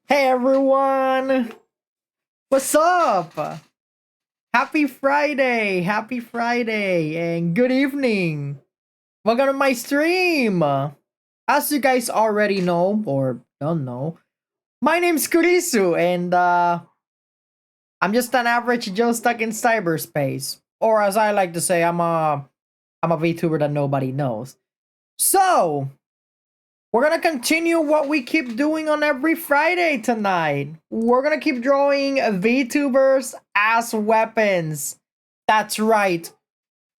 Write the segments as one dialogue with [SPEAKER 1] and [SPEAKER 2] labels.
[SPEAKER 1] Hey everyone! What's up? Happy Friday, and good evening. Welcome to my stream. As you guys already know or don't know, my name's Kurisu, and I'm just an average Joe stuck in cyberspace, or as I like to say, I'm a VTuber that nobody knows. So we're gonna continue what we keep doing on every Friday tonight. We're gonna keep drawing VTubers as weapons. That's right.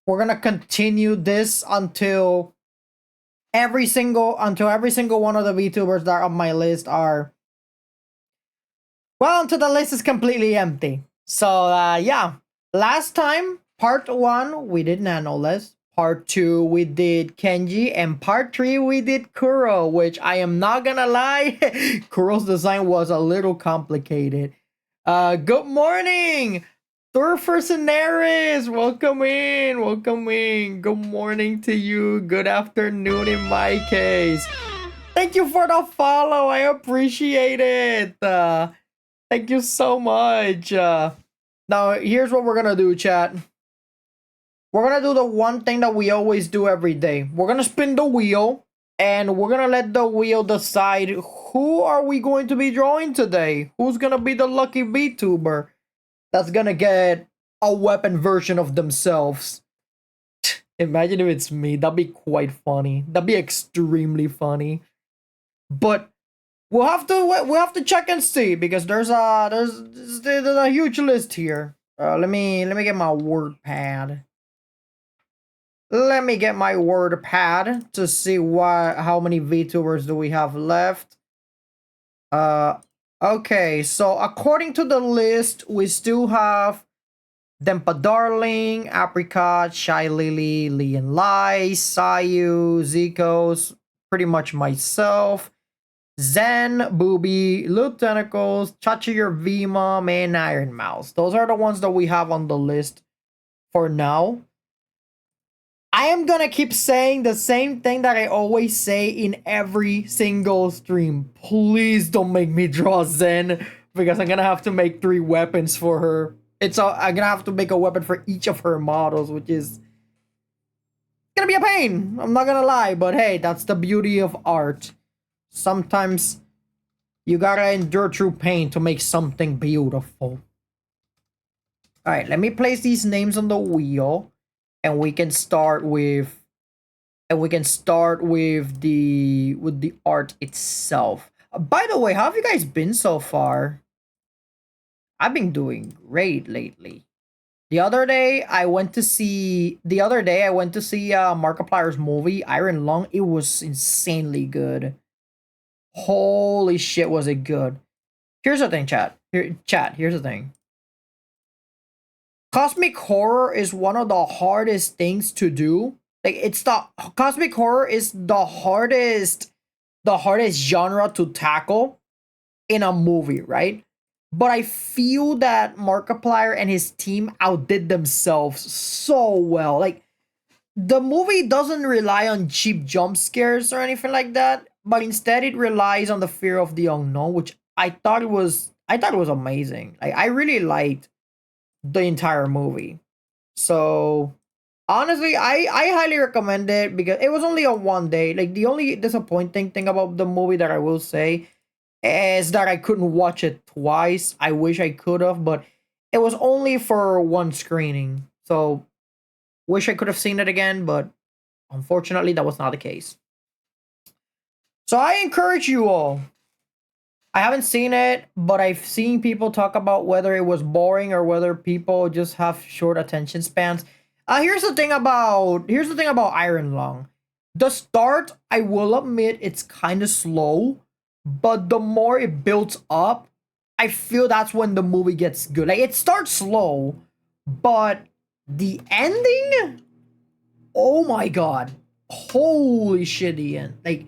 [SPEAKER 1] We're gonna continue this until every single one of the VTubers that are on my list are, well, until the list is completely empty. So yeah. Last time, part one, we did Nano list. Part 2, we did Kenji, and part 3, we did Kuro, which I am not gonna lie, Kuro's design was a little complicated. Good morning, Thurfersonaris! Welcome in. Good morning to you, good afternoon in my case. Thank you for the follow, I appreciate it. Thank you so much. Now, here's what we're gonna do, chat. We're gonna do the one thing that we always do every day. We're gonna spin the wheel, and we're gonna let the wheel decide who are we going to be drawing today. Who's gonna be the lucky VTuber that's gonna get a weapon version of themselves. Imagine if it's me. That'd be quite funny. That'd be extremely funny. But we'll have to check and see, because there's a huge list here. Let me get my word pad. Let me get my word pad to see how many VTubers do we have left. Okay, so according to the list, we still have Dempa Darling, Apricot, Shy Lily, Lee and Lai, Sayu, Zikos, pretty much myself, Zen, Booby, Loop Tentacles, Chachi Your V-Mom, and Iron Mouse. Those are the ones that we have on the list for now. I am gonna keep saying the same thing that I always say in every single stream. Please don't make me draw Zen, because I'm gonna have to make 3 weapons for her. I'm gonna have to make a weapon for each of her models, which is gonna be a pain. I'm not gonna lie, but hey, that's the beauty of art. Sometimes you gotta endure through pain to make something beautiful. All right, let me place these names on the wheel, and we can start with the art itself. By the way, how have you guys been so far? I've been doing great lately. The other day I went to see Markiplier's movie Iron Lung. It was insanely good. Holy shit, was it good. Here's the thing, chat. Here's the thing. Cosmic horror is one of the hardest things to do. Like, cosmic horror is the hardest genre to tackle in a movie, right? But I feel that Markiplier and his team outdid themselves so well. Like, the movie doesn't rely on cheap jump scares or anything like that, but instead it relies on the fear of the unknown, which I thought it was amazing. Like, I really liked the entire movie. So honestly, I highly recommend it, because it was only on one day. Like, the only disappointing thing about the movie that I will say is that I couldn't watch it twice. I wish I could have, but it was only for one screening. So wish I could have seen it again, but unfortunately that was not the case. So I encourage you all. I haven't seen it, but I've seen people talk about whether it was boring or whether people just have short attention spans. Here's the thing about Iron Lung. The start, I will admit, it's kind of slow, but the more it builds up, I feel that's when the movie gets good. Like, it starts slow, but the ending, oh my god, holy shit, the end. Like,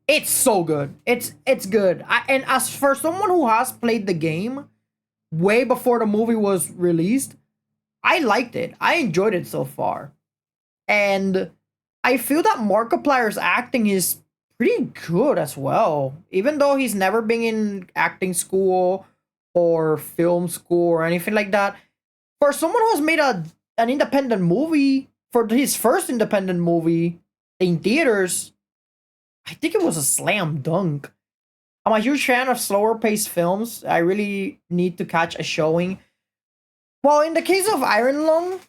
[SPEAKER 1] it's so good. It's good. And as for someone who has played the game way before the movie was released, I liked it. I enjoyed it so far. And I feel that Markiplier's acting is pretty good as well. Even though he's never been in acting school or film school or anything like that, for someone who's made an independent movie, for his first independent movie in theaters, I think it was a slam dunk. I'm a huge fan of slower paced films. I really need to catch a showing. Well, in the case of Iron Lung,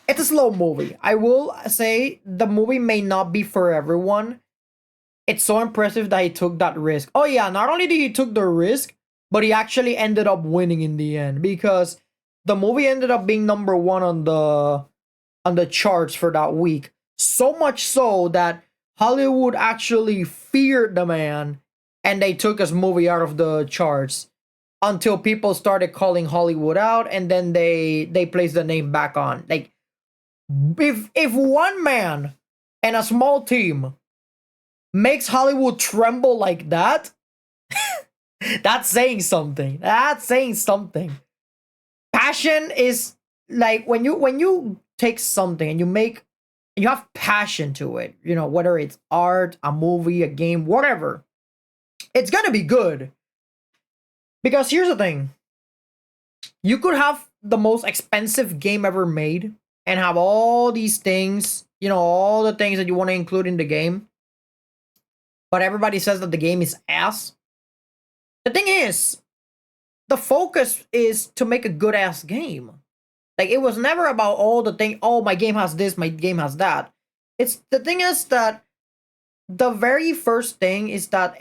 [SPEAKER 1] it's a slow movie. I will say the movie may not be for everyone. It's so impressive that he took that risk. Oh yeah, not only did he took the risk, but he actually ended up winning in the end because the movie ended up being number one on the charts for that week. So much so that Hollywood actually feared the man and they took his movie out of the charts until people started calling Hollywood out and then they placed the name back on. Like if one man and a small team makes Hollywood tremble like that, that's saying something. That's saying something. Passion is like when you take something and you have passion to it, you know, whether it's art, a movie, a game, whatever, it's gonna be good. Because here's the thing. You could have the most expensive game ever made and have all these things, you know, all the things that you want to include in the game. But everybody says that the game is ass. The thing is, the focus is to make a good ass game. Like it was never about all the thing. Oh, my game has this, my game has that. It's the thing is that the very first thing is that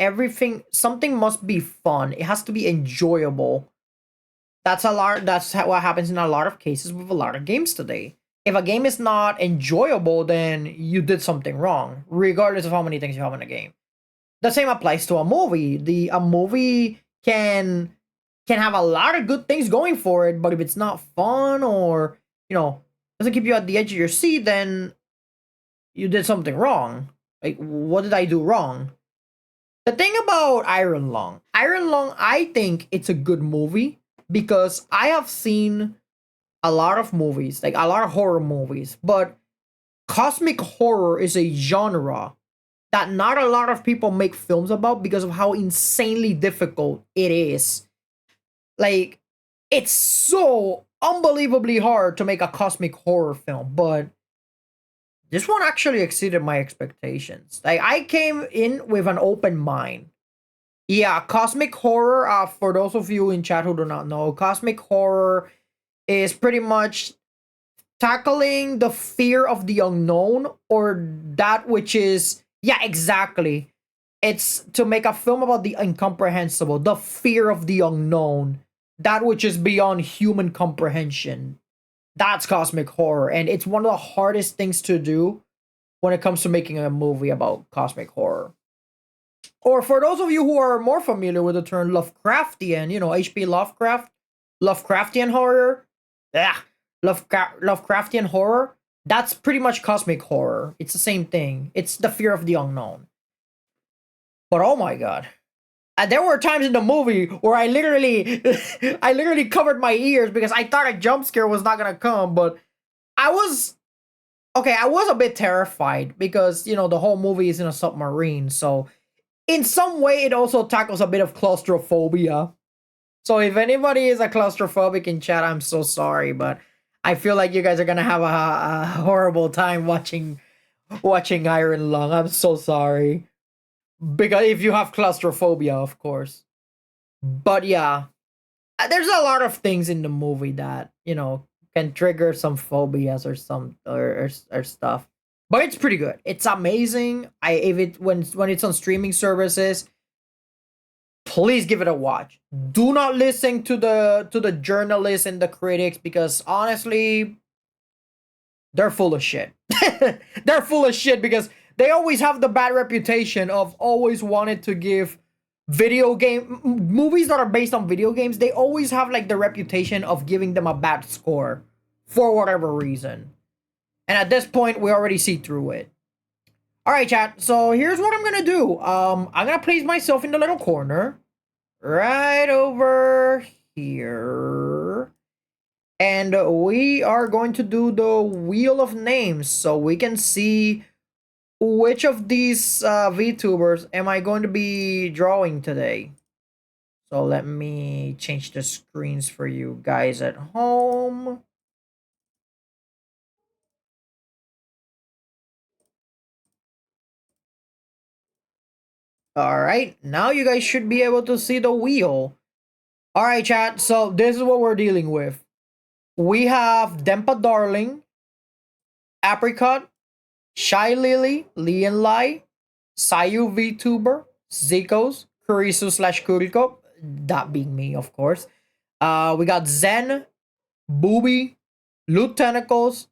[SPEAKER 1] something must be fun. It has to be enjoyable. That's what happens in a lot of cases with a lot of games today. If a game is not enjoyable, then you did something wrong, regardless of how many things you have in a game. The same applies to a movie. A movie can have a lot of good things going for it, but if it's not fun or, you know, doesn't keep you at the edge of your seat, then you did something wrong. Like, what did I do wrong? The thing about Iron Lung, I think it's a good movie because I have seen a lot of movies, like a lot of horror movies, but cosmic horror is a genre that not a lot of people make films about because of how insanely difficult it is. Like, it's so unbelievably hard to make a cosmic horror film, but this one actually exceeded my expectations. Like, I came in with an open mind. Yeah, cosmic horror, for those of you in chat who do not know, cosmic horror is pretty much tackling the fear of the unknown or that which is, yeah, exactly. It's to make a film about the incomprehensible, the fear of the unknown, that which is beyond human comprehension. That's cosmic horror, and it's one of the hardest things to do when it comes to making a movie about cosmic horror. Or for those of you who are more familiar with the term Lovecraftian, you know, H.P. Lovecraft, Lovecraftian horror, yeah, Lovecraftian horror, that's pretty much cosmic horror. It's the same thing. It's the fear of the unknown. But oh my god. There were times in the movie where I literally I literally covered my ears because I thought a jump scare was not gonna come, but I was I was a bit terrified because, you know, the whole movie is in a submarine, so in some way it also tackles a bit of claustrophobia. So if anybody is a claustrophobic in chat, I'm so sorry, but I feel like you guys are gonna have a horrible time watching Iron Lung. I'm so sorry. Because if you have claustrophobia, of course. But yeah, there's a lot of things in the movie that, you know, can trigger some phobias or some or stuff. But it's pretty good. It's amazing. If it when it's on streaming services, please give it a watch. Do not listen to the journalists and the critics because honestly, they're full of shit. They're full of shit because they always have the bad reputation of always wanted to give video game movies that are based on video games. They always have like the reputation of giving them a bad score for whatever reason. And at this point, we already see through it. All right, chat. So here's what I'm gonna do. I'm gonna place myself in the little corner, right over here, and we are going to do the wheel of names so we can see which of these VTubers am I going to be drawing today? So let me change the screens for you guys at home. All right, now you guys should be able to see the wheel. All right, chat. So this is what we're dealing with. We have Dempa Darling, Apricot, Shy Lily, Lee and Lai, Sayu VTuber, Zikos, Kurisu slash Kuriko, that being me, of course. We got Zen, Booby, Loot Tentacles,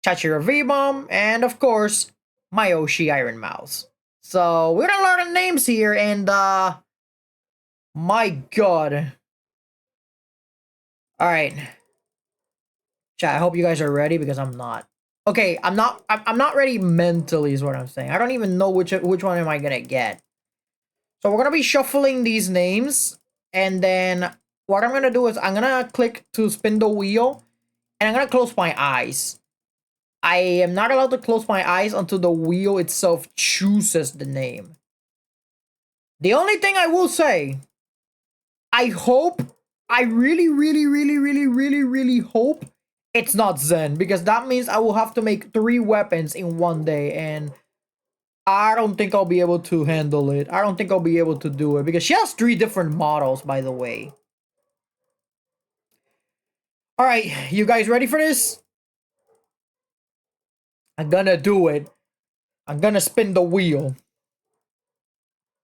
[SPEAKER 1] Chachira V-Bomb, and of course, Mayoshi Iron Mouse. So we got a lot of names here, and my god. Alright. Chat, I hope you guys are ready because I'm not. Okay, I'm not ready mentally is what I'm saying. I don't even know which one am I gonna get. So we're gonna be shuffling these names, and then what I'm gonna do is I'm gonna click to spin the wheel, and I'm gonna close my eyes. I am not allowed to close my eyes until the wheel itself chooses the name. The only thing I will say, I hope, I really hope it's not Zen, because that means I will have to make 3 weapons in one day, and I don't think I'll be able to handle it. I don't think I'll be able to do it, because she has 3 different models, by the way. Alright, you guys ready for this? I'm gonna do it. I'm gonna spin the wheel.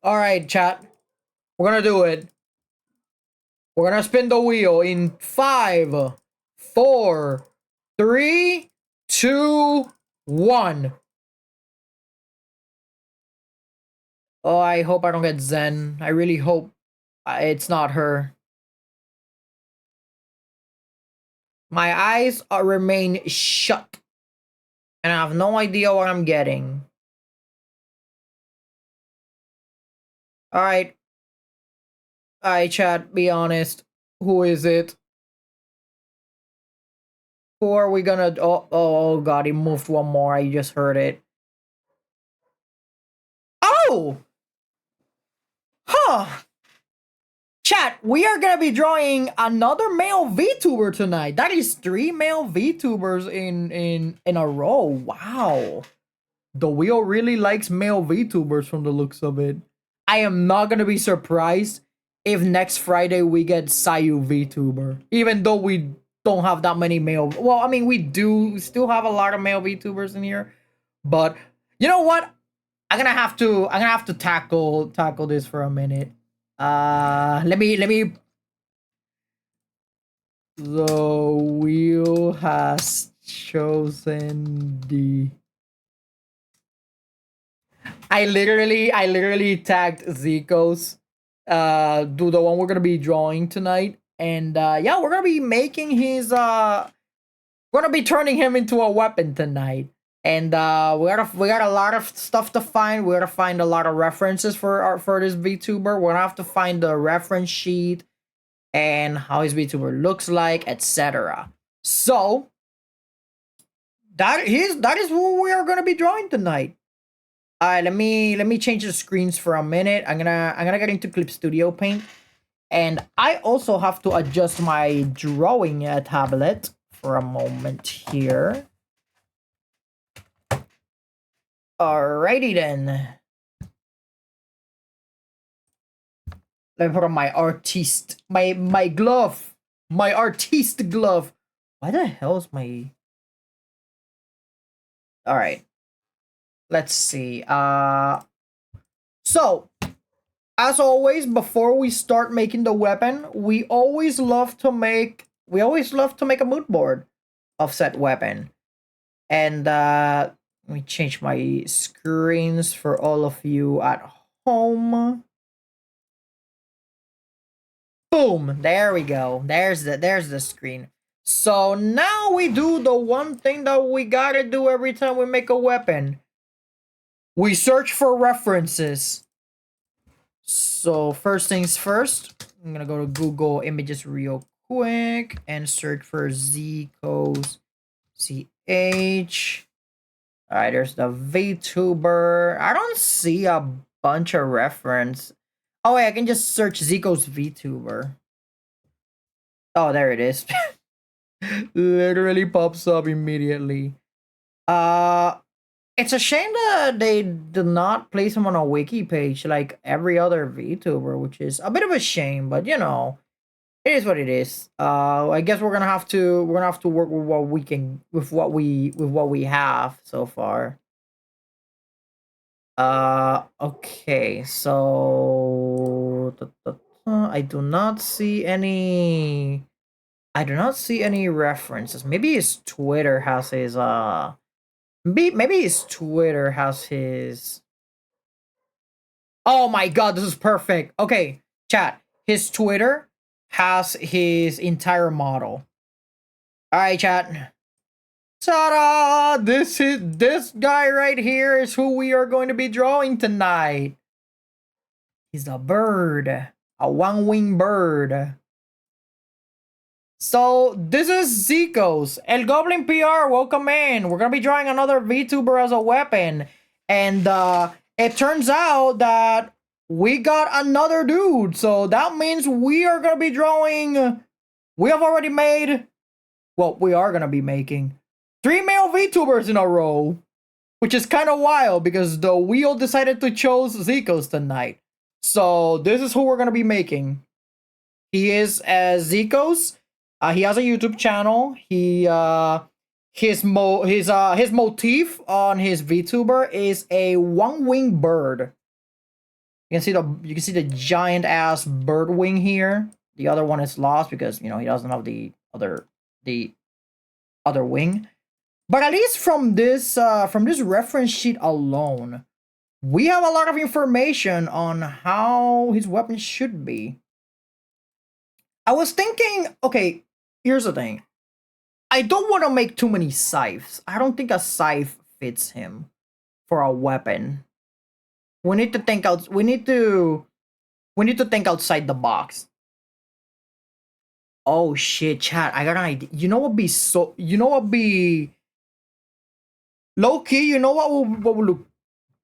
[SPEAKER 1] Alright, chat. We're gonna do it. We're gonna spin the wheel in 5, 4, 3, 2, 1. Oh, I hope I don't get Zen. I really hope it's not her. My eyes remain shut. And I have no idea what I'm getting. Alright. Alright, chat, be honest. Who is it? Who are we gonna... Oh god, he moved one more. I just heard it. Oh! Huh! Chat, we are gonna be drawing another male VTuber tonight. That is 3 male VTubers in a row. Wow. The wheel really likes male VTubers from the looks of it. I am not gonna be surprised if next Friday we get Sayu VTuber. Even though we don't have that many male... Well, I mean, we do still have a lot of male VTubers in here. But, you know what? I'm gonna have to tackle this for a minute. Let me the wheel has chosen the... I literally tagged Zico's do the one we're gonna be drawing tonight. And yeah, we're gonna be making his we're gonna be turning him into a weapon tonight. And we got a lot of stuff to find. We gotta find a lot of references for this VTuber. We're gonna have to find the reference sheet and how his VTuber looks like, etc. So that is what we are gonna be drawing tonight. Let me change the screens for a minute. I'm gonna get into Clip Studio Paint, and I also have to adjust my drawing tablet for a moment here. Alrighty then. Let me put on my artiste, my glove, my artiste glove. Why the hell is my... All right. Let's see. So as always, before we start making the weapon, we always love to make a mood board of said weapon. And let me change my screens for all of you at home. Boom, there we go. There's the screen. So now we do the one thing that we gotta do every time we make a weapon. We search for references. So first things first, I'm gonna go to Google Images real quick and search for Zcos CH. All right, there's the VTuber. I don't see a bunch of reference. Oh wait, I can just search Zico's VTuber. Oh, there it is. Literally pops up immediately. Uh, it's a shame that they did not place him on a wiki page like every other VTuber, which is a bit of a shame. But you know, it is what it is. I guess we're gonna have to work with what we can with what we have so far. Okay, so I do not see any. I do not see any references. Maybe his Twitter has his maybe his Twitter has his. Oh my god, this is perfect. Okay, chat. His Twitter has his entire model. All right, chat. Ta-da! This guy right here is who we are going to be drawing tonight. He's a bird, a one-winged bird. So this is Zico's El Goblin PR. Welcome in. We're gonna be drawing another VTuber as a weapon, and it turns out that we got another dude. So that means we are gonna be drawing. We have already made. Well, we are gonna be making 3 male VTubers in a row, which is kind of wild because the wheel decided to choose Zico's tonight. So this is who we're gonna be making. He is Zico's. He has a YouTube channel. His motif on his VTuber is a one-winged bird. You can see the giant ass bird wing here. The other one is lost because he doesn't have the other wing. But at least from this reference sheet alone, we have a lot of information on how his weapon should be. I was thinking, okay, here's the thing. I don't want to make too many scythes. I don't think a scythe fits him for a weapon. We need to think out. We need to think outside the box. Oh shit, chat! I got an idea. You know what be so? You know what be low key? You know what would look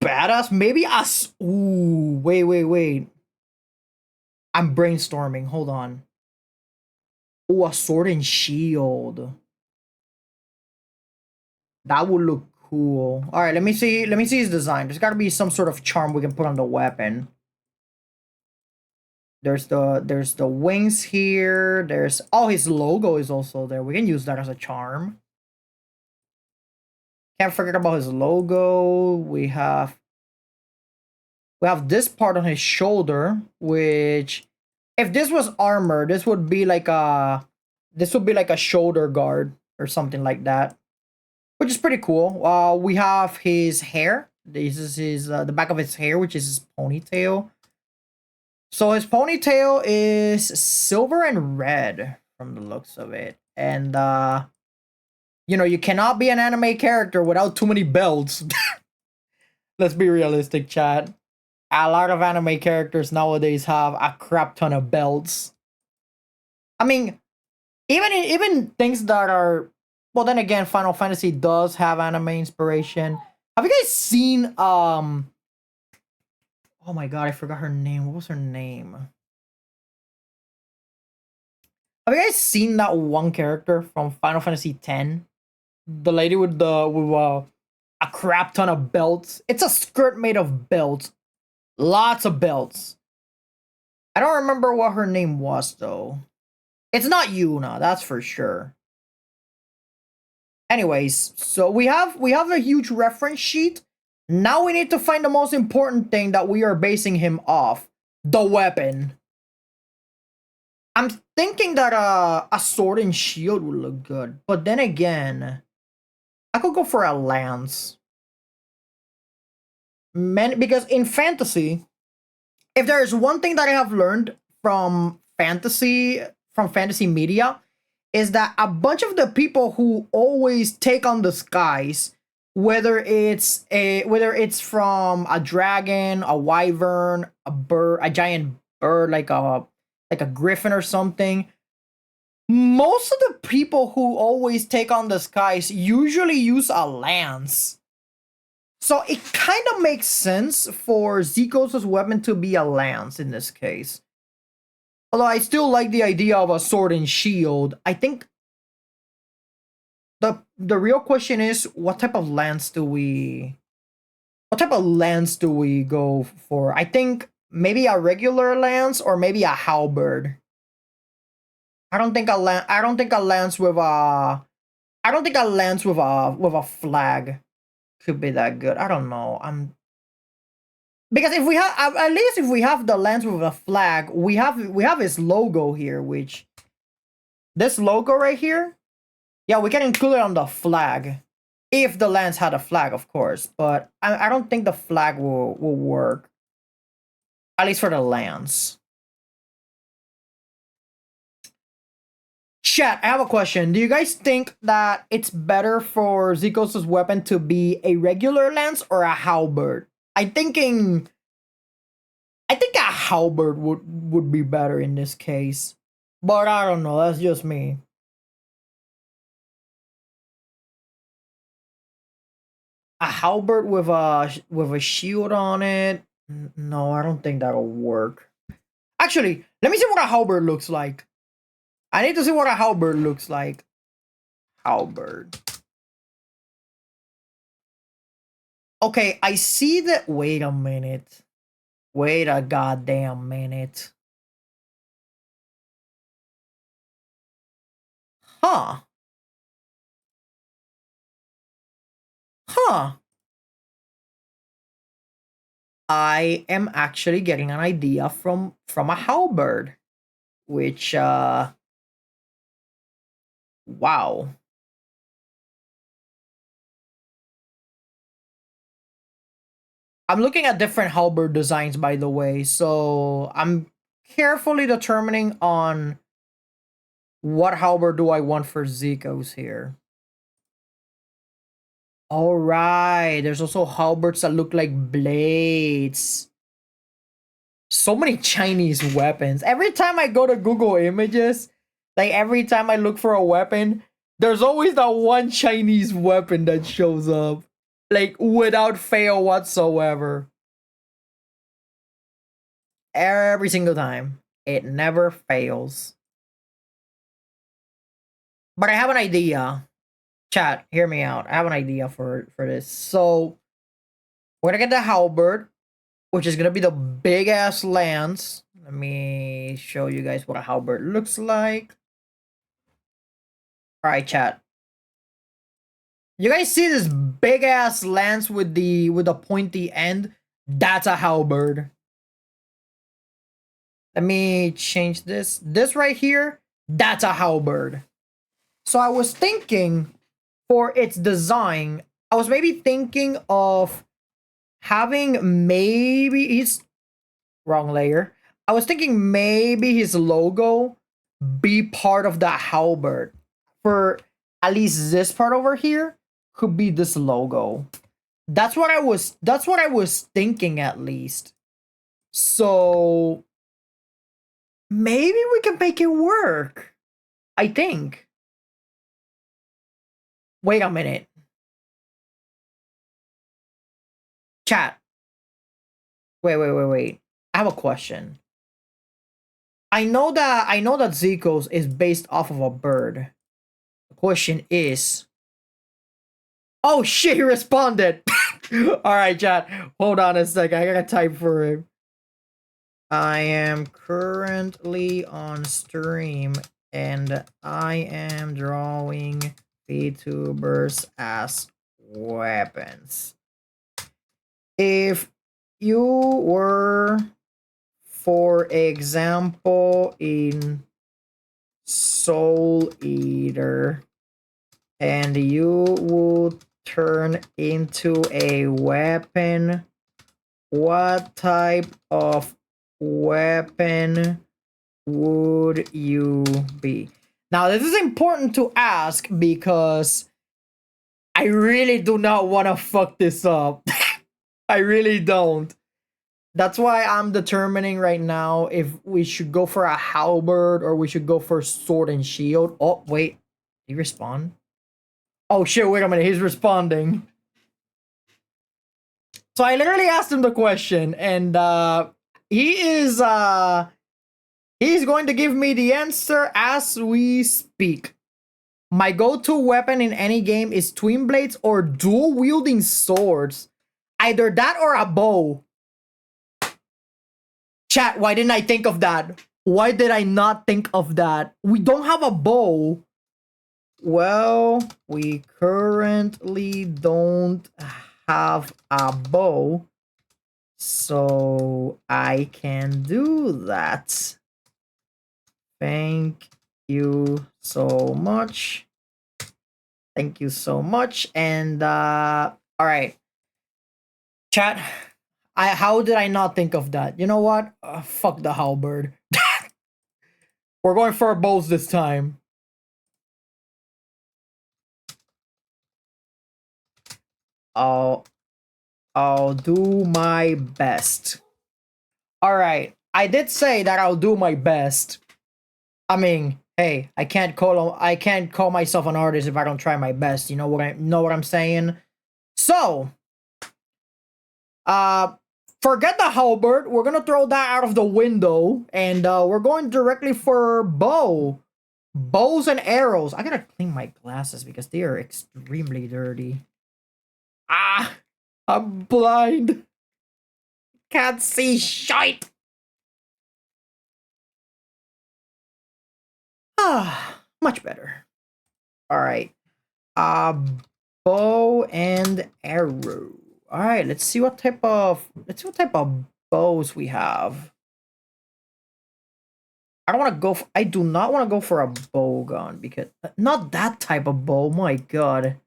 [SPEAKER 1] badass? Maybe us. Ooh, wait. I'm brainstorming. Hold on. Ooh, a sword and shield. That would look cool. All right, let me see. Let me see his design. There's got to be some sort of charm we can put on the weapon. There's the wings here. There's his logo is also there. We can use that as a charm. Can't forget about his logo. We have this part on his shoulder, which if this was armor, this would be like a shoulder guard or something like that, which is pretty cool. We have his hair. This is his the back of his hair, which is his ponytail. So his ponytail is silver and red from the looks of it. And you cannot be an anime character without too many belts. Let's be realistic, chat. A lot of anime characters nowadays have a crap ton of belts. I mean, even things that are well, then again, Final Fantasy does have anime inspiration. Have you guys seen oh my god, I forgot her name. What was her name? Have you guys seen that one character from Final Fantasy X? The lady with a crap ton of belts. It's a skirt made of belts. Lots of belts. I don't remember what her name was though. It's not Yuna, that's for sure. Anyways, so we have a huge reference sheet. Now we need to find the most important thing that we are basing him off. The weapon. I'm thinking that a sword and shield would look good. But then again, I could go for a lance. Because in fantasy, if there is one thing that I have learned from fantasy media, is that a bunch of the people who always take on the skies, whether it's from a dragon, a wyvern, a bird, a giant bird like a griffin or something, most of the people who always take on the skies usually use a lance. So it kind of makes sense for Zikos' weapon to be a lance in this case. Although I still like the idea of a sword and shield. I think the real question is what type of lance do we go for? I think maybe a regular lance or maybe a halberd. I don't think a lance with a flag could be that good. I don't know. Because if we have at least if we have the lance with a flag, we have his logo here, which this logo right here, yeah, we can include it on the flag if the lance had a flag, of course. But I don't think the flag will work, at least for the lance. Chat, I have a question. Do you guys think that it's better for Zikos' weapon to be a regular lance or a halberd? I think a halberd would be better in this case. But I don't know, that's just me. A halberd with a shield on it? No, I don't think that'll work. Actually, let me see what a halberd looks like. I need to see what a halberd looks like. Halberd. Okay, I see that. Wait a minute. Wait a goddamn minute. Huh. Huh. I am actually getting an idea from a halberd, which wow. I'm looking at different halberd designs, by the way, so I'm carefully determining on what halberd do I want for Zikos here. All right, there's also halberds that look like blades. So many Chinese weapons. Every time I go to Google Images, like every time I look for a weapon, there's always that one Chinese weapon that shows up. Like without fail whatsoever. Every single time. It never fails. But I have an idea. Chat, hear me out. I have an idea for this. So we're gonna get the halberd, which is gonna be the big ass lance. Let me show you guys what a halberd looks like. All right, chat. You guys see this big ass lance with the pointy end? That's a halberd. Let me change this. This right here, that's a halberd. So I was thinking for its design, I was maybe thinking of having maybe his wrong layer. I was thinking maybe his logo be part of the halberd. For at least this part over here could be this logo. That's what I was thinking at least. So maybe we can make it work. I think. Wait a minute. Chat. Wait. I have a question. I know that Zikos is based off of a bird. The question is, oh shit, he responded. Alright, chat. Hold on a second. I gotta type for him. I am currently on stream and I am drawing Vtubers as weapons. If you were, for example, in Soul Eater and you would turn into a weapon, what type of weapon would you be? Now, this is important to ask because I really do not want to fuck this up. I really don't. That's why I'm determining right now if we should go for a halberd or we should go for sword and shield. Oh, wait. Did he respond? Oh, shit. Wait a minute. He's responding. So I literally asked him the question, and he is he's going to give me the answer as we speak. My go-to weapon in any game is twin blades or dual wielding swords. Either that or a bow. Chat, why didn't I think of that? Why did I not think of that? We don't have a bow. Well, we currently don't have a bow. So I can do that. Thank you so much. Thank you so much. And all right. Chat, how did I not think of that? You know what? Fuck the halberd. We're going for bows this time. I'll do my best. All right. I did say that I'll do my best. I mean, hey, I can't call myself an artist if I don't try my best. You know what I'm saying? So, forget the halberd. We're gonna throw that out of the window, and we're going directly for bows and arrows. I gotta clean my glasses because they are extremely dirty. Ah, I'm blind. Can't see shite. Ah, much better. All right. Bow and arrow. All right, let's see what type of bows we have. I do not want to go for a bow gun because not that type of bow. My god.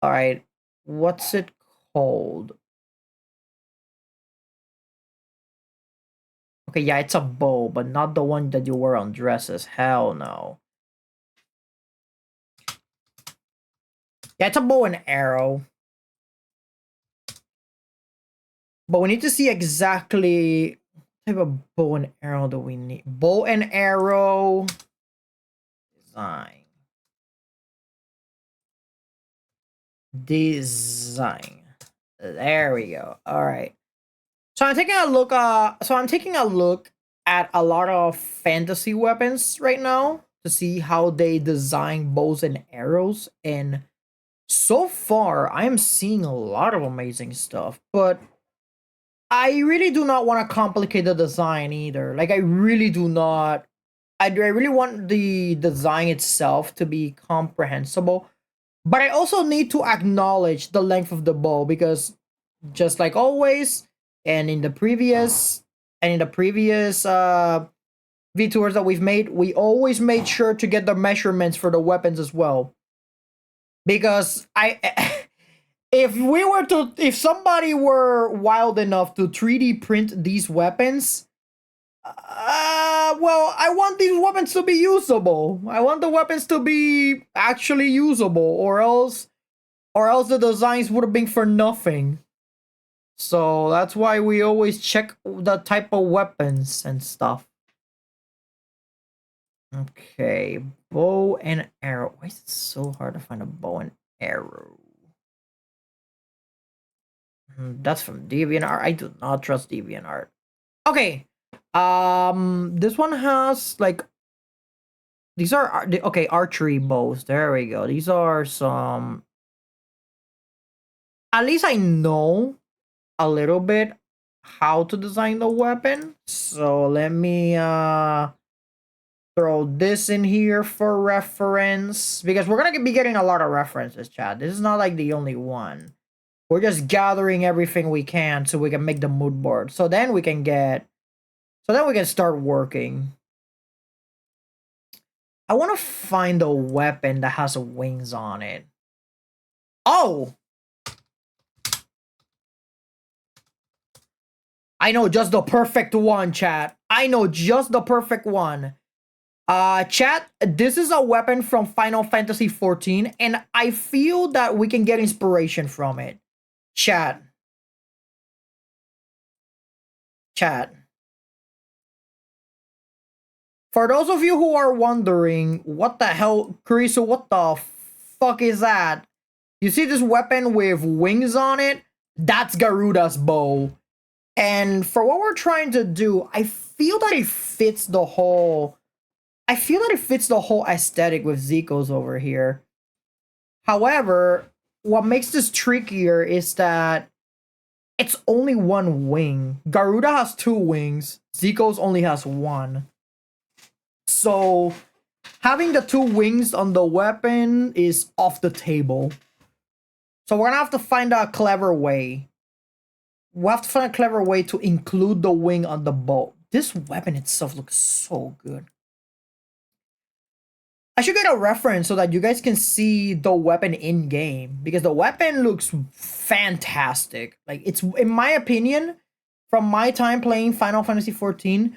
[SPEAKER 1] All right. What's it called? Okay, yeah, it's a bow, but not the one that you wear on dresses. Hell no. Yeah, it's a bow and arrow. But we need to see exactly what type of bow and arrow do we need. Bow and arrow design. Design. There we go. All right. So I'm taking a look. At a lot of fantasy weapons right now to see how they design bows and arrows, and so far I am seeing a lot of amazing stuff. But I really do not want to complicate the design either. Like I really do not. I really want the design itself to be comprehensible, but I also need to acknowledge the length of the bow because just like always, and in the previous VTubers that we've made, we always made sure to get the measurements for the weapons as well. Because if somebody were wild enough to 3D print these weapons, well, I want these weapons to be usable. I want the weapons to be actually usable, or else the designs would have been for nothing. So that's why we always check the type of weapons and stuff. Okay, bow and arrow. Why is it so hard to find a bow and arrow? That's from DeviantArt. I do not trust DeviantArt. Okay, this one has like these are okay archery bows. There we go. These are some. At least I know a little bit how to design the weapon. So let me throw this in here for reference because we're gonna be getting a lot of references, chat. This is not like the only one. We're just gathering everything we can so we can make the mood board. So then we can start working. I want to find a weapon that has wings on it. Oh! I know just the perfect one, chat. I know just the perfect one. Chat, this is a weapon from Final Fantasy XIV, and I feel that we can get inspiration from it. Chat. For those of you who are wondering, what the hell, Kurisu, what the fuck is that? You see this weapon with wings on it? That's Garuda's bow. And for what we're trying to do, I feel that it fits the whole aesthetic with Zico's over here. However, what makes this trickier is that it's only one wing. Garuda has two wings. Zico's only has one. So having the two wings on the weapon is off the table. So we're gonna have to find a clever way. We'll have to find a clever way to include the wing on the bow. This weapon itself looks so good. I should get a reference so that you guys can see the weapon in game, because the weapon looks fantastic. Like, it's, in my opinion, from my time playing Final Fantasy XIV,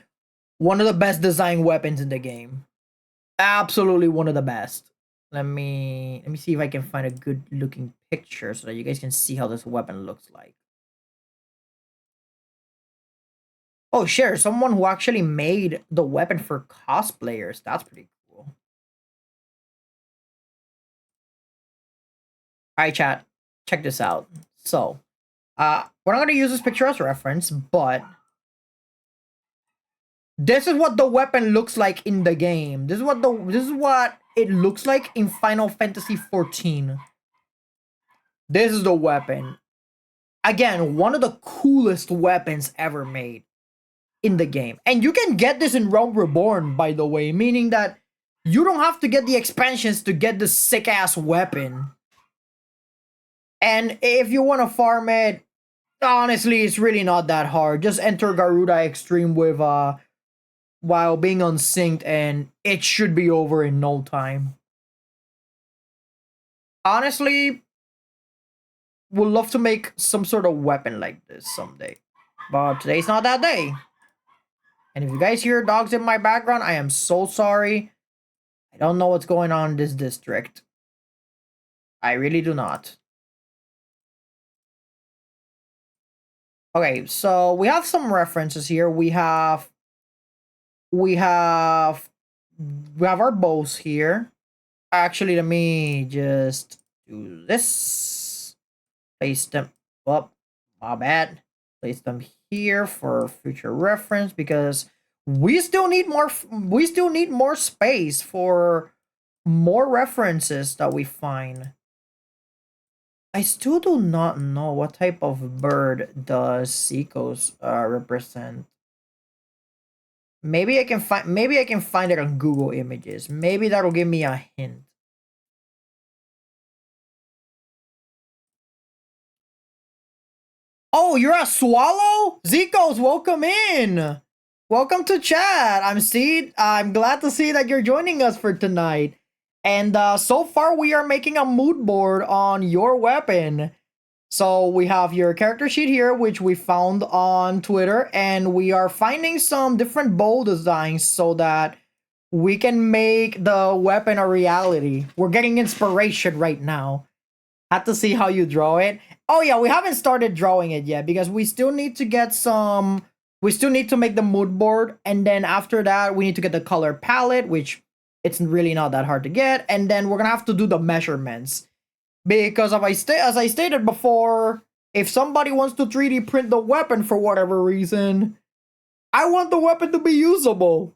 [SPEAKER 1] one of the best designed weapons in the game. Absolutely one of the best. Let me see if I can find a good looking picture so that you guys can see how this weapon looks like. Oh, sure, someone who actually made the weapon for cosplayers. That's pretty cool. Alright, chat. Check this out. So, we're not gonna use this picture as reference, but this is what the weapon looks like in the game. This is what it looks like in Final Fantasy XIV. This is the weapon. Again, one of the coolest weapons ever made in the game. And you can get this in Realm Reborn, by the way, meaning that you don't have to get the expansions to get this sick-ass weapon. And if you want to farm it, honestly, it's really not that hard. Just enter Garuda Extreme with while being unsynced, and it should be over in no time. Honestly, would love to make some sort of weapon like this someday, but today's not that day. And if you guys hear dogs in my background, I am so sorry. I don't know what's going on in this district. I really do not. Okay, so we have some references here. We have our bows here. Actually, let me just do this. Place them up. My bad. Place them here for future reference, because we still need more space for more references that we find. I still do not know what type of bird does Seikos represent. Maybe I can find it on Google Images. Maybe that'll give me a hint. Oh, you're a swallow? Zikos, welcome in. Welcome to chat. I'm glad to see that you're joining us for tonight. And so far, we are making a mood board on your weapon. So we have your character sheet here, which we found on Twitter, and we are finding some different bow designs so that we can make the weapon a reality. We're getting inspiration right now. Had to see how you draw it. Oh yeah, we haven't started drawing it yet because we still need to get some... We still need to make the mood board, and then after that, we need to get the color palette, which it's really not that hard to get, and then we're gonna have to do the measurements. Because as I stated before, if somebody wants to 3D print the weapon for whatever reason, I want the weapon to be usable.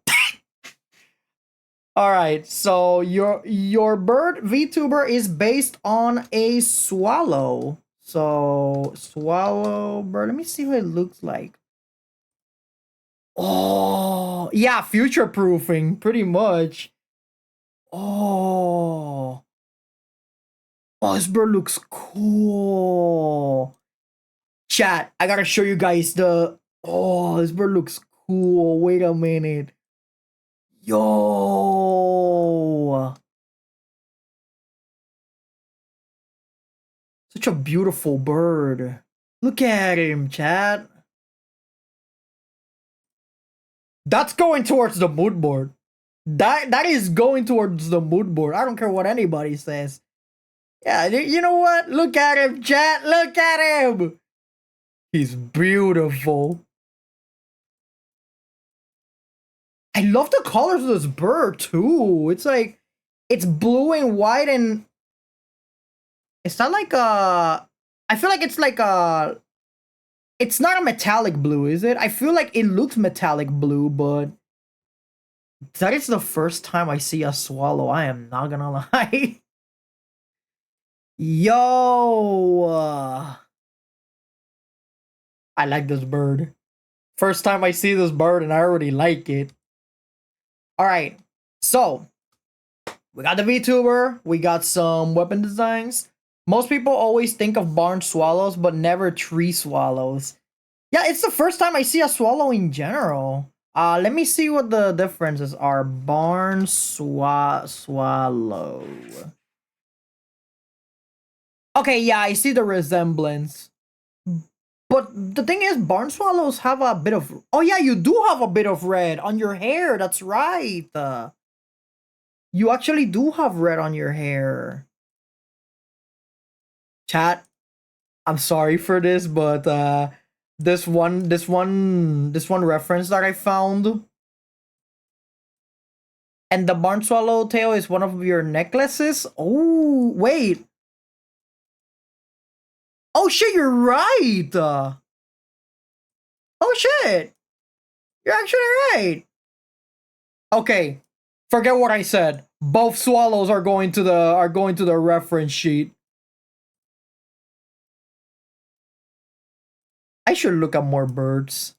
[SPEAKER 1] Alright, so your bird VTuber is based on a swallow. So, swallow bird. Let me see what it looks like. Oh, yeah, future proofing, pretty much. Oh, this bird looks cool. Chat, I gotta show you guys the... Oh, this bird looks cool. Wait a minute. Yo. Such a beautiful bird. Look at him, chat. That's going towards the mood board. That is going towards the mood board. I don't care what anybody says. Yeah, you know what? Look at him, chat. Look at him. He's beautiful. I love the colors of this bird too. It's like, it's blue and white, and Is that like a? I feel like it's like a. It's not a metallic blue, is it? I feel like it looks metallic blue, but that is the first time I see a swallow. I am not gonna lie. Yo, I like this bird. First time I see this bird, and I already like it. All right, so we got the VTuber. We got some weapon designs. Most people always think of barn swallows, but never tree swallows. Yeah, it's the first time I see a swallow in general. Let me see what the differences are. Barn swallow. Okay, yeah, I see the resemblance. But the thing is, barn swallows have a bit of. Oh yeah, you do have a bit of red on your hair. That's right. You actually do have red on your hair. Chat. I'm sorry for this, but this one reference that I found, and the barn swallow tail is one of your necklaces. Oh wait. Oh shit, you're right. Oh shit, you're actually right. Okay, forget what I said. Both swallows are going to the reference sheet. I should look at more birds.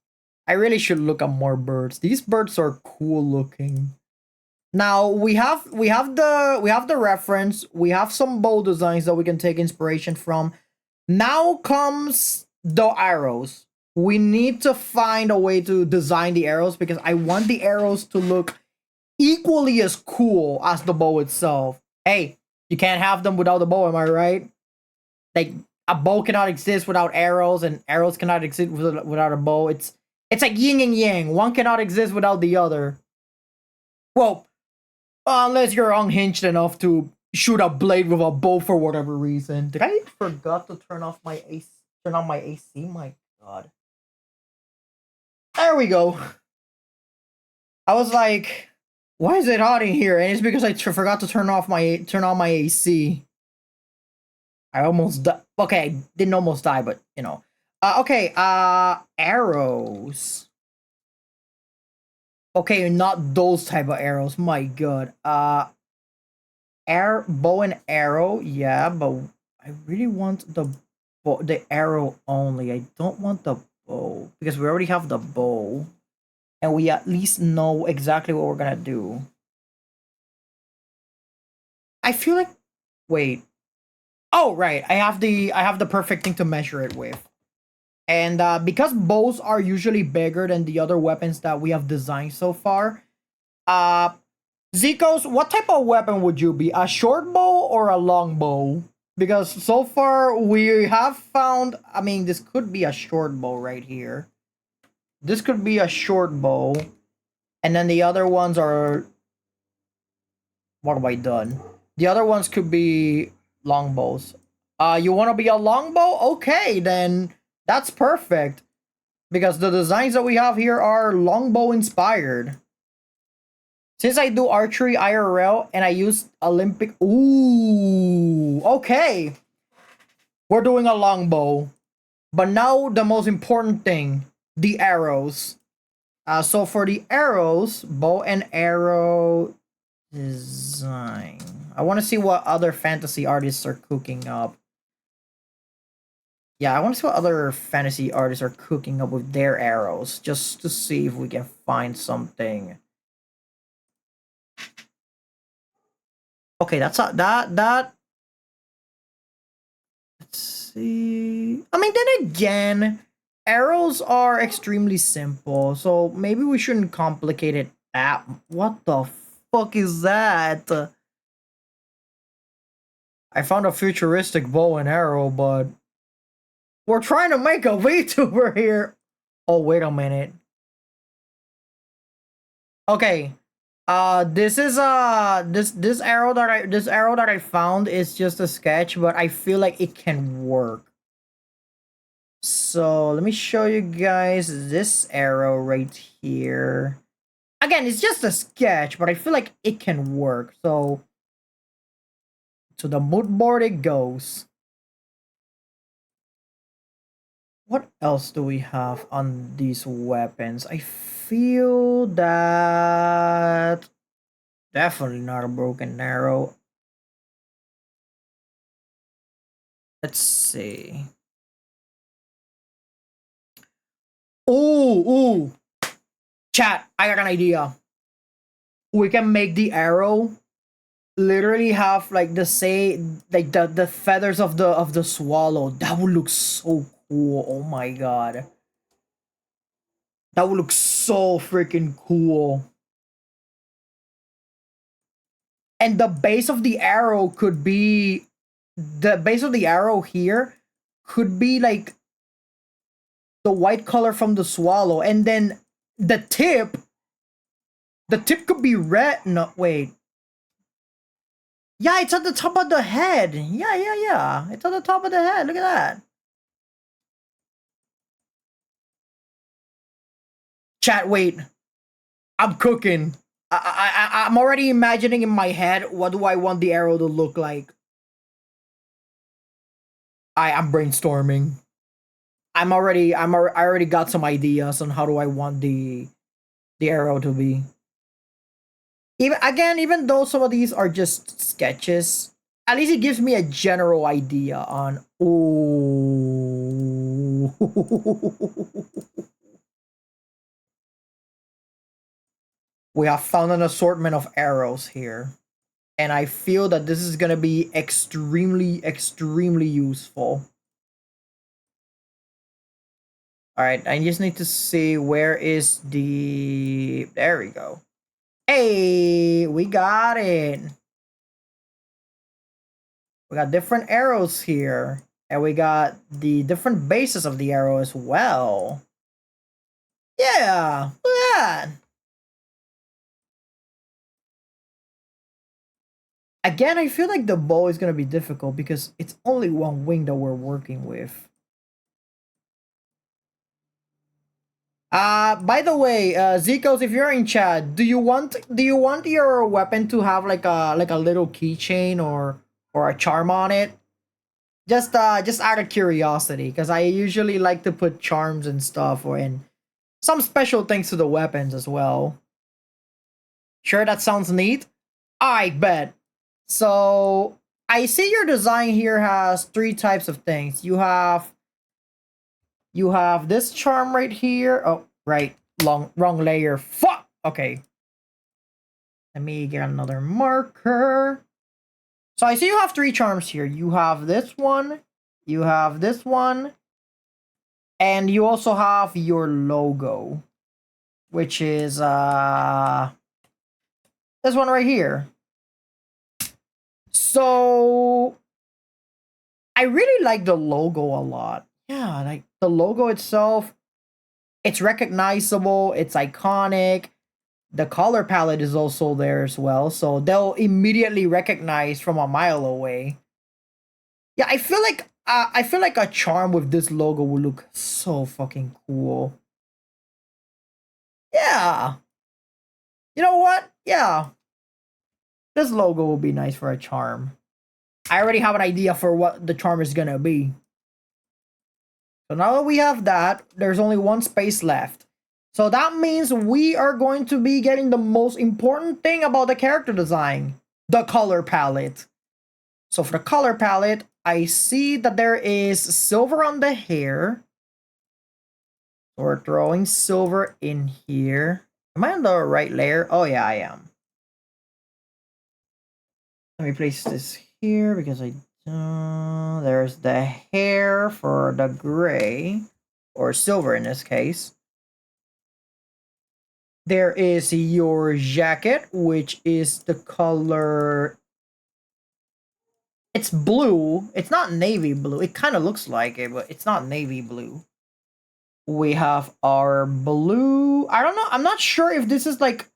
[SPEAKER 1] I really should look at more birds. These birds are cool looking. Now we have the reference. We have some bow designs that we can take inspiration from. Now comes the arrows. We need to find a way to design the arrows because I want the arrows to look equally as cool as the bow itself. Hey, you can't have them without the bow, am I right? Like a bow cannot exist without arrows, and arrows cannot exist without a bow. It's like yin and yang. One cannot exist without the other. Well, unless you're unhinged enough to shoot a blade with a bow for whatever reason. Did I forgot to turn off my AC? Turn on my AC. My God. There we go. I was like, why is it hot in here? And it's because I forgot to turn on my AC. I almost died. Okay, I didn't almost die, but you know. Okay, arrows. Okay, not those type of arrows. My God. Bow and arrow, yeah, but I really want the arrow only. I don't want the bow because we already have the bow, and we at least know exactly what we're gonna do. I feel like, wait. Oh right, I have the perfect thing to measure it with, and because bows are usually bigger than the other weapons that we have designed so far, uh, Zikos, what type of weapon would you be? A short bow or a long bow? Because so far we have found. I mean, this could be a short bow right here. This could be a short bow, and then the other ones are. What have I done? The other ones could be long bows. You want to be a long bow? Okay, then that's perfect. Because the designs that we have here are longbow inspired. Since I do archery IRL and I use Olympic. Ooh, okay. We're doing a longbow. But now the most important thing, the arrows. So for the arrows, bow and arrow design. I want to see what other fantasy artists are cooking up. Yeah, I want to see what other fantasy artists are cooking up with their arrows, just to see if we can find something. Okay, that's a, that. Let's see. I mean, then again, arrows are extremely simple, so maybe we shouldn't complicate it. What the fuck is that? I found a futuristic bow and arrow, but we're trying to make a VTuber here. Oh, wait a minute. Okay. This is this arrow that I found is just a sketch, but I feel like it can work. So let me show you guys this arrow right here. Again, it's just a sketch, but I feel like it can work. So to the mood board it goes. What else do we have on these weapons? I feel that definitely not a broken arrow. Let's see. Ooh. Chat, I got an idea. We can make the arrow literally have like the feathers of the swallow. That would look so cool. Oh my god. That would look so freaking cool. And the base of the arrow could be the base of the arrow here could be like the white color from the swallow, and then the tip could be red. No, wait. Yeah, it's at the top of the head. Yeah. It's at the top of the head. Look at that. Chat, wait. I'm cooking. I'm already imagining in my head what do I want the arrow to look like. I'm brainstorming. I already got some ideas on how do I want the arrow to be. Even though some of these are just sketches, at least it gives me a general idea on. Ooh. We have found an assortment of arrows here, and I feel that this is gonna be extremely useful. All right, I just need to see where is the. There we go. Hey, we got it. We got different arrows here, and we got the different bases of the arrow as well. Yeah, look at that. Again, I feel like the bow is gonna be difficult because it's only one wing that we're working with. By the way, Zikos, if you're in chat, do you want your weapon to have like a little keychain or a charm on it? Just out of curiosity, because I usually like to put charms and stuff or in some special things to the weapons as well. Sure, that sounds neat. I bet. So I see your design here has three types of things. You have this charm right here. Oh, right. Wrong layer. Fuck. Okay. Let me get another marker. So I see you have three charms here. You have this one, you have this one, and you also have your logo, which is this one right here. So I really like the logo a lot. Yeah, like the logo itself, it's recognizable, it's iconic. The color palette is also there as well, so they'll immediately recognize from a mile away. Yeah, I feel like a charm with this logo would look so fucking cool. Yeah. You know what? Yeah. This logo will be nice for a charm. I already have an idea for what the charm is gonna be. So now that we have that, there's only one space left. So that means we are going to be getting the most important thing about the character design, the color palette. So for the color palette, I see that there is silver on the hair. So we're throwing silver in here. Am I on the right layer? Oh yeah, I am. Let me place this here because there's the hair for the gray, or silver in this case. There is your jacket, which is the color. It's blue. It's not navy blue. It kind of looks like it, but it's not navy blue. We have our blue. I don't know. I'm not sure if this is like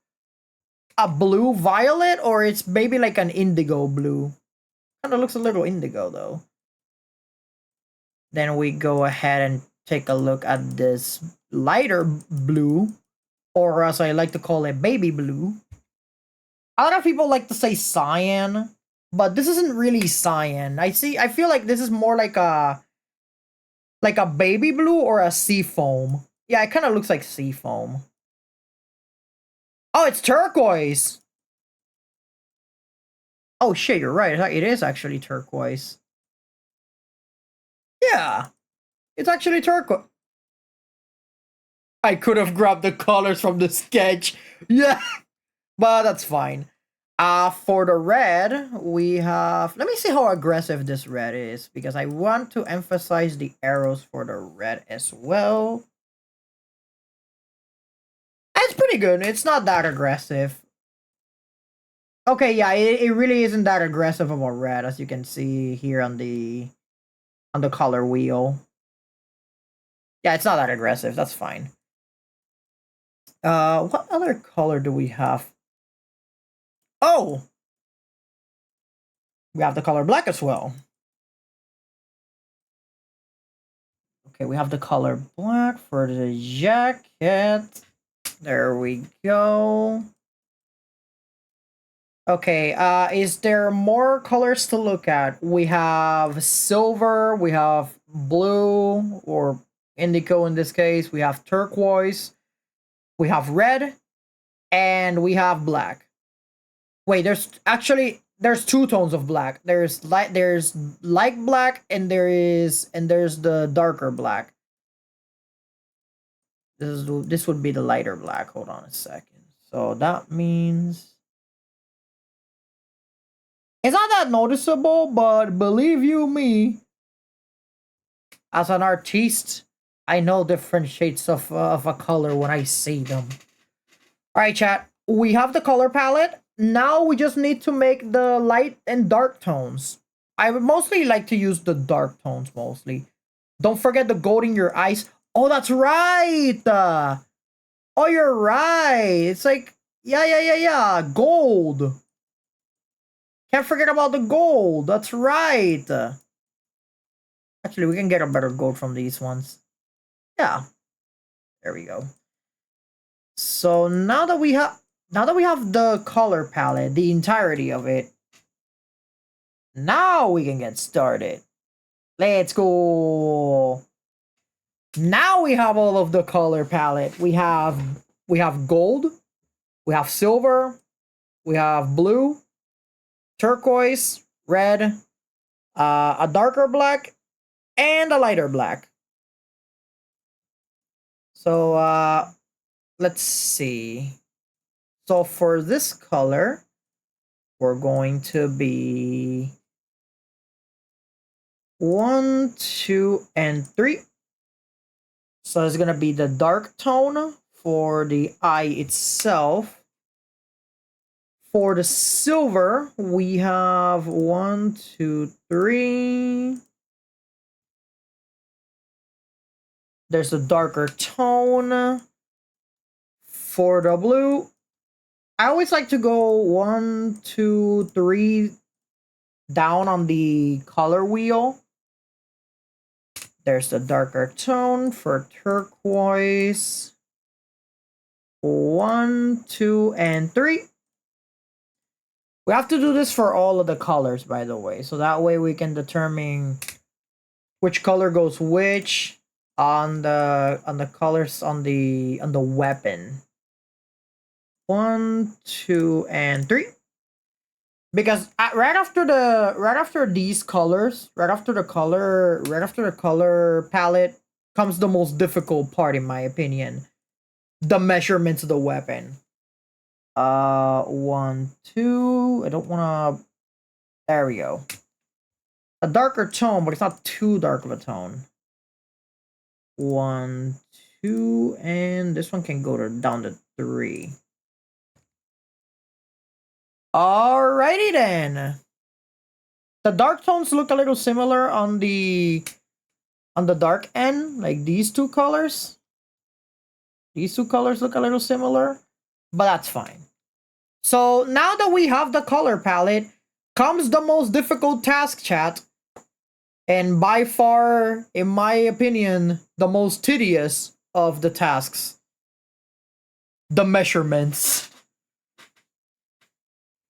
[SPEAKER 1] a blue violet or it's maybe like an indigo blue. Kind of looks a little indigo though. Then we go ahead and take a look at this lighter blue, or as I like to call it, baby blue. A lot of people like to say cyan, but this isn't really cyan. I feel like this is more like Like a baby blue or a sea foam. Yeah, it kind of looks like sea foam. Oh, it's turquoise. Oh shit, you're right. It is actually turquoise. Yeah, it's actually turquoise. I could have grabbed the colors from the sketch. Yeah, but that's fine. For the red, we have... Let me see how aggressive this red is, because I want to emphasize the arrows for the red as well. It's pretty good. It's not that aggressive. Okay, yeah, it really isn't that aggressive of a red, as you can see here on the color wheel. Yeah, it's not that aggressive. That's fine. What other color do we have? Oh! We have the color black as well. Okay, we have the color black for the jacket. There we go. Okay, is there more colors to look at? We have silver, we have blue, or indigo in this case, we have turquoise, we have red, and we have black. Wait, there's two tones of black. There's light black, and there's the darker black. This would be the lighter black. Hold on a second. So that means it's not that noticeable, but believe you me, as an artiste, I know different shades of a color when I see them. All right, chat. We have the color palette. Now we just need to make the light and dark tones. I would mostly like to use the dark tones mostly. Don't forget the gold in your eyes. Oh, that's right. Oh, you're right. It's like, yeah. Gold. Can't forget about the gold. That's right. Actually, we can get a better gold from these ones. Yeah. There we go. So now that we have the color palette, the entirety of it, now we can get started. Let's go. Now we have all of the color palette. We have gold, we have silver, we have blue, turquoise, red, a darker black, and a lighter black. So let's see. So for this color, we're going to be 1, 2, and 3. So it's gonna be the dark tone for the eye itself. For the silver, we have 1, 2, 3. There's a darker tone. For the blue, I always like to go 1, 2, 3 down on the color wheel. There's the darker tone for turquoise. 1, 2, and 3. We have to do this for all of the colors, by the way, so that way we can determine which color goes which on the colors on the weapon. 1, 2, and 3. Because right after these colors, right after the color palette comes the most difficult part, in my opinion. The measurements of the weapon. 1, 2. I don't wanna. There we go. A darker tone, but it's not too dark of a tone. 1, 2, and this one can go down to 3. Alrighty then. The dark tones look a little similar on the dark end, like these two colors. These two colors look a little similar, but that's fine. So now that we have the color palette, comes the most difficult task, chat. And by far, in my opinion, the most tedious of the tasks. The measurements.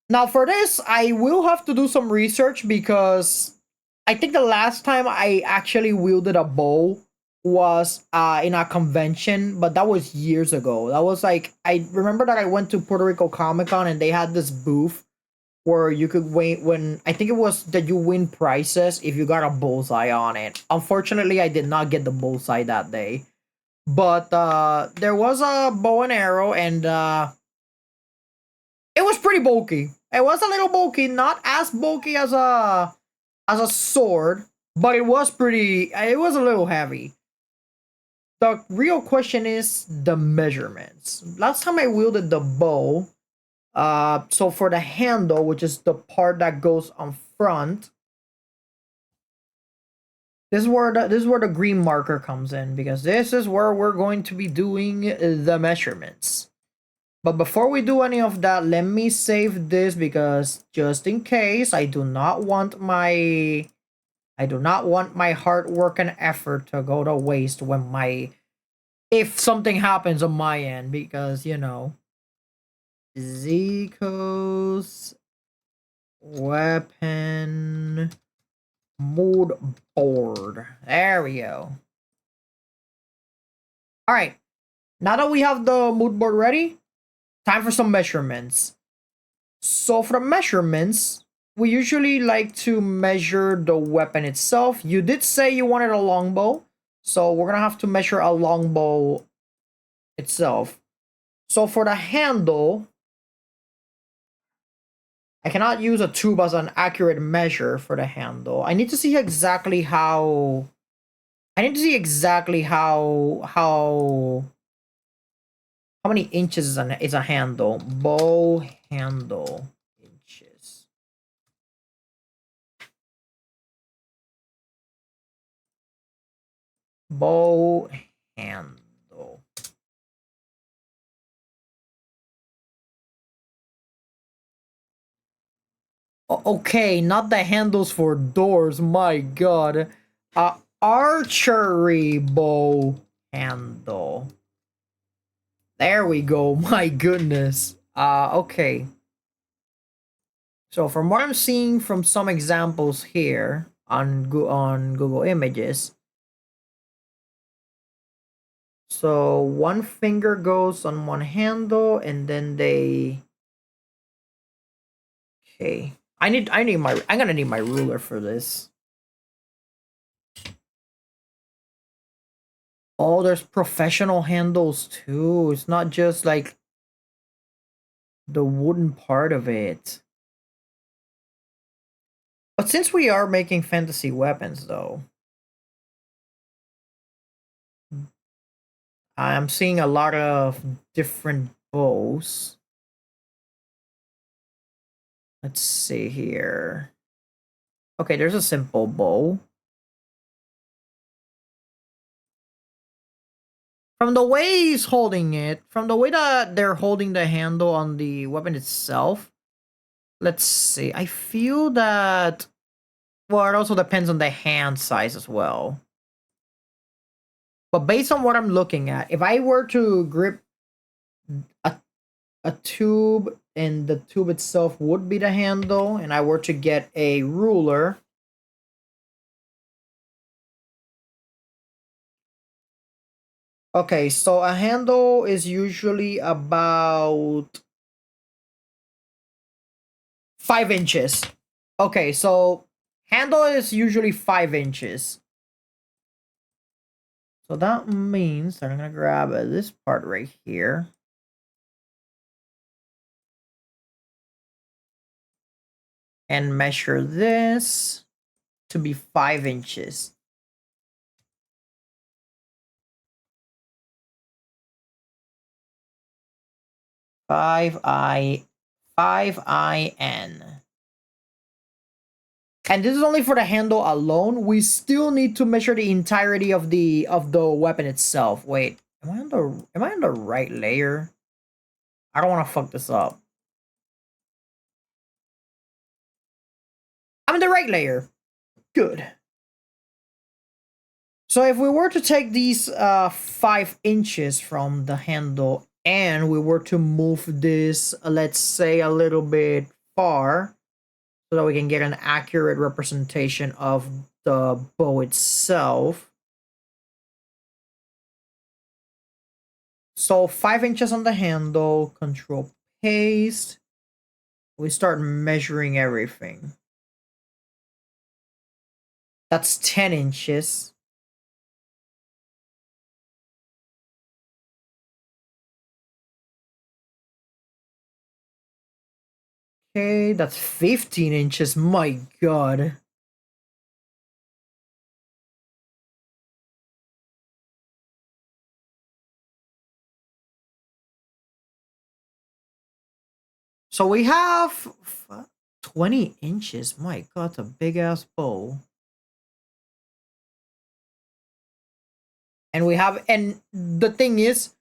[SPEAKER 1] Now for this, I will have to do some research because I think the last time I actually wielded a bow was in a convention, but that was years ago. That was like, I remember that I went to Puerto Rico Comic Con and they had this booth where you could win when I think it was that you win prizes if you got a bullseye on it. Unfortunately, I did not get the bullseye that day. But there was a bow and arrow, and it was pretty bulky. It was a little bulky, not as bulky as a sword, but it was pretty. It was a little heavy. The real question is the measurements. Last time I wielded the bow, so for the handle, which is the part that goes on front, this is where the green marker comes in, because this is where we're going to be doing the measurements. But before we do any of that, let me save this, because just in case, I do not want my hard work and effort to go to waste when if something happens on my end, because you know, Zico's weapon mood board. There we go. All right. Now that we have the mood board ready, time for some measurements. So for the measurements, we usually like to measure the weapon itself. You did say you wanted a longbow, so we're gonna have to measure a longbow itself. So for the handle, I cannot use a tube as an accurate measure for the handle. I need to see exactly how. I need to see exactly how many inches is a handle. Bow handle inches. Bow handle. Okay, not the handles for doors. My God. Archery bow handle. There we go. My goodness. Okay. So from what I'm seeing from some examples here on Google Images, so one finger goes on one handle, and then they. Okay. I'm gonna need my ruler for this. Oh, there's professional handles too. It's not just like the wooden part of it. But since we are making fantasy weapons though, I'm seeing a lot of different bows. Let's see here. Okay, there's a simple bow. From the way he's holding it, from the way that they're holding the handle on the weapon itself, let's see. I feel that, well, it also depends on the hand size as well. But based on what I'm looking at, if I were to grip a, a tube and the tube itself would be the handle, and I were to get a ruler, okay, so a handle is usually about 5 inches. Okay, so handle is usually 5 inches. So that means that I'm gonna grab this part right here. And measure this to be 5 inches. 5IN. And this is only for the handle alone. We still need to measure the entirety of the weapon itself. Wait, am I on the right layer? I don't want to fuck this up. I'm in the right layer. Good. So if we were to take these 5 inches from the handle and we were to move this, let's say, a little bit far, so that we can get an accurate representation of the bow itself. So 5 inches on the handle, control paste. We start measuring everything. That's 10 inches. Okay, that's 15 inches. My god. So we have 20 inches. My god, a big ass bow. And and the thing is,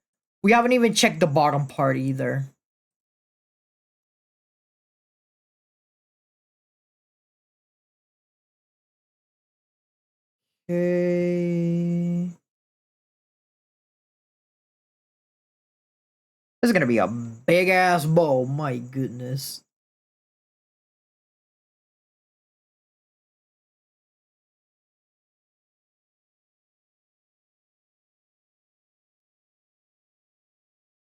[SPEAKER 1] we haven't even checked the bottom part either. Okay. This is gonna be a big ass bow. My goodness.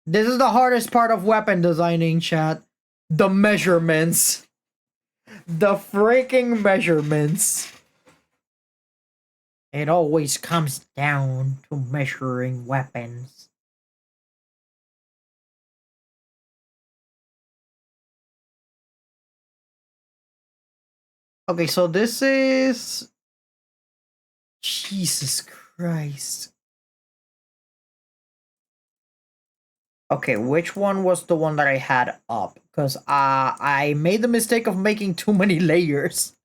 [SPEAKER 1] This is the hardest part of weapon designing, chat. The measurements. The freaking measurements. It always comes down to measuring weapons. Okay, so this is... Jesus Christ. Okay, which one was the one that I had up? Because I made the mistake of making too many layers.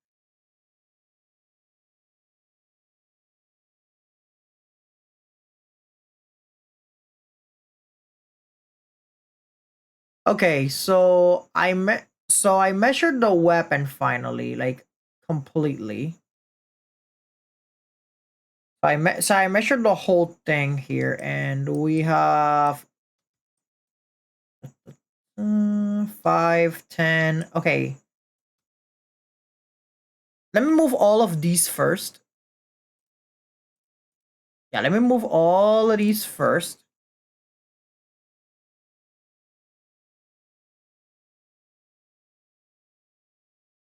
[SPEAKER 1] Okay, so I measured the weapon finally, like completely. So I measured the whole thing here, and we have 5, 10. Okay, let me move all of these first. Yeah, let me move all of these first.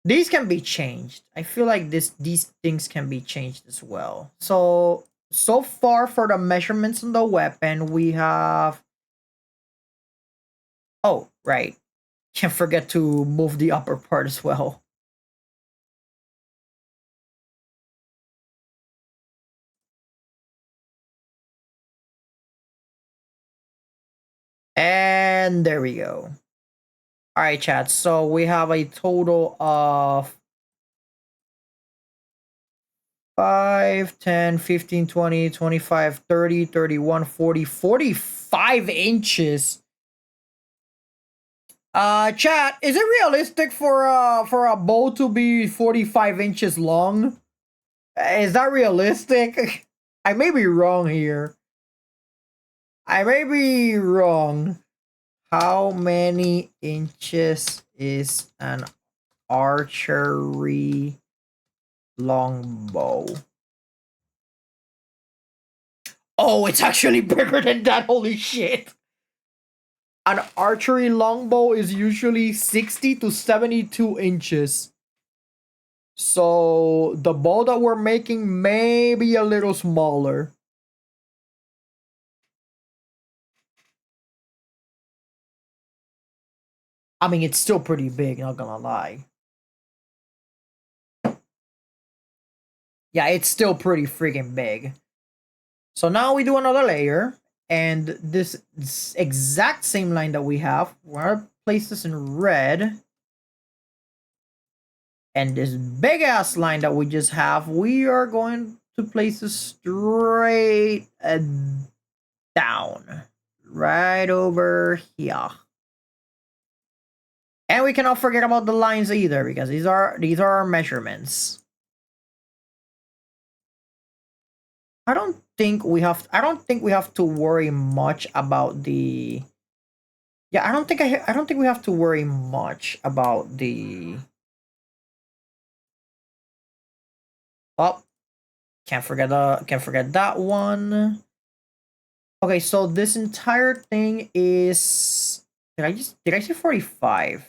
[SPEAKER 1] These can be changed. I feel like these things can be changed as well. So far for the measurements on the weapon, we have... Oh, right. Can't forget to move the upper part as well. And there we go. All right, chat. So we have a total of 5, 10, 15, 20, 25, 30, 31, 40, 45 inches. Chat, is it realistic for a bow to be 45 inches long? Is that realistic? I may be wrong here. I may be wrong. How many inches is an archery longbow? Oh, it's actually bigger than that. Holy shit. An archery longbow is usually 60 to 72 inches. So the bow that we're making may be a little smaller. I mean, it's still pretty big, not gonna lie. Yeah, it's still pretty freaking big. So now we do another layer, and this exact same line that we have, we're gonna place this in red. And this big ass line that we just have, we are going to place it straight down. Right over here. And we cannot forget about the lines either, because these are our measurements. I don't think we have to worry much about the... Yeah, I don't think we have to worry much about the... Oh, can't forget that one. Okay, so this entire thing is. Did I say 45?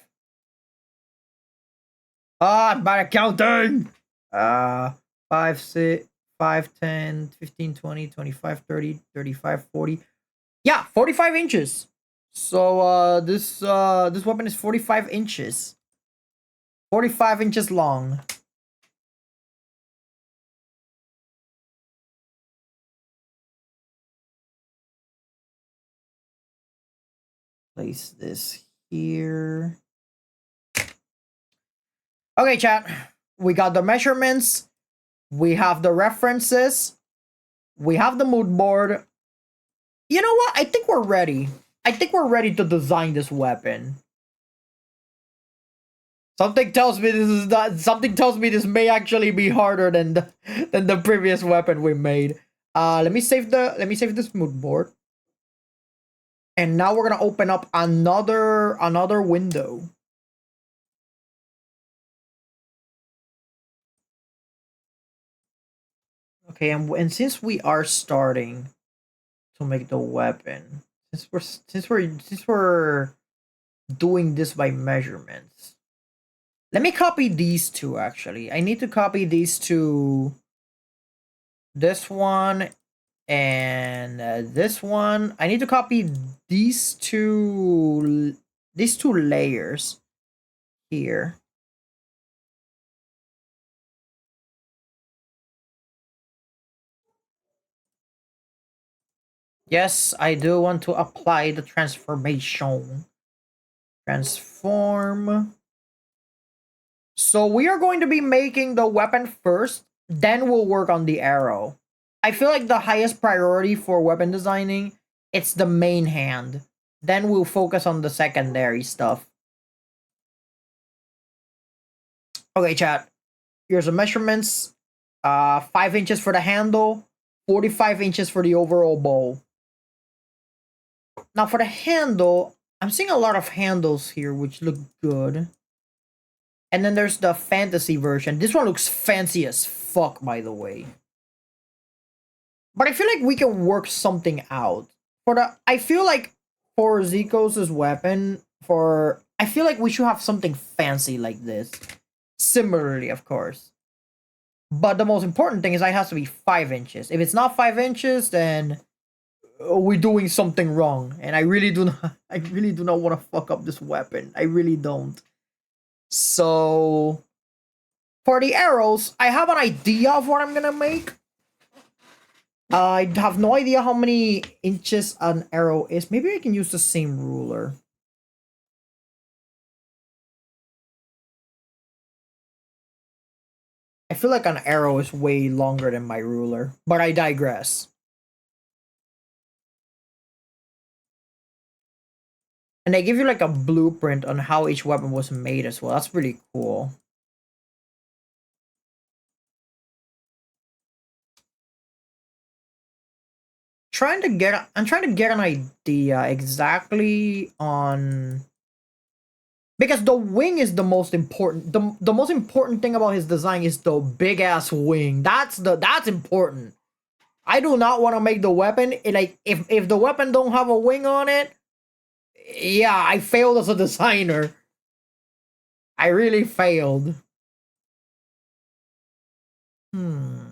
[SPEAKER 1] Ah, I'm bad at counting. Uh 5, 6, 5, 10, 15, 20, 25, 30, 35, 40. Yeah, 45 inches. So this weapon is 45 inches. 45 inches long. Place this here. Okay, chat. We got the measurements. We have the references. We have the mood board. You know what? I think we're ready. I think we're ready to design this weapon. Something tells me this is not. Something tells me this may actually be harder than the previous weapon we made. Let me save this mood board. And now we're gonna open up another window. Okay, and since we are starting to make the weapon, since we're doing this by measurements, let me copy these two. Actually, I need to copy these two. This one and this one. I need to copy these two layers here. Yes, I do want to apply the transformation. Transform. So we are going to be making the weapon first, then we'll work on the arrow. I feel like the highest priority for weapon designing, it's the main hand. Then we'll focus on the secondary stuff. Okay, chat. Here's the measurements. 5 inches for the handle, 45 inches for the overall bow. Now for the handle, I'm seeing a lot of handles here which look good. And then there's the fantasy version. This one looks fancy as fuck, by the way. But I feel like we can work something out. I feel like for Zico's weapon, I feel like we should have something fancy like this. Similarly, of course. But the most important thing is it has to be 5 inches. If it's not 5 inches, then we're doing something wrong. And I really do not I really do not want to fuck up this weapon. I really don't. So for the arrows, I have an idea of what I'm gonna make. I have no idea how many inches an arrow is. Maybe I can use the same ruler. I feel like an arrow is way longer than my ruler, but I digress. And they give you like a blueprint on how each weapon was made as well. That's pretty cool. I'm trying to get an idea exactly on, because the wing is the most important. The most important thing about his design is the big ass wing. That's important. I do not want to make the weapon like, if the weapon don't have a wing on it, yeah, I failed as a designer. I really failed. Hmm.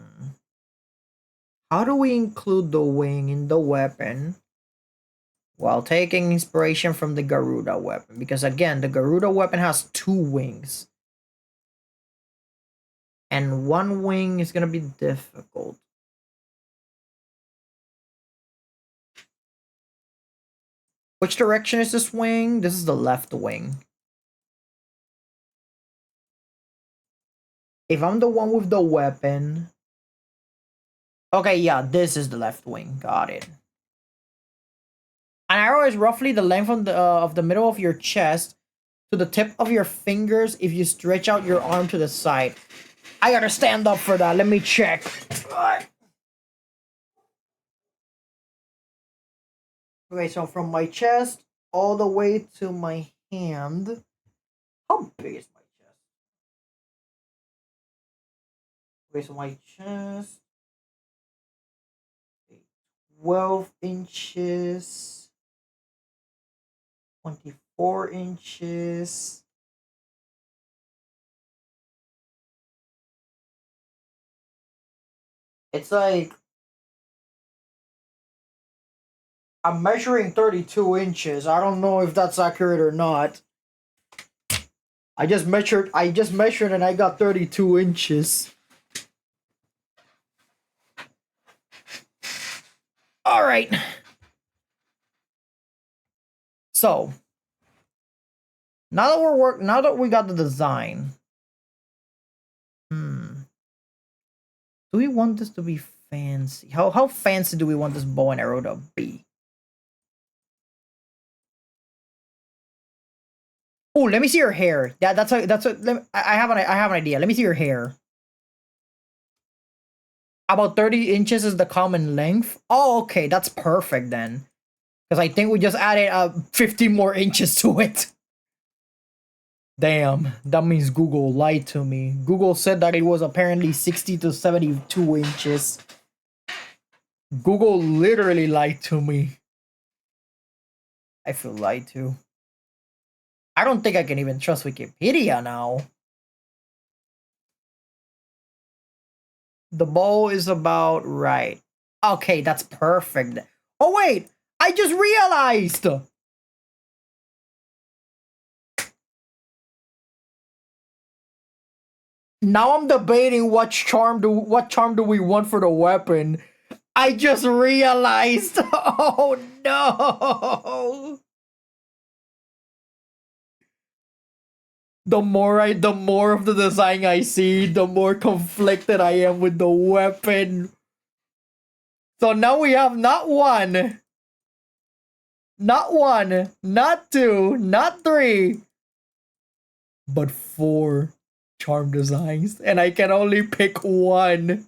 [SPEAKER 1] How do we include the wing in the weapon while taking inspiration from the Garuda weapon? Because again, the Garuda weapon has 2 wings. And 1 wing is gonna be difficult. Which direction is this wing? This is the left wing. If I'm the one with the weapon... Okay, yeah, this is the left wing. Got it. An arrow is roughly the length of the middle of your chest to the tip of your fingers if you stretch out your arm to the side. I gotta stand up for that. Let me check. Okay, so from my chest all the way to my hand. How big is my chest? Okay, so my chest. 12 inches, 24 inches. It's like I'm measuring 32 inches. I don't know if that's accurate or not. I just measured and I got 32 inches. All right. So, now that we got the design. Do we want this to be fancy? How fancy do we want this bow and arrow to be? Oh, let me see your hair. Yeah, I have an idea. Let me see your hair. About 30 inches is the common length. Oh, okay, that's perfect then. Because I think we just added 50 more inches to it. Damn, that means Google lied to me. Google said that it was apparently 60 to 72 inches. Google literally lied to me. I feel lied to. I don't think I can even trust Wikipedia now. The bow is about right. Okay, that's perfect. Oh wait, I just realized. Now I'm debating what charm do we want for the weapon. I just realized. Oh no. The more of the design I see, the more conflicted I am with the weapon. So now we have not one, not two, not three, but four charm designs, and I can only pick one.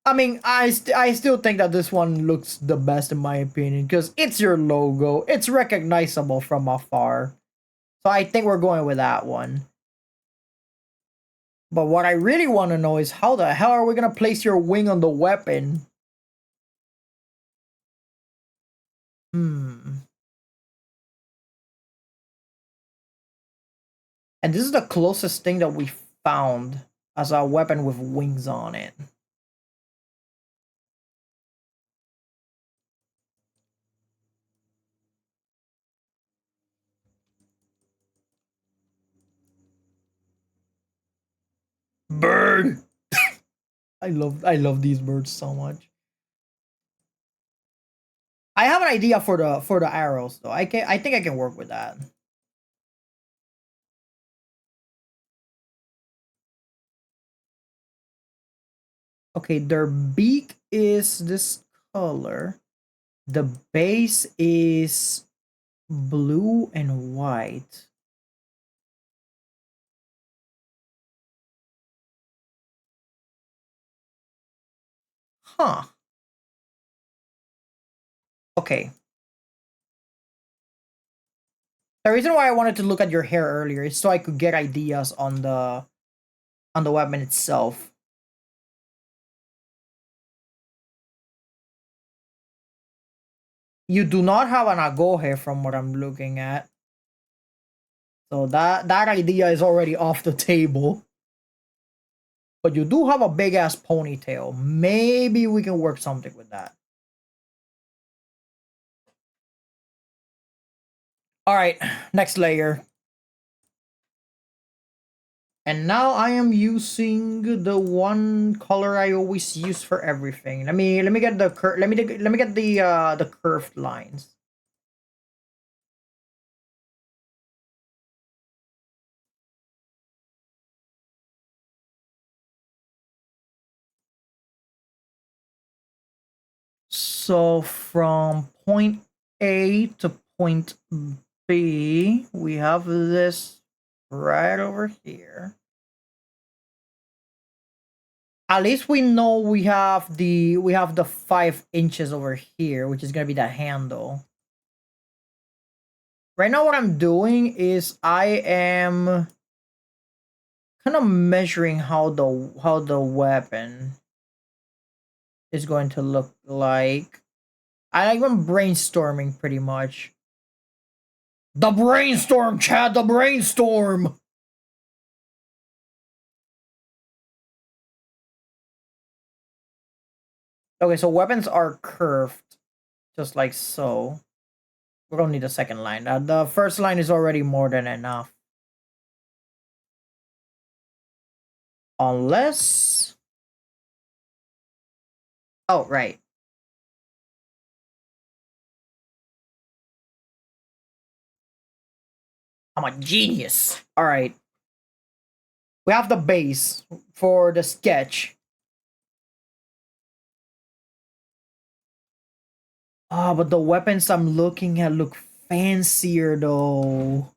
[SPEAKER 1] I mean, I still think that this one looks the best in my opinion because it's your logo. It's recognizable from afar. So I think we're going with that one. But what I really want to know is how the hell are we going to place your wing on the weapon? And this is the closest thing that we found as a weapon with wings on it. Bird. I love these birds so much. I have an idea for the arrows though. I think I can work with that. Okay, their beak is this color. The base is blue and white. Huh. Okay. The reason why I wanted to look at your hair earlier is so I could get ideas on the weapon itself. You do not have an agoge from what I'm looking at. So that idea is already off the table. But you do have a big ass ponytail. Maybe we can work something with that. All right, next layer. And now I am using the one color I always use for everything. Let me get the let me get the curved lines. So from point A to point B, we have this right over here. At least we know we have the 5 inches over here, which is gonna be the handle. Right now, what I'm doing is I am kind of measuring how the weapon is going to look like. I like when brainstorming pretty much. The brainstorm, Chad, the brainstorm! Okay, so weapons are curved, just like so. We don't need a second line. The first line is already more than enough. Unless... Oh, right. I'm a genius. Alright. We have the base for the sketch. Ah, but the weapons I'm looking at look fancier though.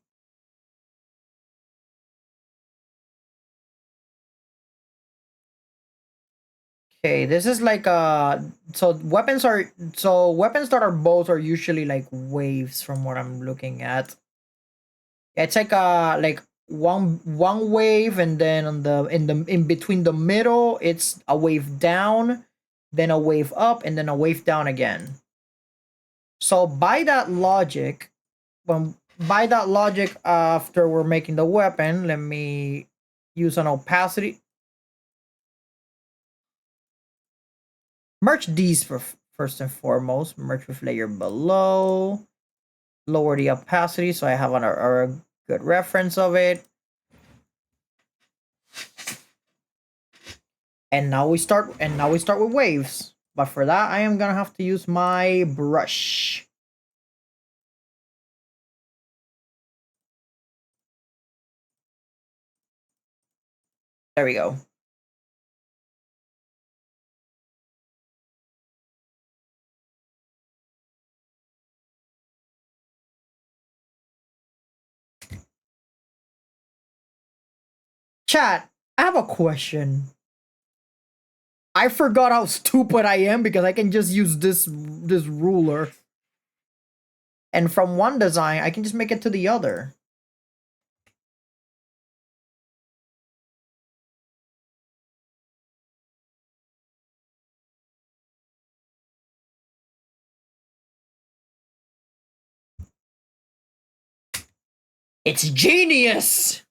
[SPEAKER 1] Okay, this is like weapons that are bows are usually like waves from what I'm looking at. It's like one wave, and then on the in between the middle it's a wave down, then a wave up, and then a wave down again. So by that logic, after we're making the weapon, let me use an opacity. Merge these for first and foremost. Merge with layer below. Lower the opacity so I have a good reference of it. And now we start with waves. But for that, I am gonna have to use my brush. There we go. Chat, I have a question. I forgot how stupid I am because I can just use this ruler. And from one design, I can just make it to the other. It's genius!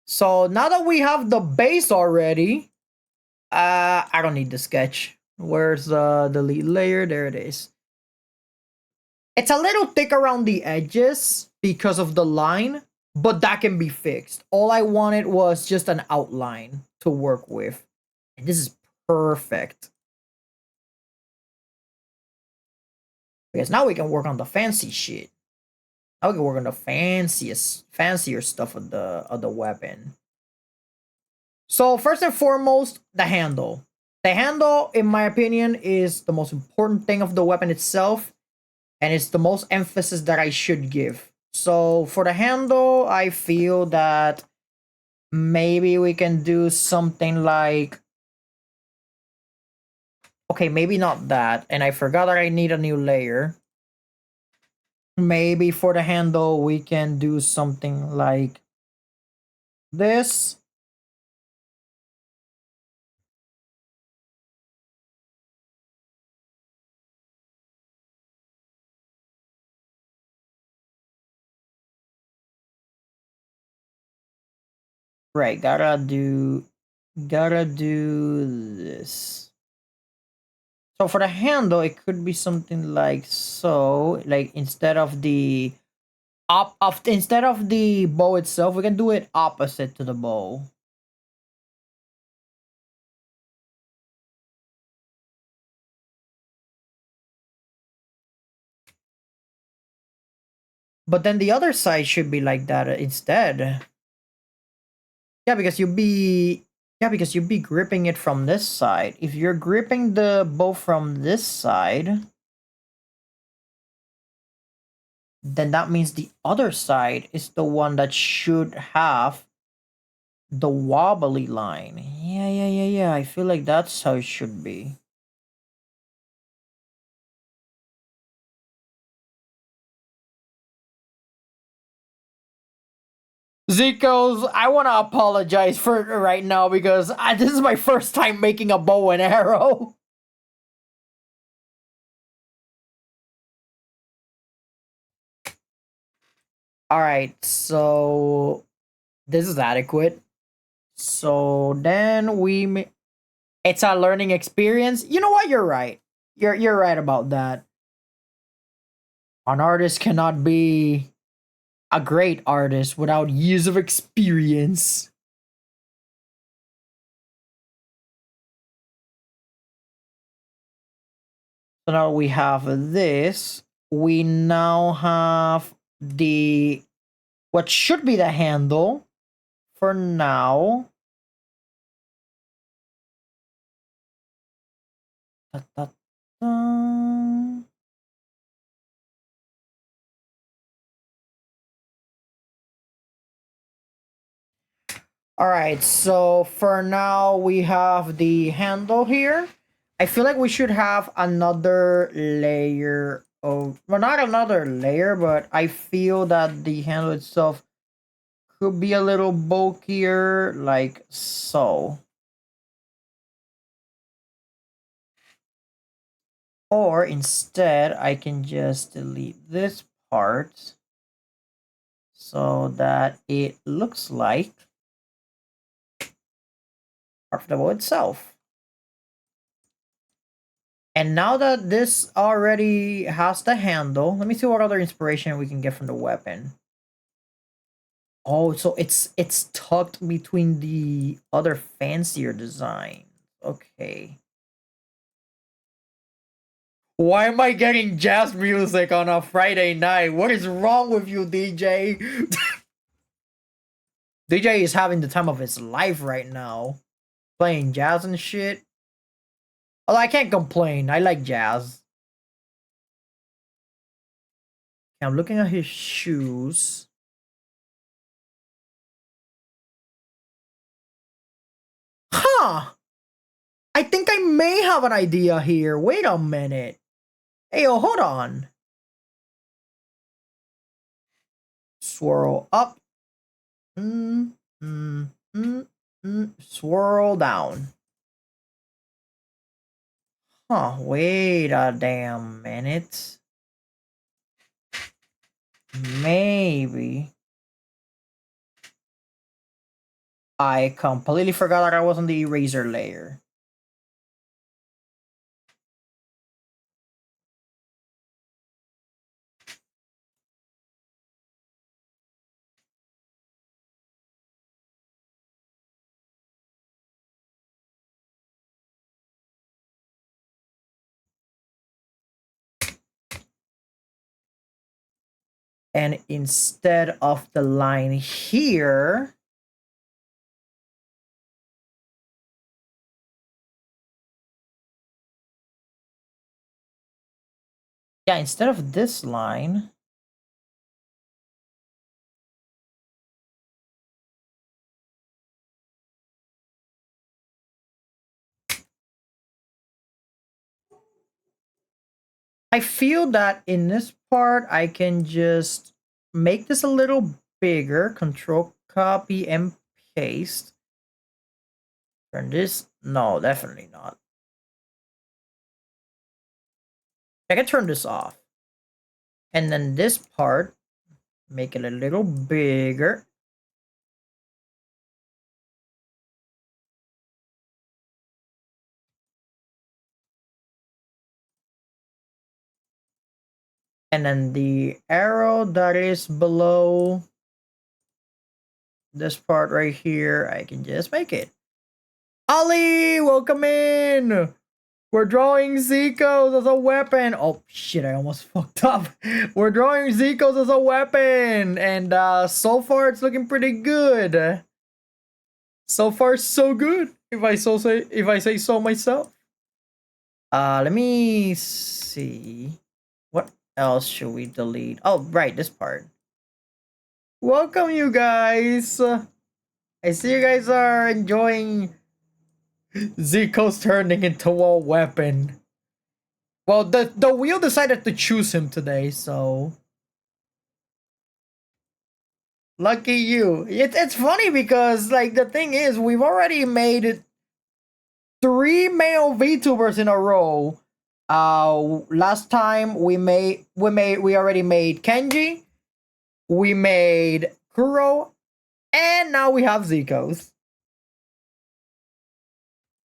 [SPEAKER 1] So now that we have the base already, I don't need the sketch. Where's the delete layer? There it is. It's a little thick around the edges because of the line, but that can be fixed. All I wanted was just an outline to work with. And this is perfect. Because now we can work on the fancy shit. Now we can work on the fancier stuff of the weapon. So first and foremost, the handle. The handle, in my opinion, is the most important thing of the weapon itself, and it's the most emphasis that I should give. So for the handle, I feel that maybe we can do something like, okay, maybe not that, and I forgot that I need a new layer. Maybe for the handle, we can do something like this. Right, gotta do this. So for the handle, it could be something like so. Like instead of the instead of the bow itself, we can do it opposite to the bow. But then the other side should be like that instead. Yeah, because you'd be gripping it from this side. If you're gripping the bow from this side, then that means the other side is the one that should have the wobbly line. Yeah. I feel like that's how it should be. Zico's, I want to apologize for right now because this is my first time making a bow and arrow. Alright, so this is adequate. So then it's a learning experience. You know what? You're right. You're right about that. An artist cannot be a great artist without years of experience. So now we have this. We now have the what should be the handle for now. Da, da, da. All right, so for now we have the handle here. I feel like we should have another layer of, well, not another layer, but I feel that the handle itself could be a little bulkier, like so. Or instead, I can just delete this part so that it looks like part of the bow itself. And now that this already has the handle, let me see what other inspiration we can get from the weapon. Oh, so it's tucked between the other fancier design. Okay. Why am I getting jazz music on a Friday night? What is wrong with you, DJ? DJ is having the time of his life right now. Playing jazz and shit. Although I can't complain. I like jazz. I'm looking at his shoes. Huh! I think I may have an idea here. Wait a minute. Hey, yo, hold on. Swirl up. Swirl down. Huh, wait a damn minute. Maybe. I completely forgot that I was on the eraser layer. And instead of the line here, yeah, instead of this line, I feel that in this part, I can just make this a little bigger. Control, copy, and paste. Turn this. No, definitely not. I can turn this off. And then this part, make it a little bigger. And then the arrow that is below this part right here, I can just make it. Ali, welcome in. We're drawing Zikos as a weapon. Oh shit, I almost fucked up. We're drawing Zikos as a weapon. And so far it's looking pretty good. So far so good, if I say so myself. Let me see. What else should we delete? Oh, right, this part. Welcome, you guys. I see you guys are enjoying Zico's turning into a weapon. Well, the wheel decided to choose him today, so Lucky you. It's funny because like the thing is we've already made three male VTubers in a row. Last time we already made Kenji, we made Kuro, and now we have Zico's.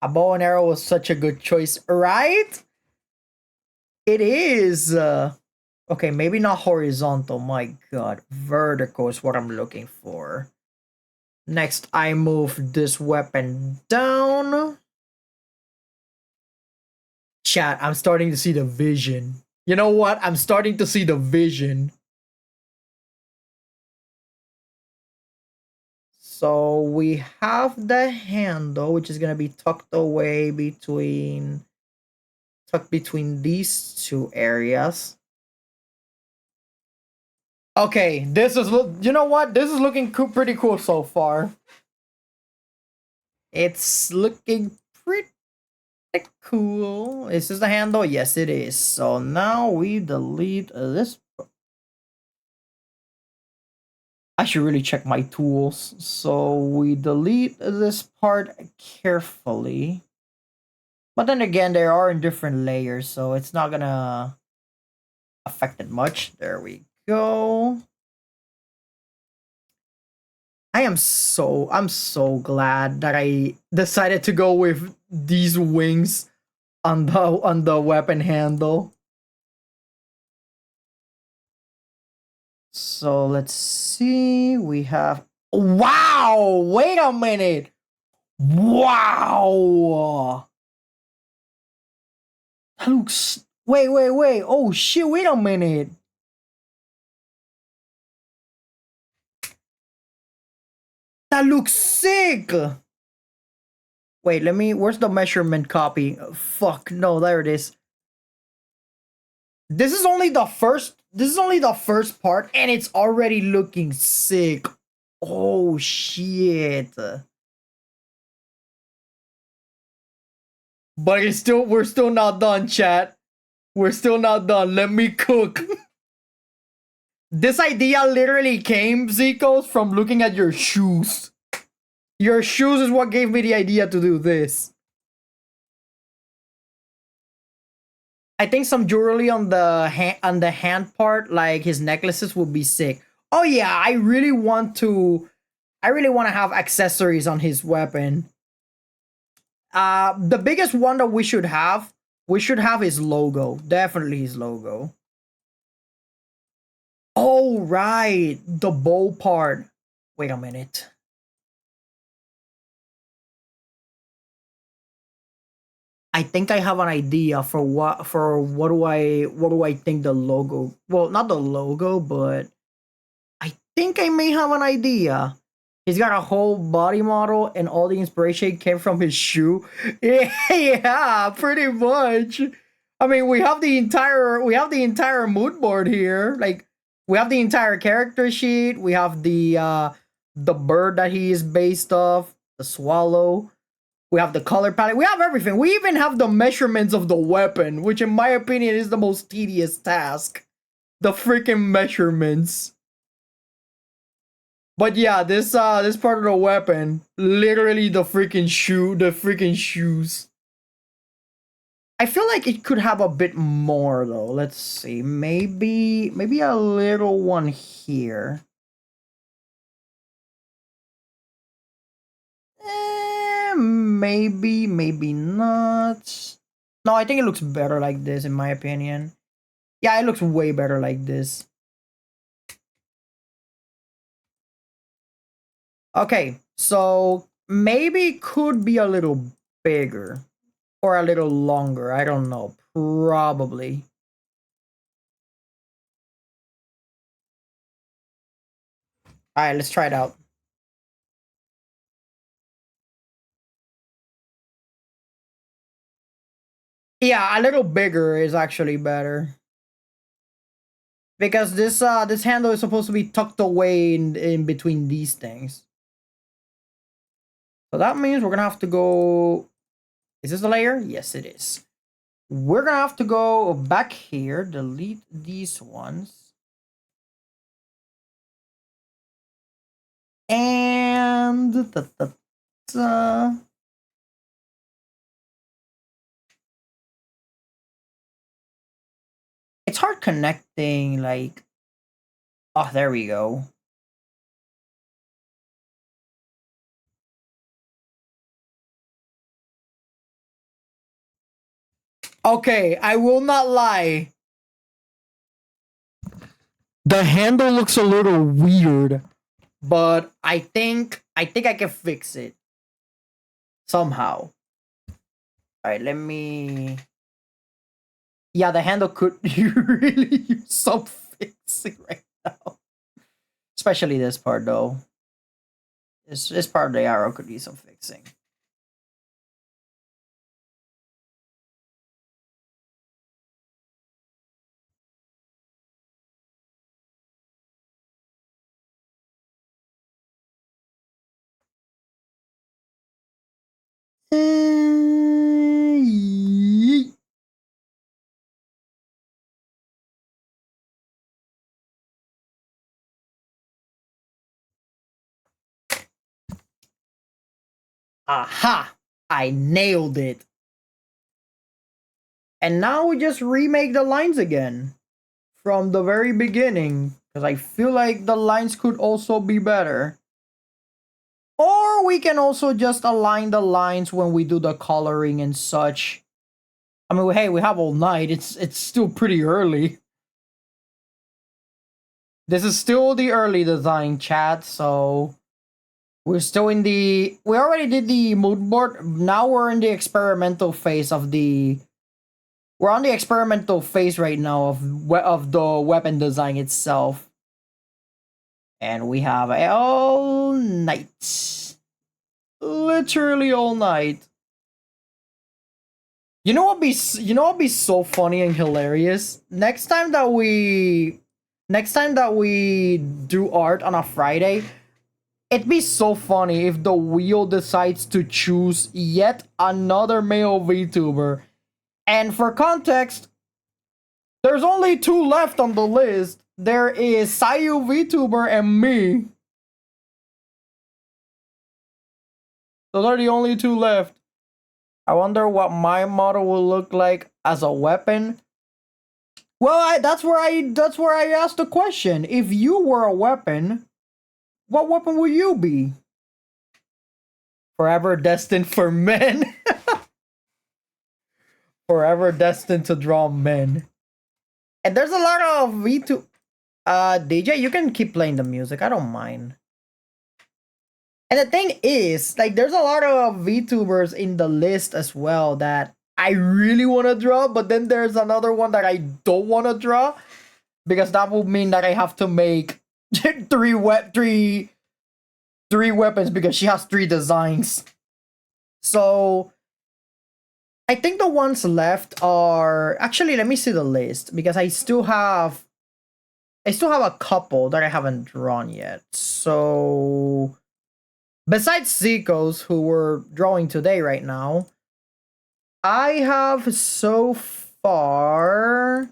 [SPEAKER 1] A bow and arrow was such a good choice, right? It is. Okay, maybe not horizontal. My god, vertical is what I'm looking for. Next, I move this weapon down. Chat, I'm starting to see the vision. You know what? I'm starting to see the vision. So we have the handle, which is gonna be tucked away between these two areas. Okay, this is you know what? This is looking pretty cool so far. It's looking pretty cool. Is this the handle? Yes, it is. So now we delete this. I should really check my tools. So we delete this part carefully. But then again, they are in different layers, so it's not gonna affect it much. There we go. I'm so glad that I decided to go with these wings on the weapon handle. So let's see. We have wow! Wait a minute! Wow! That looks wait. Oh shit, wait a minute. That looks sick! Wait, let me where's the measurement copy? Fuck, no, there it is. This is only the first part and it's already looking sick. Oh shit. But we're still not done, chat. We're still not done. Let me cook. This idea literally came, Zikos, from looking at your shoes. Your shoes is what gave me the idea to do this. I think some jewelry on the hand part, like his necklaces, would be sick. Oh yeah, I really want to have accessories on his weapon. The biggest one that we should have his logo. Definitely his logo. Oh right, the bow part. Wait a minute. I think I have an idea for what do I think the logo, well, not the logo, but I think I may have an idea. He's got a whole body model and all the inspiration came from his shoe. Yeah, pretty much. I mean, we have the entire mood board here. Like we have the entire character sheet, we have the bird that he is based off, the swallow. We have the color palette. We have everything. We even have the measurements of the weapon, which in my opinion is the most tedious task. The freaking measurements. But yeah, this part of the weapon, literally the freaking shoes. I feel like it could have a bit more though. Let's see. Maybe a little one here. Maybe not. No, I think it looks better like this, in my opinion. Yeah, it looks way better like this. Okay, so maybe could be a little bigger or a little longer. I don't know. Probably. All right, let's try it out. Yeah, a little bigger is actually better. Because this handle is supposed to be tucked away in between these things. So that means we're gonna have to go. Is this a layer? Yes, it is. We're gonna have to go back here, delete these ones. hand. It's hard connecting, like, oh, there we go. Okay, I will not lie. The handle looks a little weird, but I think I can fix it somehow. All right, let me. Yeah, the handle could really use some fixing right now. Especially this part, though. This part of the arrow could use some fixing. Yeet. Aha! I nailed it. And now we just remake the lines again from the very beginning, because I feel like the lines could also be better. Or we can also just align the lines when we do the coloring and such. I mean, hey, we have all night. It's still pretty early. This is still the early design, chat, so we're still in the. We already did the mood board. Now we're in the experimental phase of the. We're on the experimental phase right now of the weapon design itself, and we have all night, literally all night. You know what be so funny and hilarious? Next time that we do art on a Friday, it'd be so funny if the wheel decides to choose yet another male VTuber. And for context, there's only two left on the list. There is Sayu VTuber and me. Those are the only two left. I wonder what my model will look like as a weapon. Well, that's where I asked the question. If you were a weapon, what weapon would you be? Forever destined for men. Forever destined to draw men. And there's a lot of V2. DJ, you can keep playing the music. I don't mind. And the thing is, like, there's a lot of VTubers in the list as well that I really want to draw, but then there's another one that I don't want to draw because that would mean that I have to make three weapons because she has 3 designs. So I think the ones left are actually, let me see the list because I still have a couple that I haven't drawn yet. So besides Zico's, who we're drawing today right now, I have so far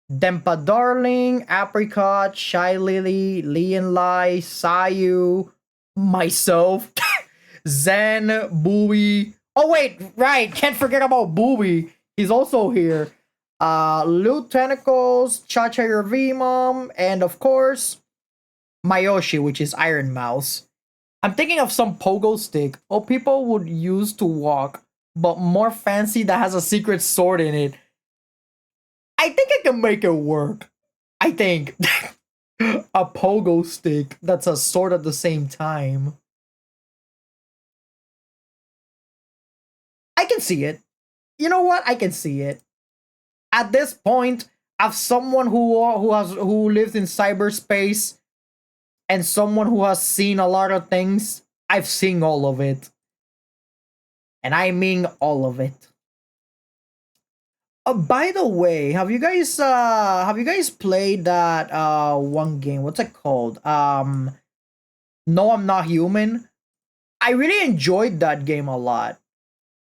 [SPEAKER 1] Dempa Darling, Apricot, Shy Lily, Leon Lai, Sayu, myself, Zen, Booby. Oh wait, right, can't forget about Booby. He's also here. Loot Tentacles, Chacha Your V-Mom, and of course, Mayoshi, which is Iron Mouse. I'm thinking of some pogo stick or people would use to walk, but more fancy that has a secret sword in it. I think I can make it work. I think. A pogo stick that's a sword at the same time. I can see it. You know what? I can see it. At this point, as someone who lives in cyberspace and someone who has seen a lot of things, I've seen all of it. And I mean all of it. By the way, have you guys played that one game? What's it called? No, I'm Not Human. I really enjoyed that game a lot.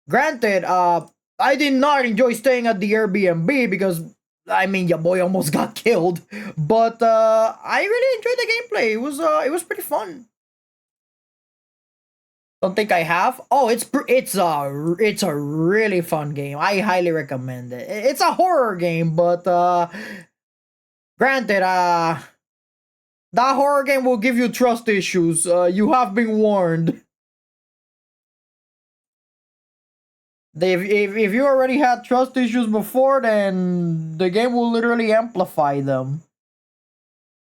[SPEAKER 1] Granted, I did not enjoy staying at the Airbnb because I mean your boy almost got killed. But I really enjoyed the gameplay. It was pretty fun. Don't think I have. Oh, it's a really fun game. I highly recommend it. It's a horror game, but granted, that horror game will give you trust issues. You have been warned. If you already had trust issues before, then the game will literally amplify them.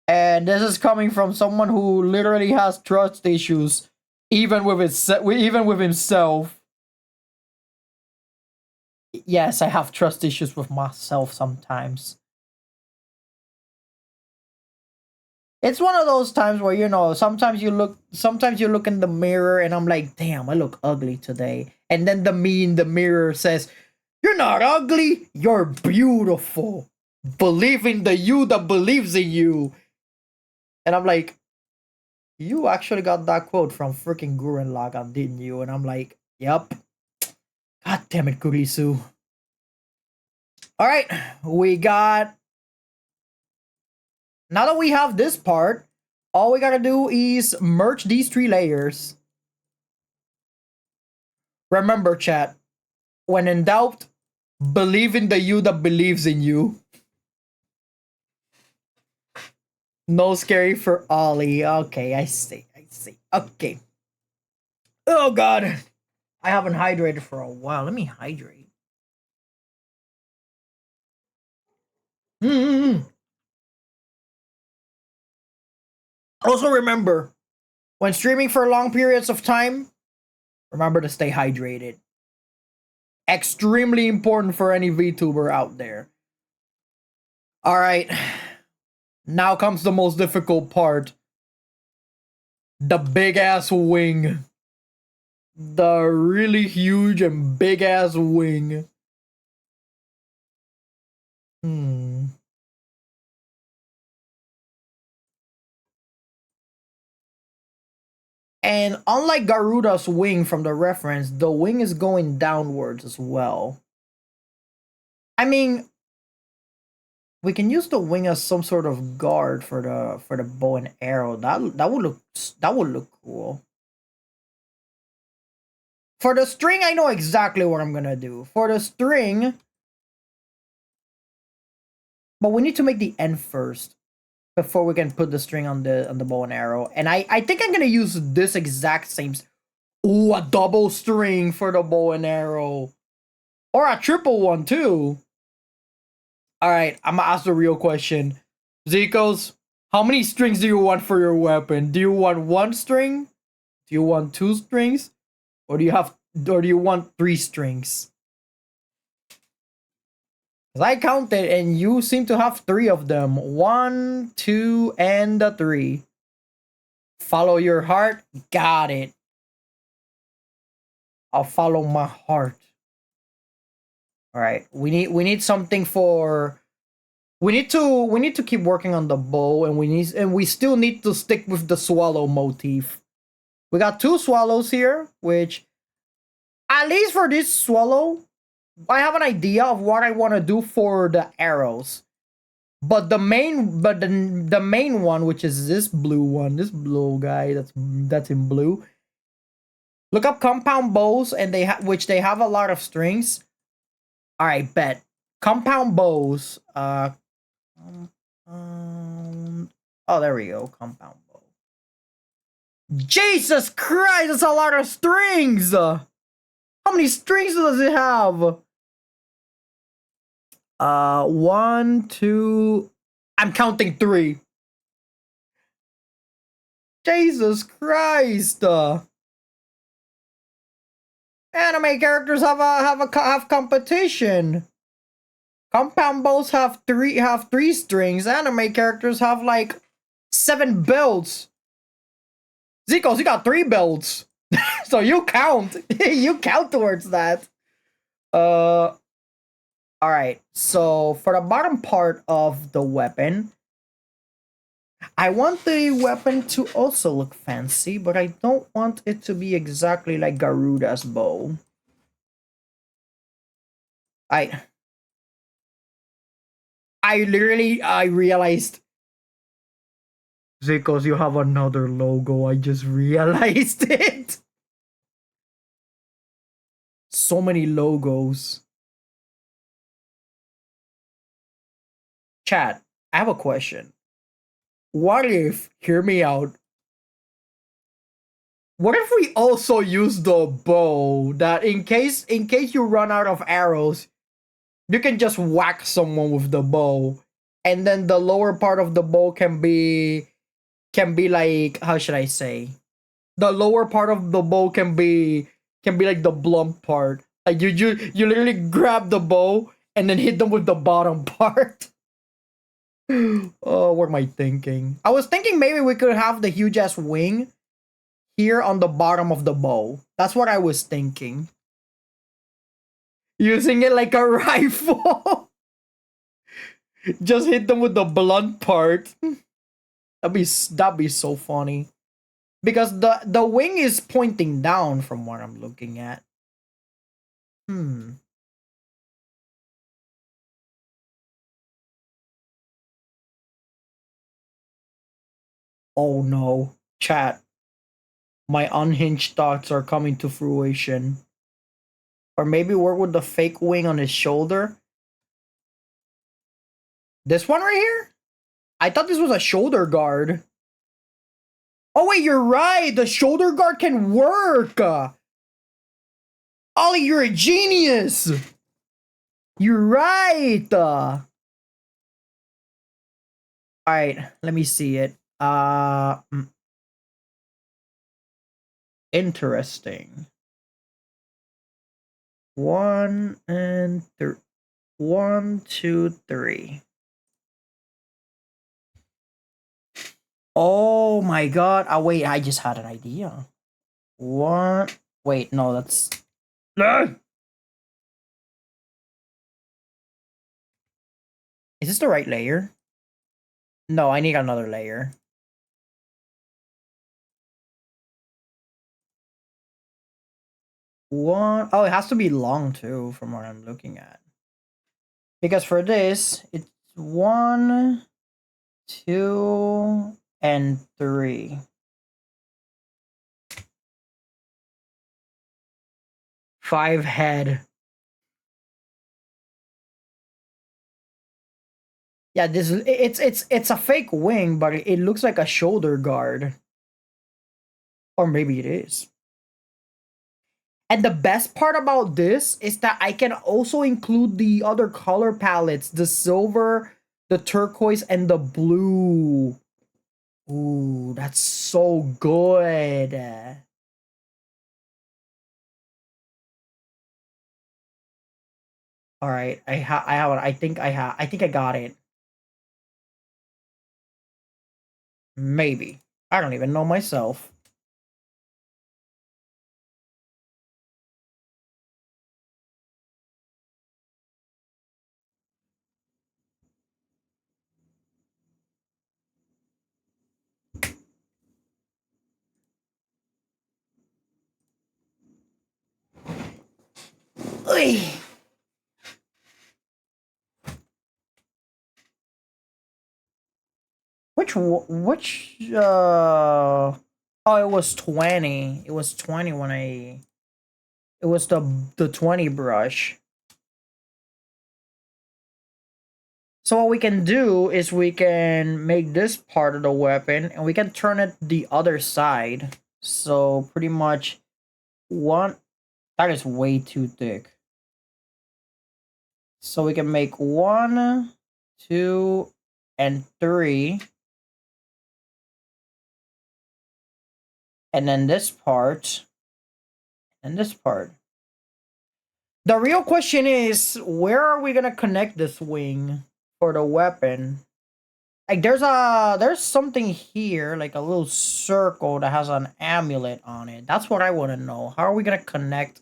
[SPEAKER 1] And this is coming from someone who literally has trust issues, even with himself. Yes, I have trust issues with myself sometimes. It's one of those times where sometimes you look in the mirror and I'm like, damn, I look ugly today. And then the me in the mirror says, you're not ugly, you're beautiful. Believe in the you that believes in you. And I'm like, you actually got that quote from freaking Gurren Lagann, didn't you? And I'm like, yep. God damn it, Kurisu. Alright, we got. Now that we have this part, all we gotta do is merge these 3 layers. Remember, chat, when in doubt, believe in the you that believes in you. No scary for Ollie. Okay, I see. Okay. Oh god. I haven't hydrated for a while. Let me hydrate. Mm-hmm. Also remember, when streaming for long periods of time, remember to stay hydrated. Extremely important for any VTuber out there. Alright. Now comes the most difficult part. The big ass wing. The really huge and big ass wing. Hmm. And unlike Garuda's wing from the reference, the wing is going downwards as well. I mean, we can use the wing as some sort of guard for the bow and arrow. That would look cool. For the string, I know exactly what I'm gonna do. For the string, but we need to make the end first before we can put the string on the bow and arrow. And I think I'm gonna use this exact same. Ooh, a double string for the bow and arrow, or a triple one too. All right, I'm gonna ask the real question. Zikos, how many strings do you want for your weapon? Do you want 1 string? Do you want 2 strings? Or do you want 3 strings? Because I counted and you seem to have 3 of them. 1, 2, and 3. Follow your heart. Got it. I'll follow my heart. All right. We need something for. We need to keep working on the bow, and we still need to stick with the swallow motif. We got 2 swallows here, which at least for this swallow, I have an idea of what I want to do for the arrows. But the main one, which is this blue one, this blue guy that's in blue. Look up compound bows, and which they have a lot of strings. All right, bet compound bows. Oh, there we go. Compound bow. Jesus Christ, that's a lot of strings. How many strings does it have? 1, 2. I'm counting 3. Jesus Christ. Anime characters have competition. Compound bows have three strings. Anime characters have like 7 belts. Zikos, you got 3 belts. So you count. You count towards that. Alright, so for the bottom part of the weapon, I want the weapon to also look fancy, but I don't want it to be exactly like Garuda's bow. I realized. Zikos, you have another logo. I just realized it. so many logos. Chat, I have a question. What if, hear me out, what if we also use the bow that in case you run out of arrows, you can just whack someone with the bow, and then the lower part of the bow can be like, how should I say? The lower part of the bow can be like the blunt part. Like you literally grab the bow and then hit them with the bottom part. Oh, what am I thinking? I was thinking maybe we could have the huge ass wing here on the bottom of the bow. That's what I was thinking. Using it like a rifle. Just hit them with the blunt part. That'd be so funny. Because the wing is pointing down from what I'm looking at. Oh no. Chat. My unhinged thoughts are coming to fruition. Or maybe work with the fake wing on his shoulder. This one right here? I thought this was a shoulder guard. Oh wait, you're right. The shoulder guard can work. Ollie, you're a genius. You're right. Alright, let me see it. Interesting. 1 and 3. 1, 2, 3. Oh my god. Oh wait, I just had an idea. Wait, no, that's Is this the right layer? No, I need another layer. Oh, it has to be long too, from what I'm looking at. Because for this, it's 1, 2, and 3. 5 head. Yeah, it's a fake wing, but it looks like a shoulder guard. Or maybe it is. And the best part about this is that I can also include the other color palettes, the silver, the turquoise, and the blue. Ooh, that's so good. All right, I have it. I think I got it. Maybe. I don't even know myself. Oy. Which oh, it was 20. It was 20 when it was the 20 brush. So what we can do is we can make this part of the weapon and we can turn it the other side. So pretty much that is way too thick. So we can make 1, 2, and 3. And then this part. And this part. The real question is, where are we gonna connect this wing for the weapon? Like there's something here, like a little circle that has an amulet on it. That's what I want to know. How are we gonna connect?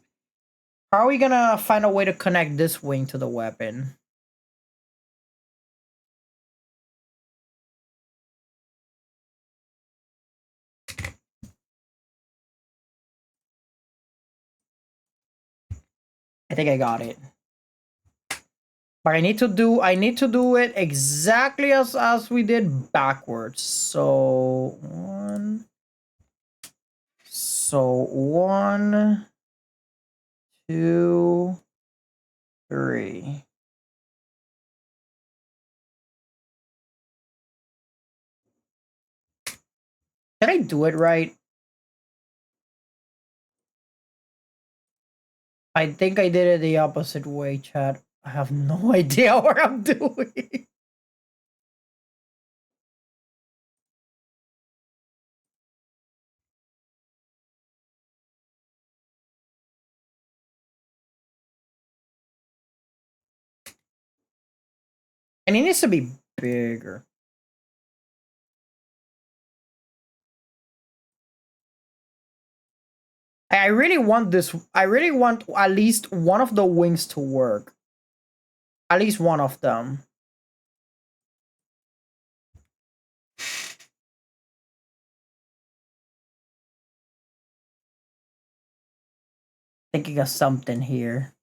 [SPEAKER 1] How are we gonna find a way to connect this wing to the weapon? I think I got it. But I need to do it exactly as we did backwards. So 1, 1, 2, 3. Did I do it right? I think I did it the opposite way, chat. I have no idea what I'm doing. And it needs to be bigger. I really want this. I really want at least one of the wings to work. At least one of them. Thinking of something here.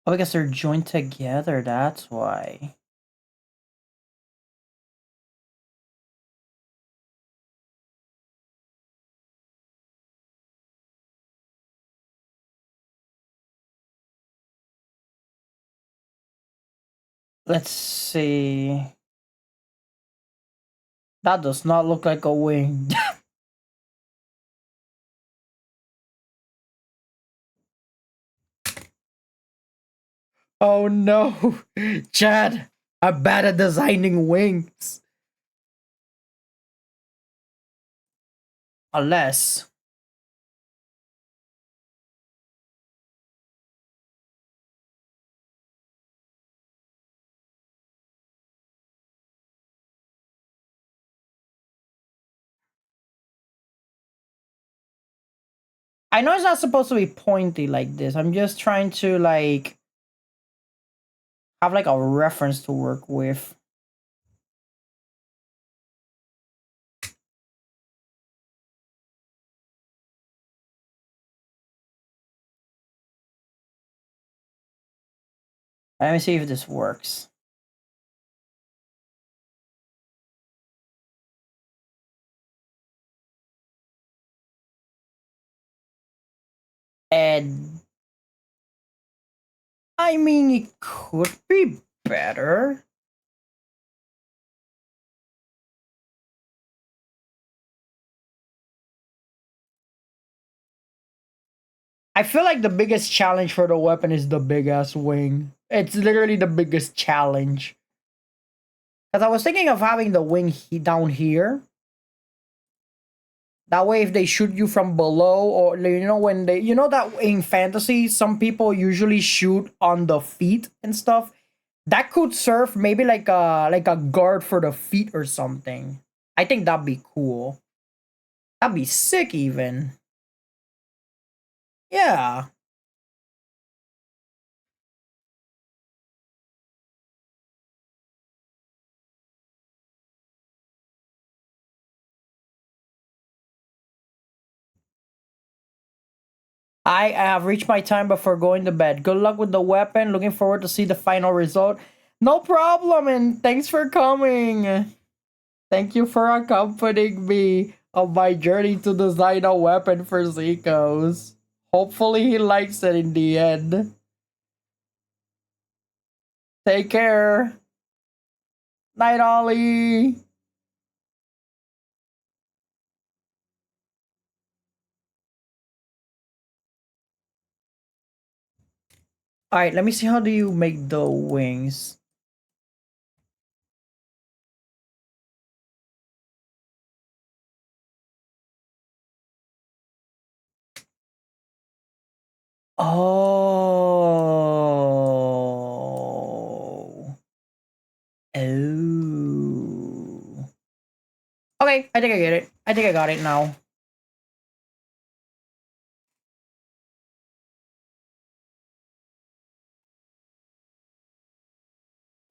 [SPEAKER 1] Oh, I guess they're joined together. That's why. Let's see. That does not look like a wing. Oh no, Chad, I'm bad at designing wings. Unless I know it's not supposed to be pointy like this. I'm just trying to like have like a reference to work with. Let me see if this works. And I mean, it could be better. I feel like the biggest challenge for the weapon is the big ass wing. It's literally the biggest challenge. Because I was thinking of having the wing down here. That way, if they shoot you from below, or when they, that in fantasy, some people usually shoot on the feet and stuff. That could serve maybe like a guard for the feet or something. I think that'd be cool. That'd be sick, even. Yeah. I have reached my time before going to bed. Good luck with the weapon. Looking forward to see the final result. No problem, and thanks for coming. Thank you for accompanying me on my journey to design a weapon for Zico's. Hopefully he likes it in the end. Take care. Night, Ollie. Alright, let me see how do you make the wings. Oh. Oh. Okay, I think I get it. I think I got it now.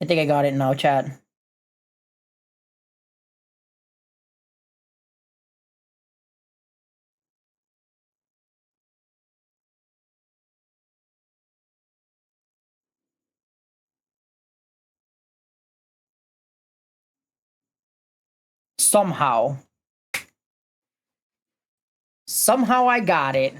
[SPEAKER 1] I think I got it now, chat. Somehow. Somehow I got it.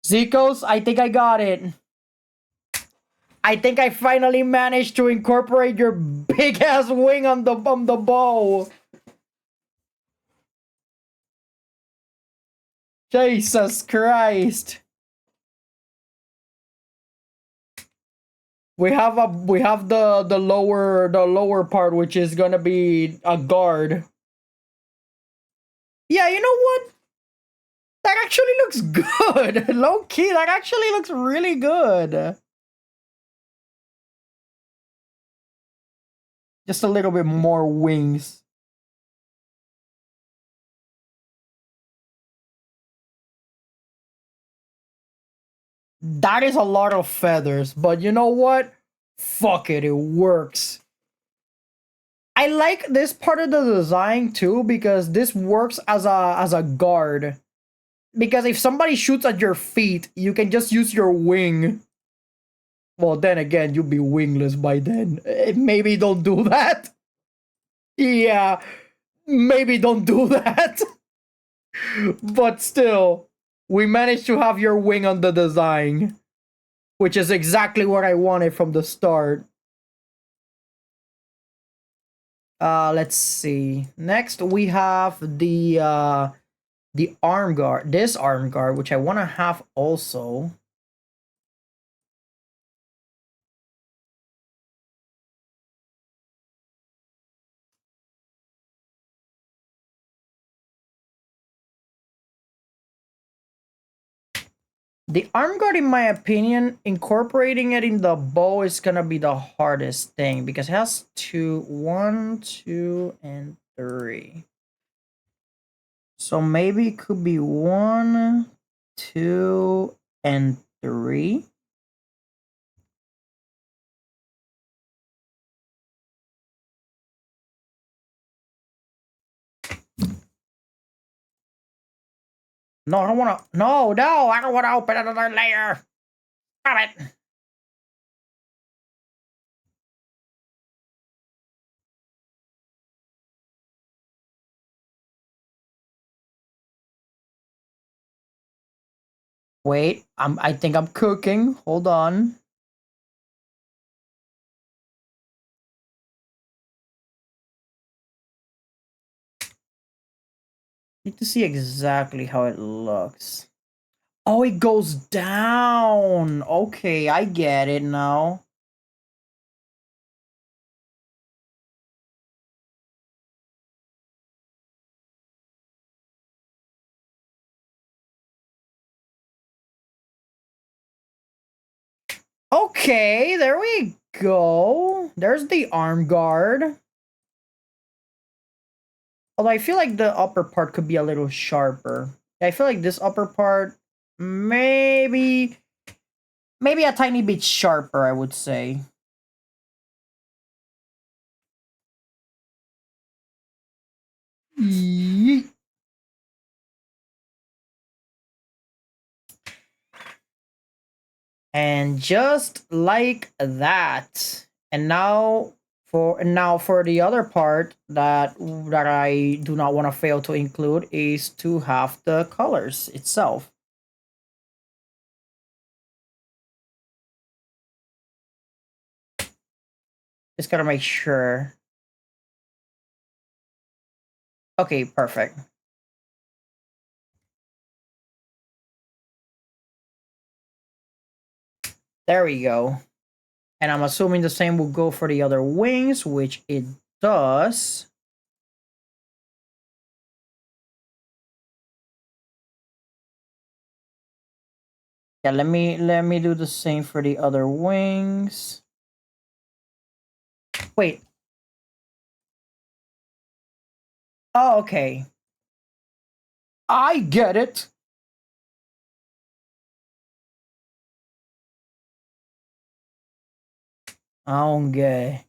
[SPEAKER 1] Zikos, I think I got it. I think I finally managed to incorporate your big ass wing on the bow. Jesus Christ. We have the lower part, which is gonna be a guard. Yeah, you know what? That actually looks good. Low key, that actually looks really good. Just a little bit more wings. That is a lot of feathers, but you know what? Fuck it, it works. I like this part of the design too because this works as a guard. Because if somebody shoots at your feet, you can just use your wing. Well, then again, you'll be wingless by then. Maybe don't do that. Yeah, maybe don't do that. But still, we managed to have your wing on the design, which is exactly what I wanted from the start. Let's see. Next, we have the arm guard. This arm guard, which I want to have also. The arm guard, in my opinion, incorporating it in the bow is gonna be the hardest thing because it has one, two, and three. So maybe it could be one, two, and three. No, I don't wanna. No, I don't wanna open another layer. Stop it. Wait, I think I'm cooking. Hold on. Need to see exactly how it looks. Oh, it goes down. Okay, I get it now. Okay, there we go. There's the arm guard. Although I feel like the upper part could be a little sharper. I feel like this upper part maybe a tiny bit sharper, I would say. Yeet. And just like that. And now for the other part that I do not want to fail to include is to have the colors itself. Just gotta make sure. Okay, perfect. There we go. And I'm assuming the same will go for the other wings, which it does. Yeah, let me do the same for the other wings. Wait. Oh, okay. I get it. Okay.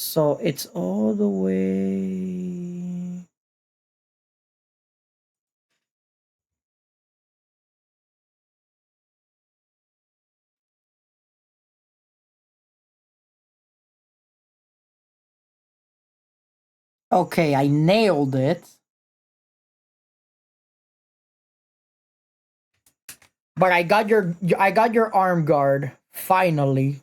[SPEAKER 1] So it's all the way. Okay, I nailed it. But I got your arm guard finally.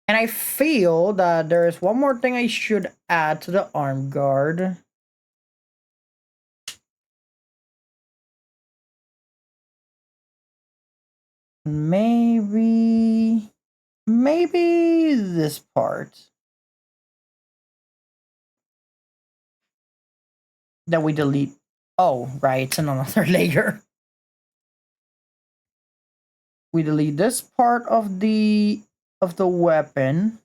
[SPEAKER 1] And I feel that there is one more thing I should add to the arm guard. Maybe this part that we delete. Oh, right, it's in another layer. We delete this part of the weapon.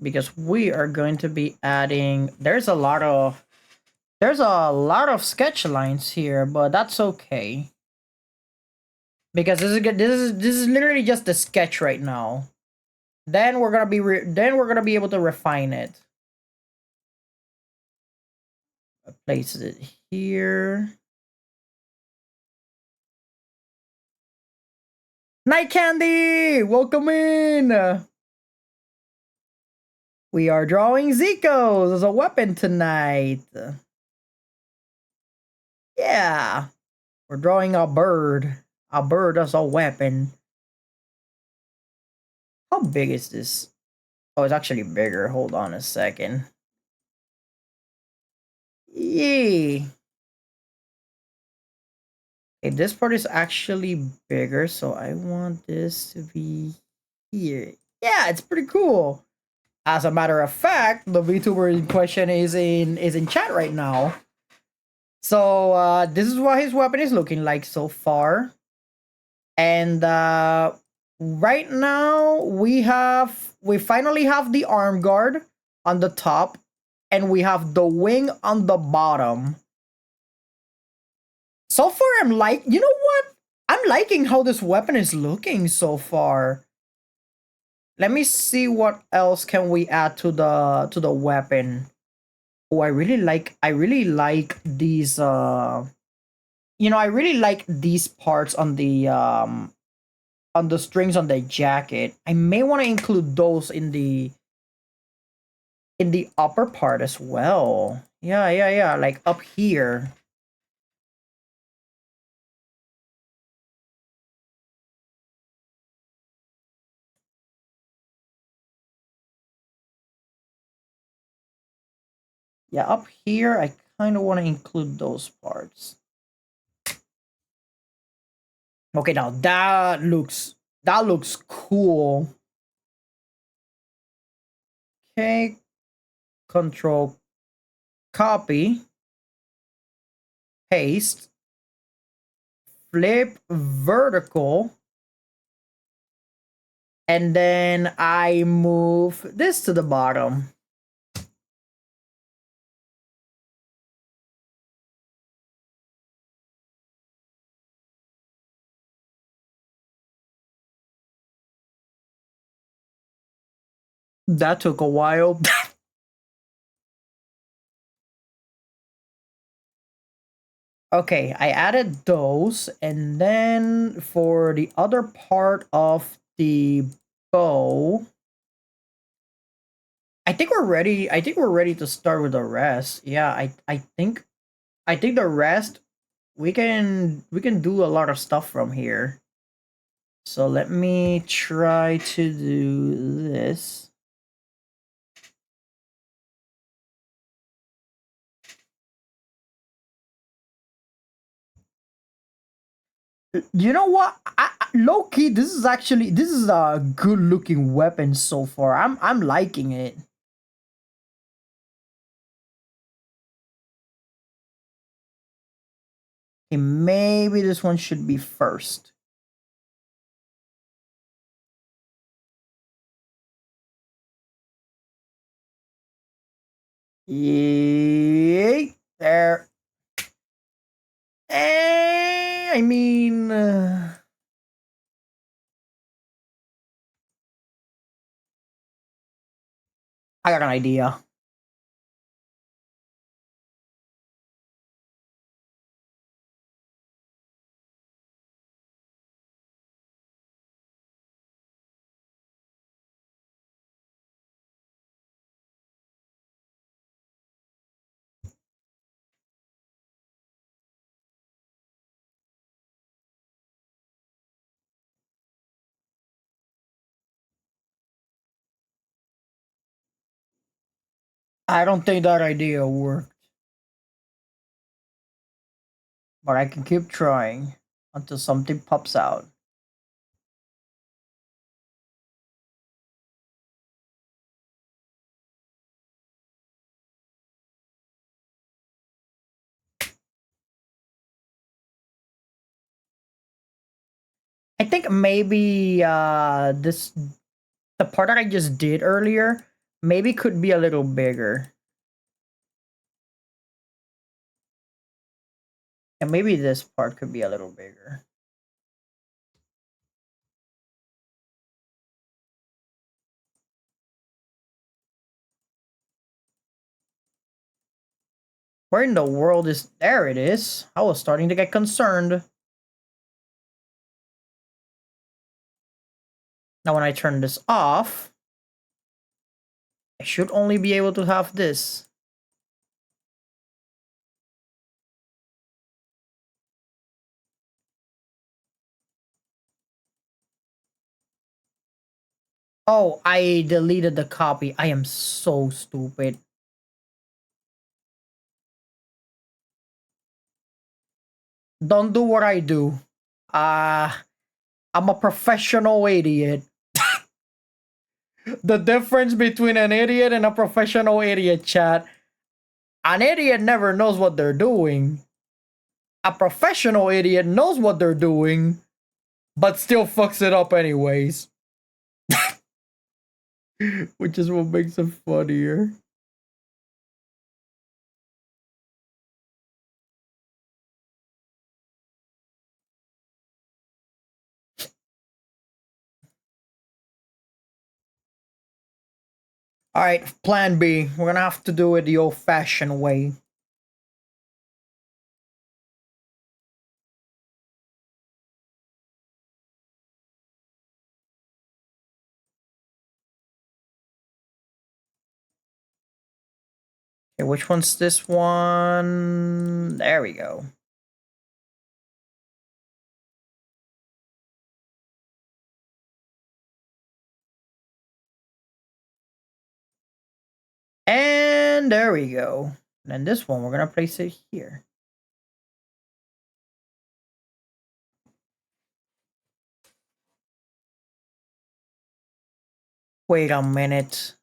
[SPEAKER 1] Because we are going to be adding there's a lot of sketch lines here, but that's okay. Because this is literally just the sketch right now. Then we're gonna be able to refine it. Place it here. Night Candy, welcome in. We are drawing Zikos as a weapon tonight. Yeah, we're drawing a bird as a weapon. How big is this? Oh, it's actually bigger. Hold on a second. Yay. Okay, this part is actually bigger, so I want this to be here. Yeah, it's pretty cool. As a matter of fact, the VTuber in question is in chat right now. So this is what his weapon is looking like so far. And right now we finally have the arm guard on the top, and we have the wing on the bottom. So far, you know what? I'm liking how this weapon is looking so far. Let me see what else can we add to the weapon. Oh, I really like these I really like these parts on the strings on the jacket. I may want to include those in the upper part as well. Yeah, like up here. Yeah, up here I kind of want to include those parts. Okay, now that looks cool. Okay, control copy, paste, flip vertical, and then I move this to the bottom. That took a while. Okay, I added those, and then for the other part of the bow, I think we're ready. I think we're ready to start with the rest. Yeah, I think the rest we can do a lot of stuff from here. So let me try to do this. You know what? Low key, this is a good looking weapon so far. I'm liking it. Okay, maybe this one should be first. Yay! There. I mean, I got an idea. I don't think that idea worked, but I can keep trying until something pops out. I think maybe the part that I just did earlier maybe could be a little bigger. And maybe this part could be a little bigger. Where in the world is... There it is. I was starting to get concerned. Now when I turn this off, I should only be able to have this. Oh, I deleted the copy. I am so stupid. Don't do what I do. I'm a professional idiot. The difference between an idiot and a professional idiot, chat. An idiot never knows what they're doing. A professional idiot knows what they're doing, but still fucks it up anyways. Which is what makes it funnier. Alright, plan B. We're gonna have to do it the old-fashioned way. Okay, which one's this one? There we go. And there we go. And then this one, we're gonna place it here. Wait a minute.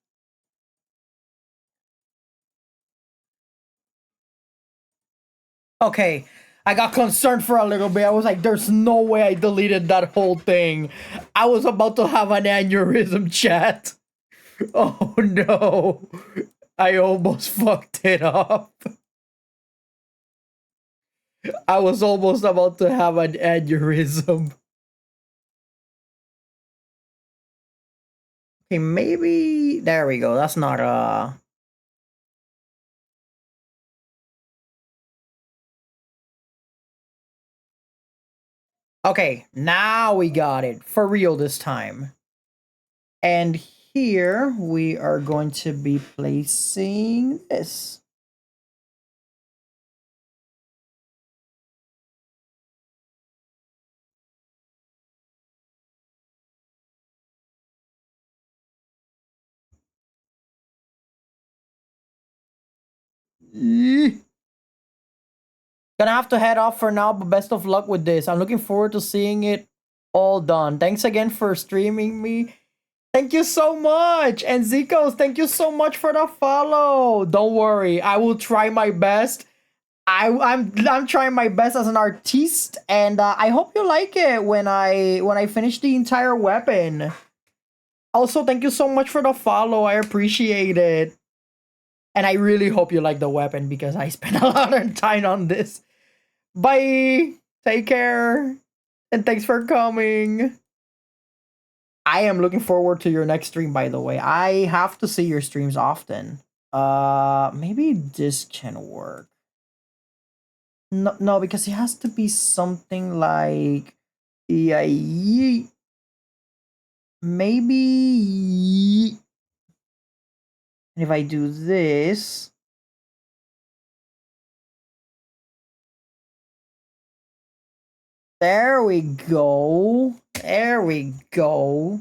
[SPEAKER 1] Okay, I got concerned for a little bit. I was like, there's no way I deleted that whole thing. I was about to have an aneurysm, chat. Oh no. I almost fucked it up. I was almost about to have an aneurysm. Okay, maybe... There we go. That's not Okay, now we got it. For real this time. And here we are going to be placing this. Gonna have to head off for now, but best of luck with this. I'm looking forward to seeing it all done. Thanks again for streaming me. Thank you so much. And Zikos, thank you so much for the follow. Don't worry, I will try my best. I'm trying my best as an artiste, and I hope you like it when I finish the entire weapon. Also, thank you so much for the follow. I appreciate it. And I really hope you like the weapon because I spent a lot of time on this. Bye. Take care. And thanks for coming. I am looking forward to your next stream, by the way. I have to see your streams often. Maybe this can work. No, because it has to be something like, yeah, maybe. And if I do this, there we go. There we go.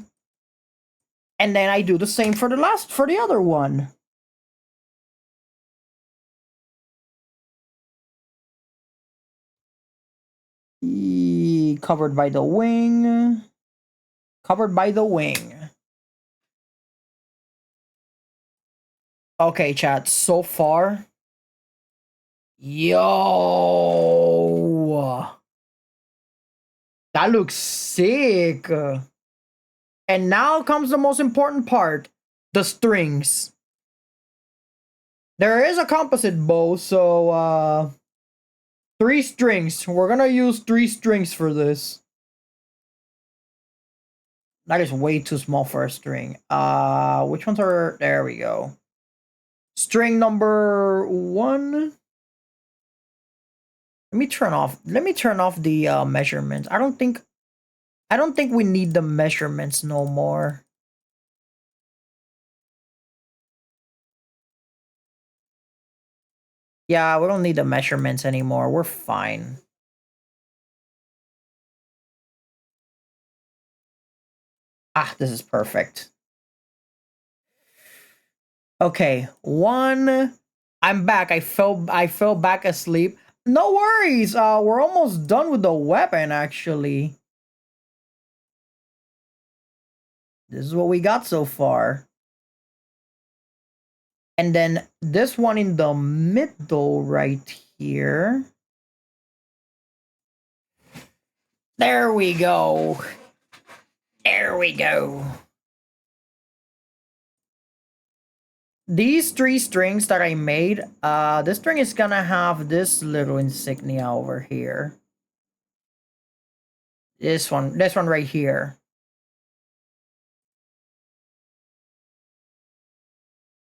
[SPEAKER 1] And then I do the same for the other one. Covered by the wing. Covered by the wing. Okay, chat. So far. Yo. That looks sick. And now comes the most important part. The strings. There is a composite bow, so 3 strings. We're gonna use 3 strings for this. That is way too small for a string. Which ones are... There we go. String number 1. Let me turn off the measurements. I don't think we need the measurements no more. Yeah, we don't need the measurements anymore. We're fine. Ah, this is perfect. Okay, 1. I'm back. I fell back asleep. No worries. We're almost done with the weapon, actually. This is what we got so far. And then this one in the middle right here. There we go. There we go. These 3 strings that I made, this string is gonna have this little insignia over here. This one right here.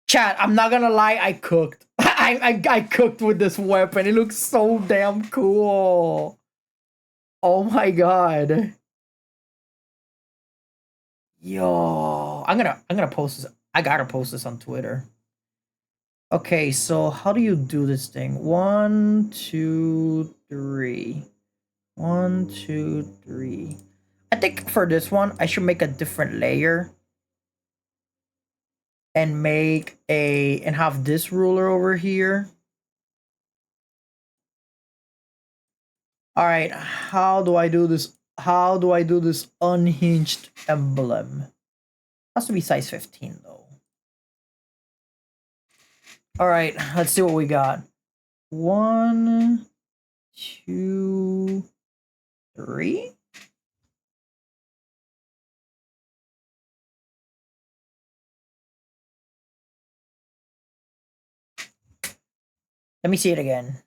[SPEAKER 1] Chat, I'm not gonna lie, I cooked. I cooked with this weapon. It looks so damn cool. Oh my god. Yo, I'm gonna post this. I gotta post this on Twitter. Okay, so how do you do this thing? 1, 2, 3. 1, 2, 3. I think for this one, I should make a different layer. And have this ruler over here. All right, how do I do this? How do I do this unhinged emblem? Has to be size 15 though. All right, let's see what we got. 1, 2, 3. Let me see it again.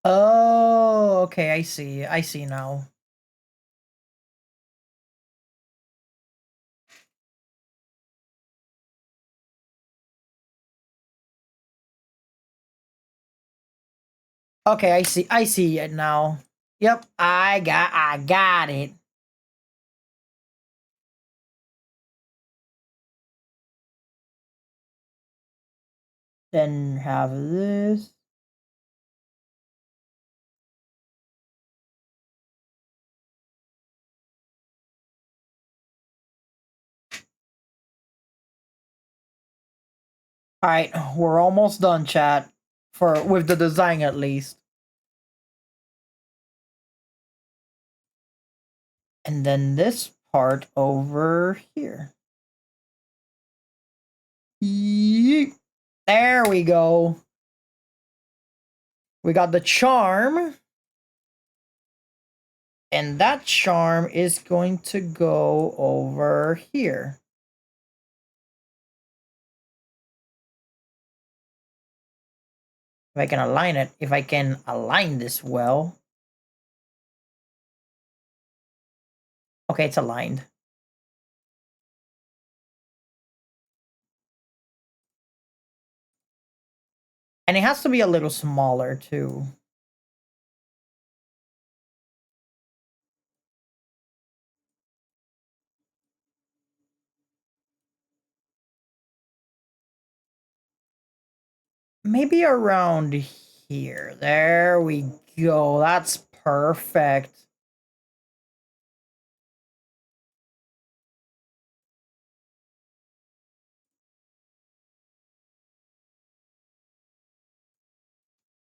[SPEAKER 1] Oh, okay, I see. I see now. Okay, I see it now. Yep, I got it. Then have this. All right, we're almost done, chat. With the design at least. And then this part over here. Yeet. There we go. We got the charm. And that charm is going to go over here. I can align it, if I can align this well. Okay, it's aligned. And it has to be a little smaller too. Maybe around here. There we go. That's perfect.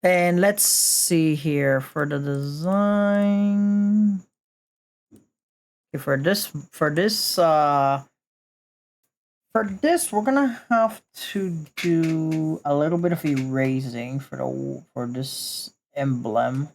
[SPEAKER 1] And let's see here for the design. Okay, for this we're gonna have to do a little bit of erasing for this emblem.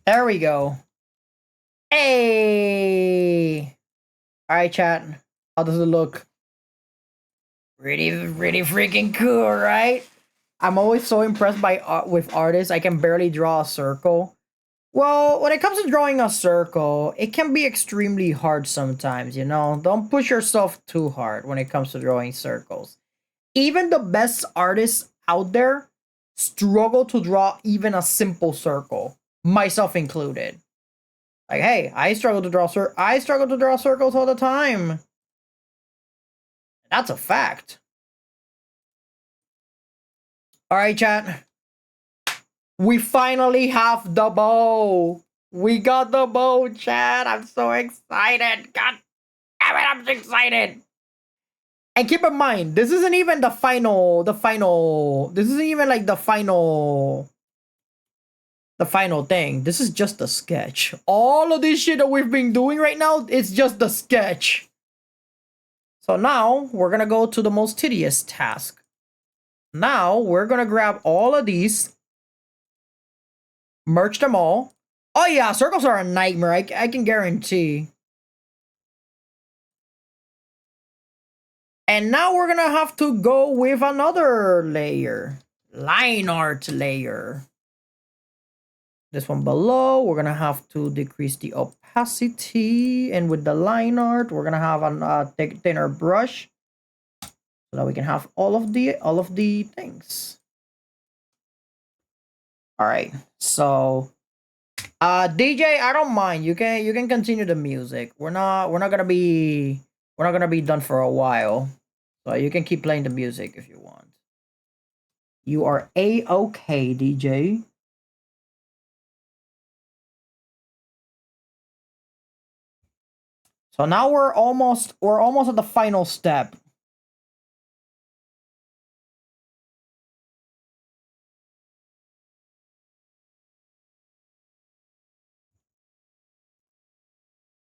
[SPEAKER 1] There we go. Hey! Alright, chat. How does it look? Really freaking cool, right? I'm always so impressed by with artists. I can barely draw a circle. Well, when it comes to drawing a circle, it can be extremely hard sometimes, you know? Don't push yourself too hard when it comes to drawing circles. Even the best artists out there struggle to draw even a simple circle, myself included. Like, hey, I struggle to draw circles all the time. That's a fact. All right, chat. We finally have the bow. We got the bow, chat. I'm so excited. God damn it, I'm so excited. And keep in mind, this isn't even the final, this isn't even like the final thing. This is just the sketch. All of this shit that we've been doing right now, it's just the sketch. So now we're gonna go to the most tedious task. Now we're gonna grab all of these, merge them all. Oh yeah, circles are a nightmare, I can guarantee. And now we're gonna have to go with another layer. Line art layer. This one below, we're gonna have to decrease the opacity. And with the line art, we're gonna have a thinner brush so that we can have all of the things. All right, so DJ, I don't mind. You can continue the music. We're not gonna be done for a while. So you can keep playing the music if you want. You are A-okay, DJ. So now we're almost at the final step.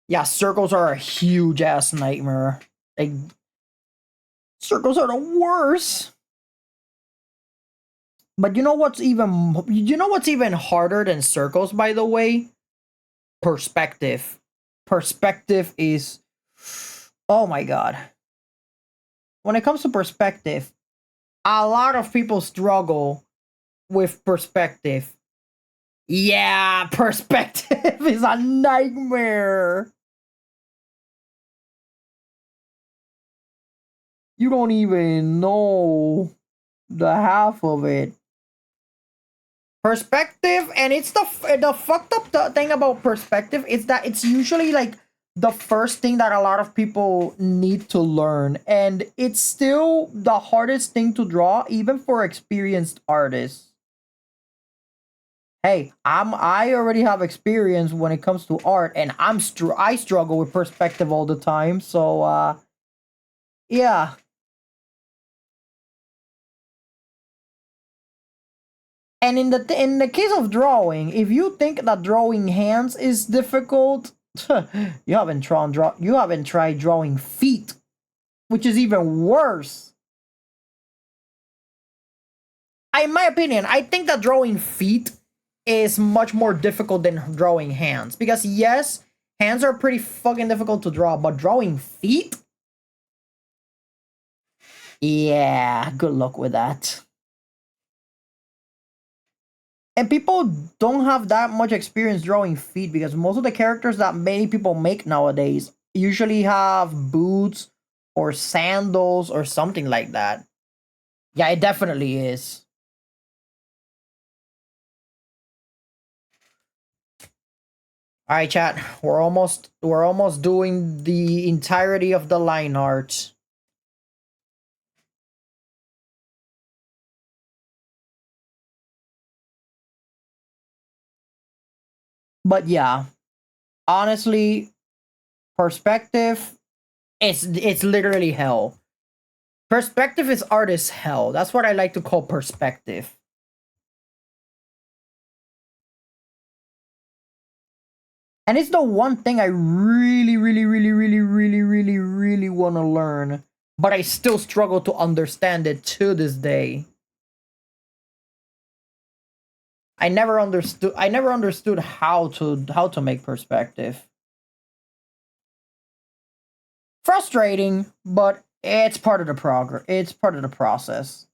[SPEAKER 1] Yeah, circles are a huge ass nightmare. Like, circles are the worst. But you know what's even harder than circles, by the way? Perspective. Perspective is, oh my god. When it comes to perspective, a lot of people struggle with perspective. Yeah, perspective is a nightmare. You don't even know the half of it. Perspective, and it's the fucked up thing about perspective is that it's usually like the first thing that a lot of people need to learn, and it's still the hardest thing to draw even for experienced artists. Hey, I already have experience when it comes to art, and I struggle with perspective all the time, so yeah. And in the case of drawing, if you think that drawing hands is difficult, you haven't tried drawing feet, which is even worse. in my opinion, I think that drawing feet is much more difficult than drawing hands. Because yes, hands are pretty fucking difficult to draw, but drawing feet? Yeah, good luck with that. And people don't have that much experience drawing feet because most of the characters that many people make nowadays usually have boots or sandals or something like that. Yeah, it definitely is. All right, chat. We're almost doing the entirety of the line art. But yeah, honestly, perspective, it's literally hell. Perspective is art as hell. That's what I like to call perspective. And it's the one thing I really, really, really, really, really, really, really want to learn, but I still struggle to understand it to this day. I never understood how to make perspective. Frustrating, but it's part of the progress. It's part of the process.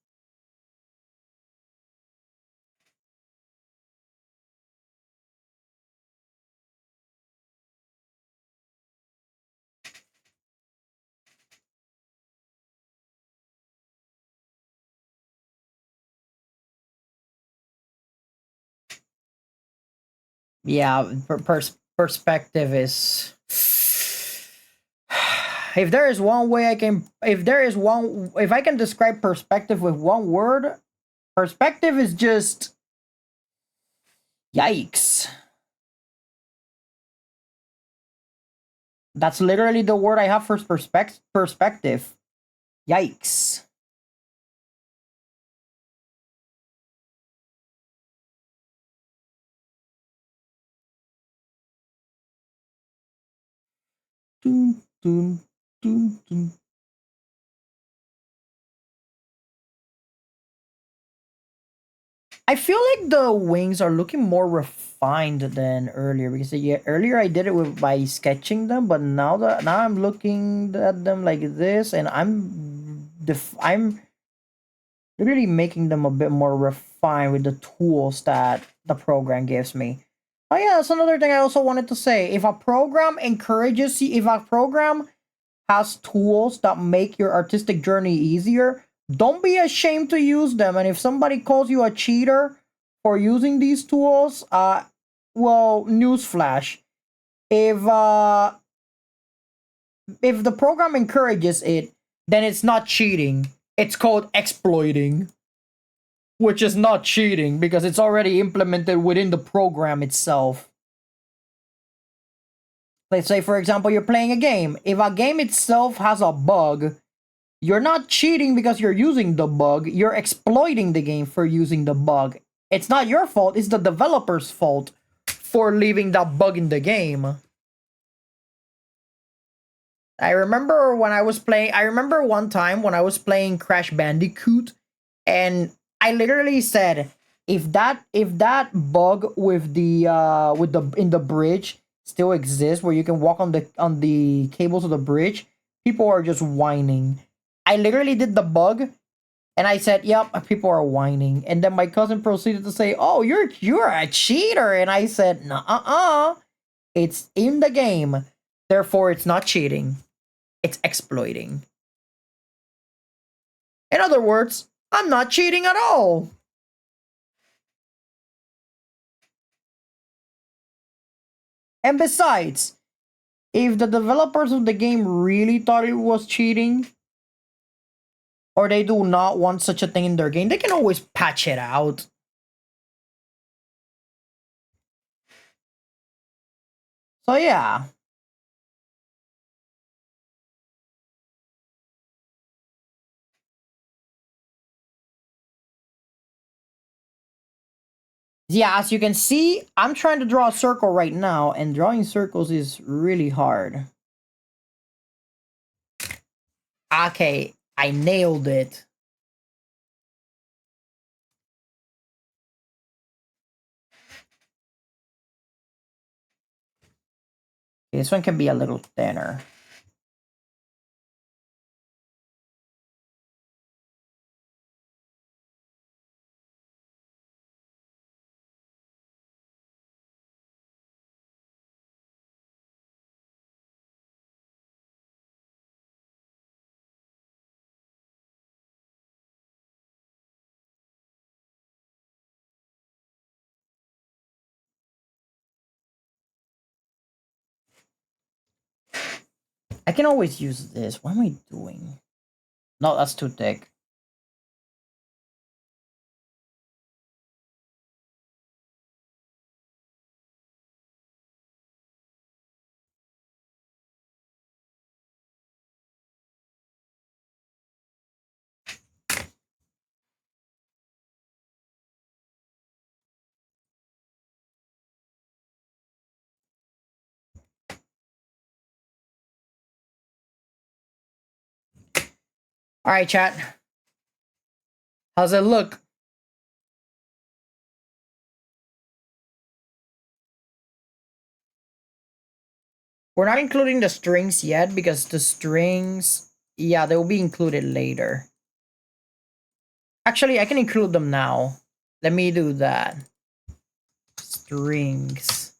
[SPEAKER 1] Yeah, perspective is. If there is one way I can, if I can describe perspective with one word, perspective is just yikes. That's literally the word I have for perspective. Yikes. Dun, dun, dun, dun. I feel like the wings are looking more refined than earlier because yeah, earlier I did it with by sketching them, but now I'm looking at them like this, and I'm really making them a bit more refined with the tools that the program gives me. Oh yeah, that's another thing I also wanted to say. If a program encourages you, if a program has tools that make your artistic journey easier, don't be ashamed to use them. And if somebody calls you a cheater for using these tools, well, newsflash. If uh if the program encourages it, then it's not cheating. It's called exploiting, which is not cheating because it's already implemented within the program itself. Let's say, for example, you're playing a game. If a game itself has a bug, you're not cheating because you're using the bug. You're exploiting the game for using the bug. It's not your fault, it's the developer's fault for leaving that bug in the game. I remember one time when I was playing Crash Bandicoot, and I literally said, if that bug with the in the bridge still exists where you can walk on the cables of the bridge, people are just whining. I literally did the bug and I said, "Yep, people are whining." And then my cousin proceeded to say, "Oh, you're a cheater." And I said, "Nuh-uh. It's in the game. Therefore it's not cheating. It's exploiting." In other words, I'm not cheating at all. And besides, if the developers of the game really thought it was cheating, or they do not want such a thing in their game, they can always patch it out. So yeah. Yeah, as you can see, I'm trying to draw a circle right now, and drawing circles is really hard. Okay, I nailed it. this one can be a little thinner. I can always use this. What am I doing? No, that's too thick. All right, chat. How's it look? We're not including the strings yet because the strings, yeah, they will be included later. Actually, I can include them now. Let me do that. Strings.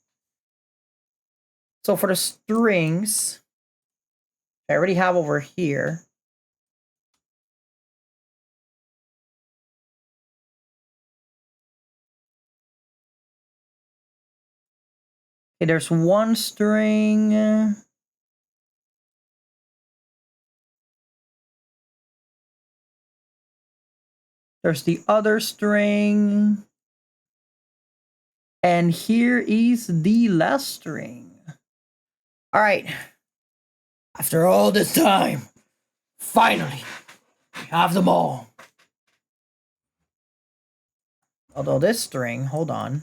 [SPEAKER 1] So for the strings, I already have over here. Okay, there's one string. There's the other string. And here is the last string. All right. After all this time, finally, we have them all. Although this string, hold on.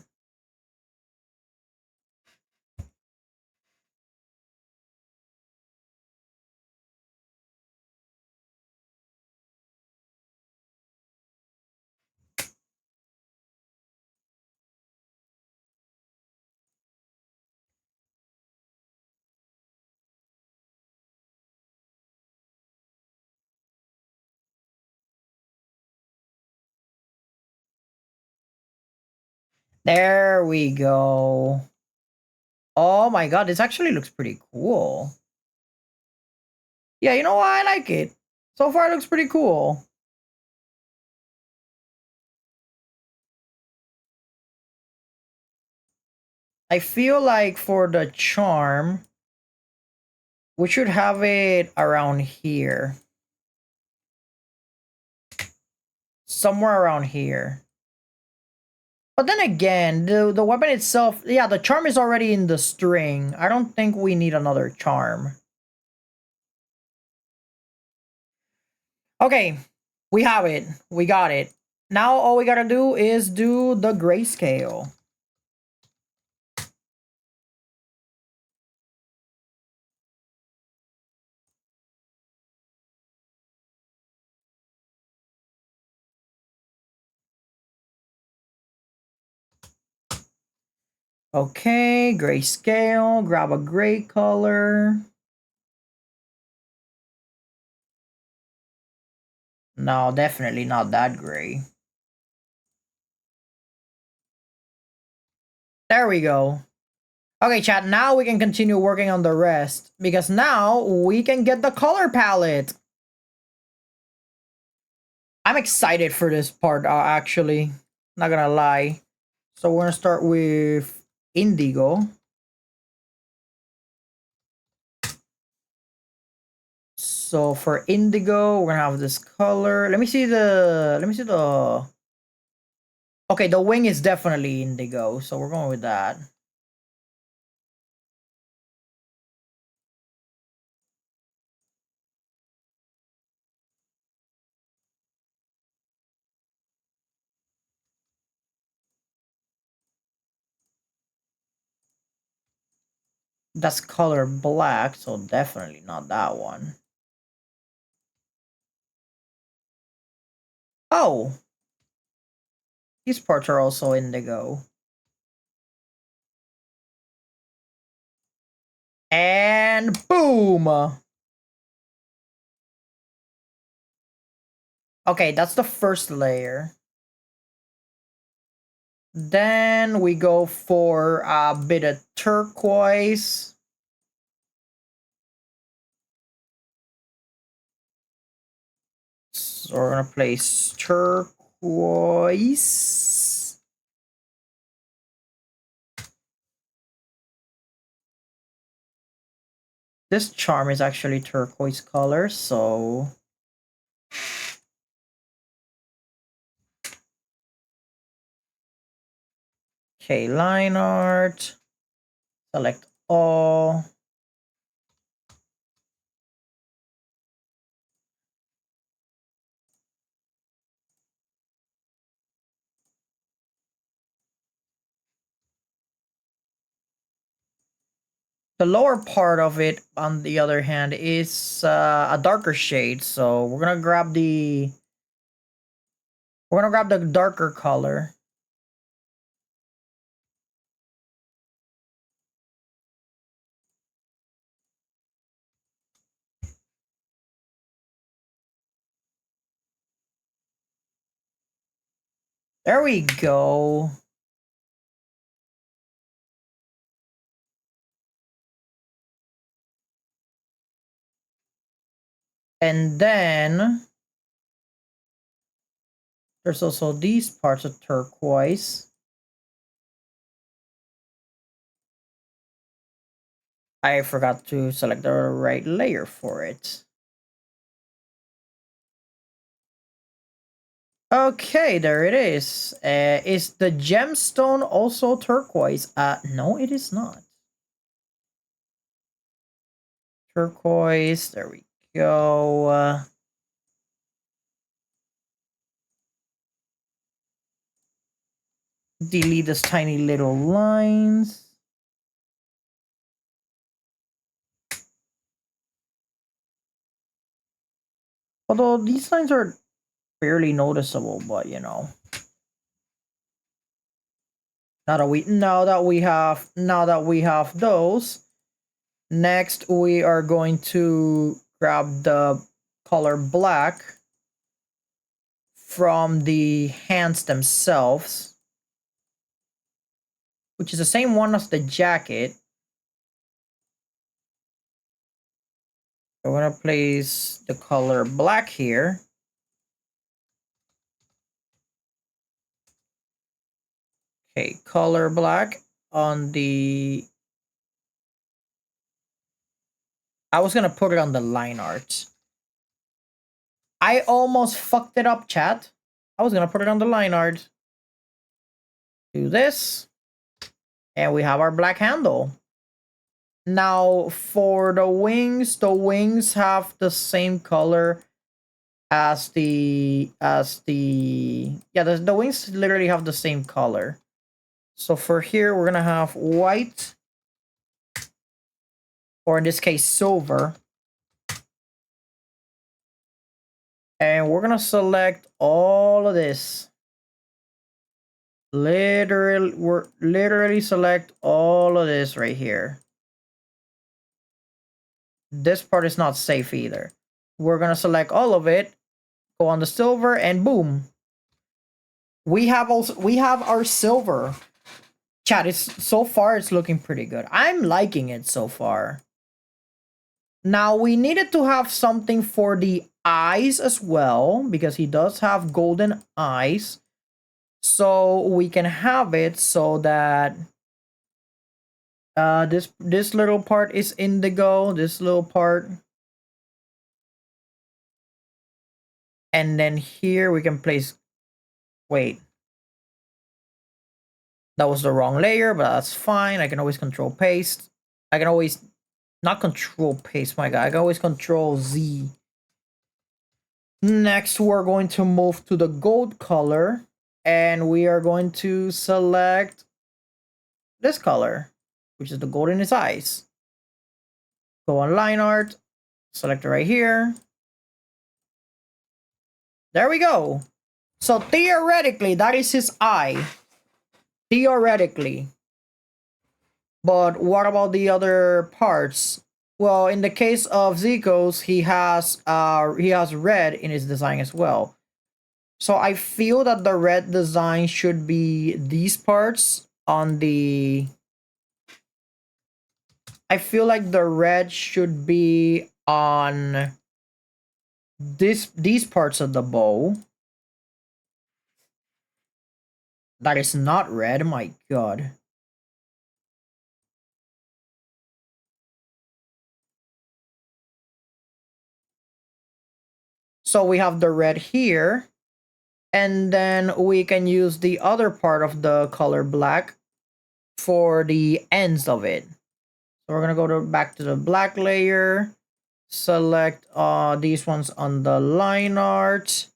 [SPEAKER 1] There we go. Oh my god, this actually looks pretty cool. Yeah, you know what? I like it. So far, it looks pretty cool. I feel like for the charm, we should have it around here. Somewhere around here. But then again, the weapon itself, yeah, the charm is already in the string. I don't think we need another charm. Okay, we have it. We got it. Now all we gotta do is do the grayscale. Okay, grayscale. Grab a gray color. No, definitely not that gray. There we go. Okay, chat, now we can continue working on the rest because now we can get the color palette. I'm excited for this part, actually. Not gonna lie. So we're gonna start with indigo. So for indigo, we're gonna have this color. Let me see the okay, the wing is definitely indigo, so we're going with that. That's color black, so definitely not that one. Oh, these parts are also indigo. And boom. Okay, that's the first layer. Then we go for a bit of turquoise. So we're gonna place turquoise. This charm is actually turquoise color, so okay, line art. Select all. The lower part of it, on the other hand, is a darker shade. So we're gonna grab the darker color. There we go. And then there's also these parts of turquoise. I forgot to select the right layer for it. Okay, there it is. Is the gemstone also turquoise? No, it is not. Turquoise, there we go. Delete these tiny little lines. Although these lines are barely noticeable, but you know. Now that we have those, next we are going to grab the color black from the hands themselves, which is the same one as the jacket. I'm gonna place the color black here. Okay, color black on the... I was gonna put it on the line art. I almost fucked it up, chat. I was gonna put it on the line art. Do this. And we have our black handle. Now for the wings have the same color as the the wings literally have the same color. So for here we're gonna have white, or in this case silver, and we're gonna select all of this. Literally select all of this right here. This part is not safe either. We're gonna select all of it, go on the silver, and boom. We have our silver. Chat, so far it's looking pretty good. I'm liking it so far. Now we needed to have something for the eyes as well, because he does have golden eyes. So we can have it so that this little part is indigo, this little part. And then here we can place, wait. That was the wrong layer, but that's fine. I can always control paste. I can always, not control paste, my guy. I can always control Z. Next, we're going to move to the gold color. And we are going to select this color, which is the gold in his eyes. Go on line art. Select it right here. There we go. So theoretically, that is his eye. Theoretically. But what about the other parts? Well, in the case of Zico's, he has red in his design as well. So I feel that the red design should be these parts on the. I feel like the red should be on these parts of the bow. That is not red, my god. So we have the red here, and then we can use the other part of the color black for the ends of it. So we're gonna go back to the black layer, select these ones on the line art,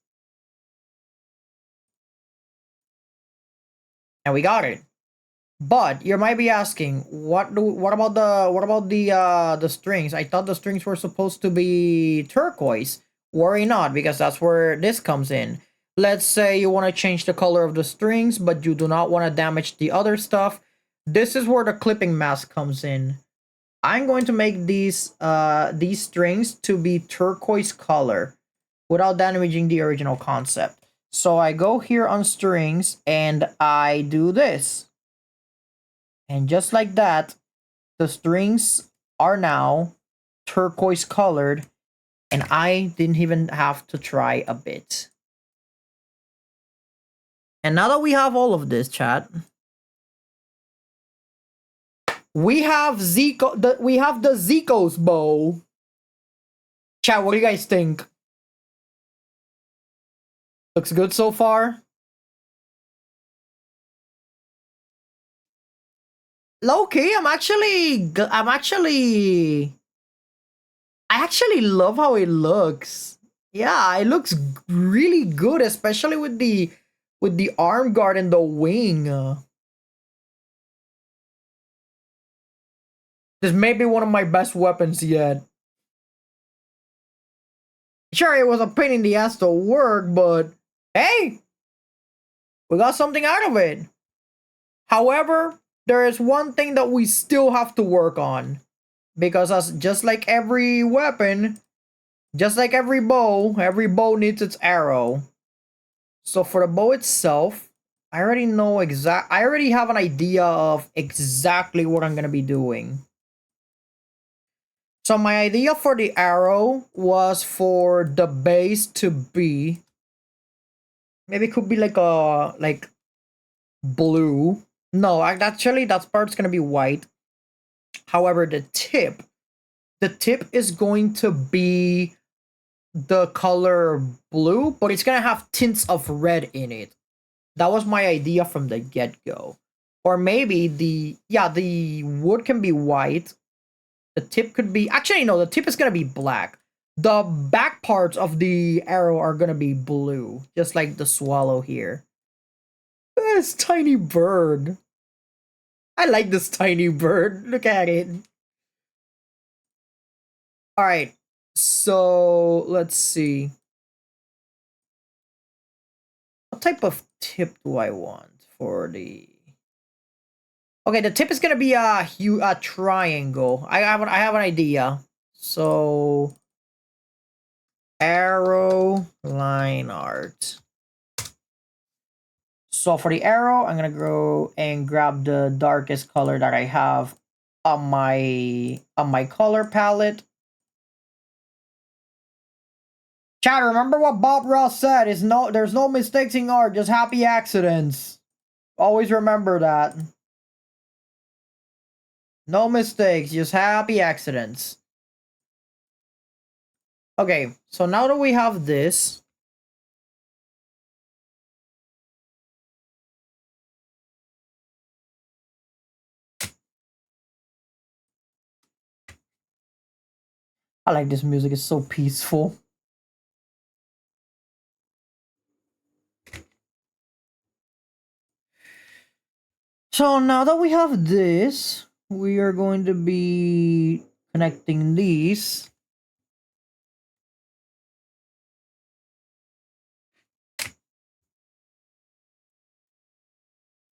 [SPEAKER 1] and we got it. But you might be asking, what about the strings? I thought the strings were supposed to be turquoise. Worry not, because that's where this comes in. Let's say you want to change the color of the strings, but you do not want to damage the other stuff. This is where the clipping mask comes in. I'm going to make these strings to be turquoise color without damaging the original concept. So I go here on strings and I do this. And just like that, the strings are now turquoise colored, and I didn't even have to try a bit. And now that we have all of this, chat, we have we have the Zico's bow. Chat, what do you guys think? Looks good so far? Low key, I actually love how it looks. Yeah, it looks really good, especially with the arm guard and the wing. This may be one of my best weapons yet. Sure, it was a pain in the ass to work, but hey, we got something out of it. However, there is one thing that we still have to work on. Because just like every weapon, just like every bow needs its arrow. So for the bow itself, I already have an idea of exactly what I'm gonna be doing. So my idea for the arrow was for the base to be, maybe it could be like a blue. No, actually that part's gonna be white. However, the tip is going to be the color blue, but it's gonna have tints of red in it. That was my idea from the get-go. Or maybe the wood can be white. The tip could be, actually no, the tip is gonna be black. The back parts of the arrow are gonna be blue, just like the swallow here. This tiny bird. I like this tiny bird. Look at it. All right. So let's see. What type of tip do I want for the? Okay, the tip is gonna be a triangle. I have an idea. So arrow line art. So for the arrow, I'm gonna go and grab the darkest color that I have on my color palette. Chat, remember what Bob Ross said, is there's no mistakes in art, just happy accidents. Always remember that. No mistakes, just happy accidents. Okay, so now that we have this, I like this music, it's so peaceful. So now that we have this, we are going to be connecting these.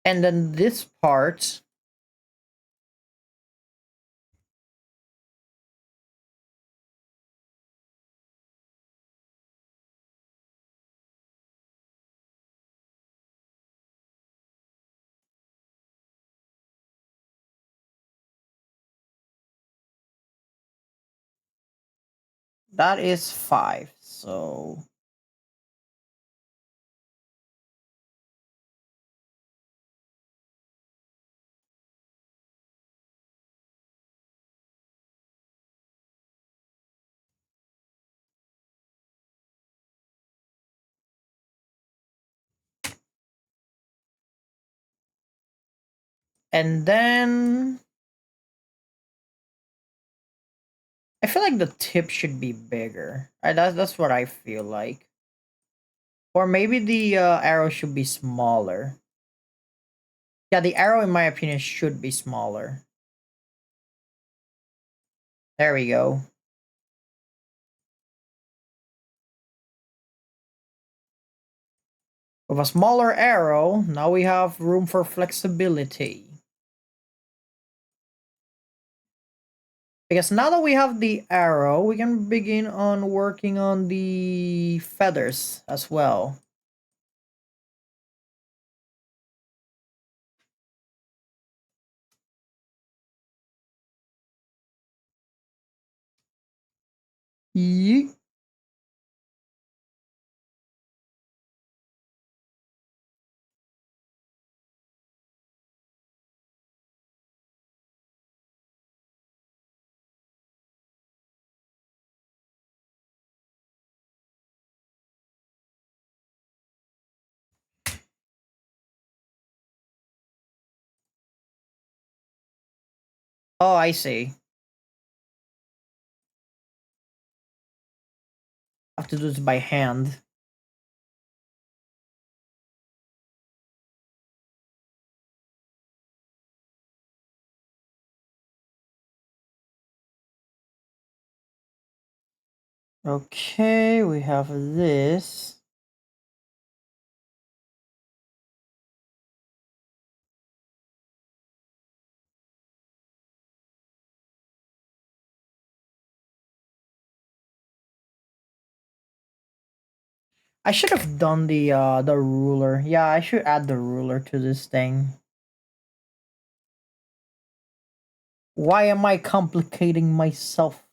[SPEAKER 1] And then this part That is 5. So and then I feel like the tip should be bigger. That's what I feel like. Or maybe the arrow should be smaller. Yeah, the arrow, in my opinion, should be smaller. There we go. With a smaller arrow, now we have room for flexibility. Because now that we have the arrow, we can begin on working on the feathers as well. Yeet. Oh, I see. I have to do this by hand. Okay, we have this. I should have done the ruler. Yeah, I should add the ruler to this thing. Why am I complicating myself?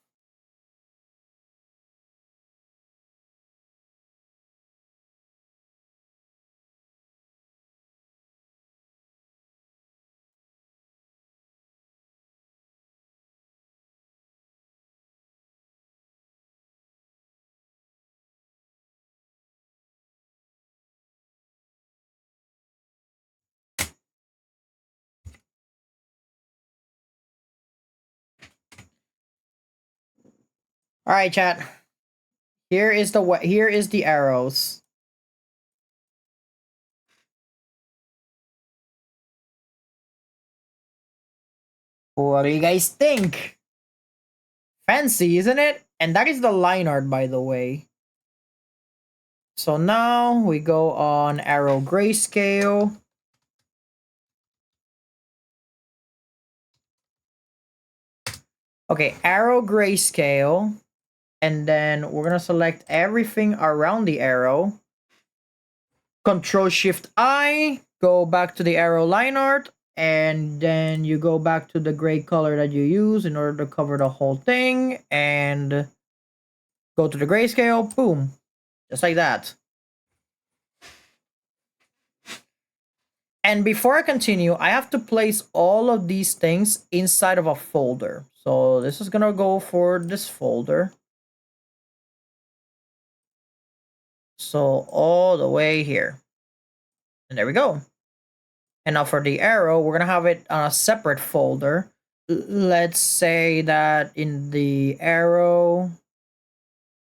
[SPEAKER 1] All right, chat. Here is the arrows. What do you guys think? Fancy, isn't it? And that is the line art, by the way. So now we go on arrow grayscale. Okay, arrow grayscale. And then we're gonna select everything around the arrow. Control Shift I, go back to the arrow line art, and then you go back to the gray color that you use in order to cover the whole thing, and go to the grayscale, boom, just like that. And before I continue, I have to place all of these things inside of a folder. So this is gonna go for this folder. So all the way here. And there we go. And now for the arrow, we're gonna have it on a separate folder. Let's say that in the arrow,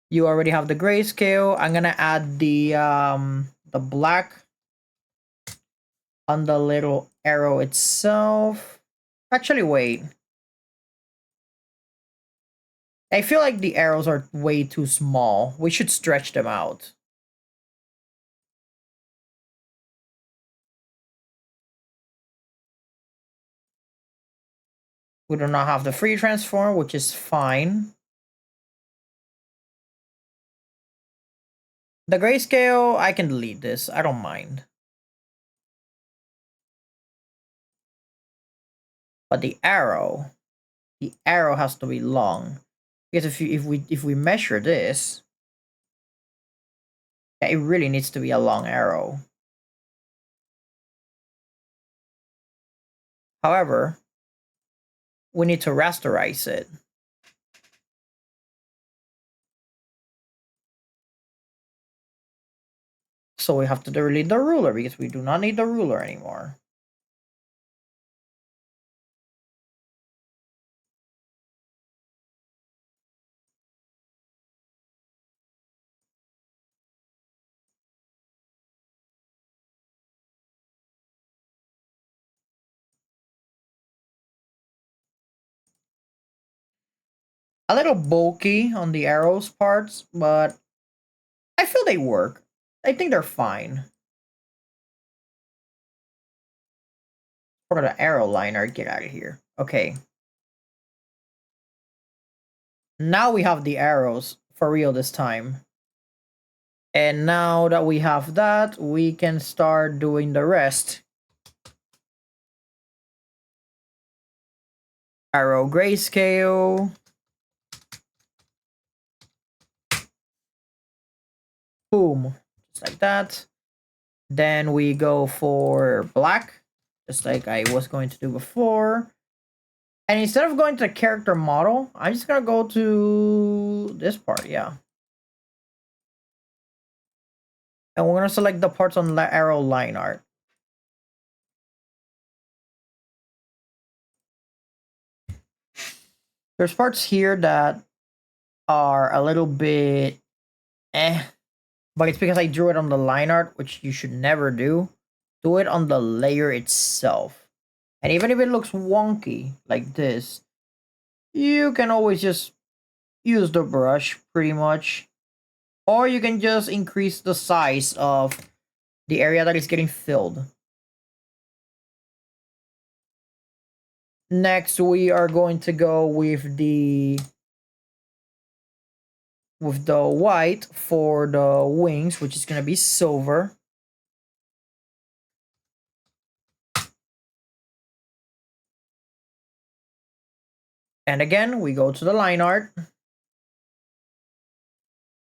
[SPEAKER 1] you already have the grayscale. I'm gonna add the black on the little arrow itself. Actually, wait. I feel like the arrows are way too small. We should stretch them out. We do not have the free transform, which is fine. The grayscale, I can delete this. I don't mind. But the arrow has to be long. Because if we measure this, yeah, it really needs to be a long arrow. However, we need to rasterize it. So we have to delete the ruler because we do not need the ruler anymore. A little bulky on the arrows parts, but I feel they work. I think they're fine. For the arrow liner, get out of here. Okay. Now we have the arrows for real this time. And now that we have that, we can start doing the rest. Arrow grayscale. Boom. Just like that. Then we go for black, just like I was going to do before. And instead of going to the character model, I'm just gonna go to this part, yeah. And we're gonna select the parts on arrow line art. There's parts here that are a little bit but it's because I drew it on the line art, which you should never do. Do it on the layer itself. And even if it looks wonky like this, you can always just use the brush pretty much. Or you can just increase the size of the area that is getting filled. Next, we are going to go with the white for the wings, which is going to be silver. And again, we go to the line art.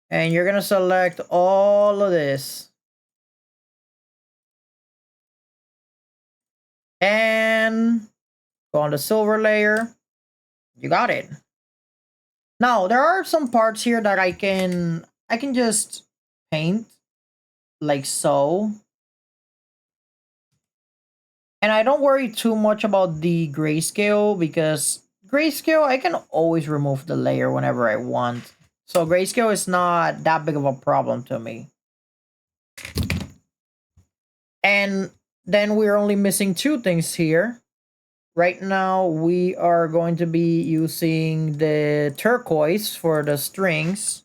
[SPEAKER 1] And you're going to select all of this. And go on the silver layer. You got it. Now, there are some parts here that I can just paint like so. And I don't worry too much about the grayscale because grayscale, I can always remove the layer whenever I want. So grayscale is not that big of a problem to me. And then we're only missing two things here. Right now, we are going to be using the turquoise for the strings.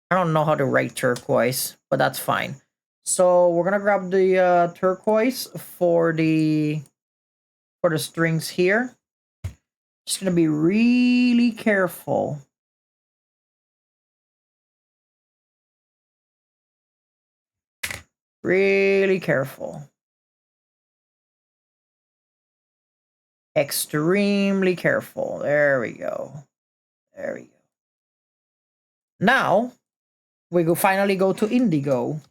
[SPEAKER 1] I don't know how to write turquoise, but that's fine. So we're gonna grab the turquoise for the strings here. Just gonna be really careful. Really careful. Extremely careful. There we go. There we go. Now we go finally go to indigo.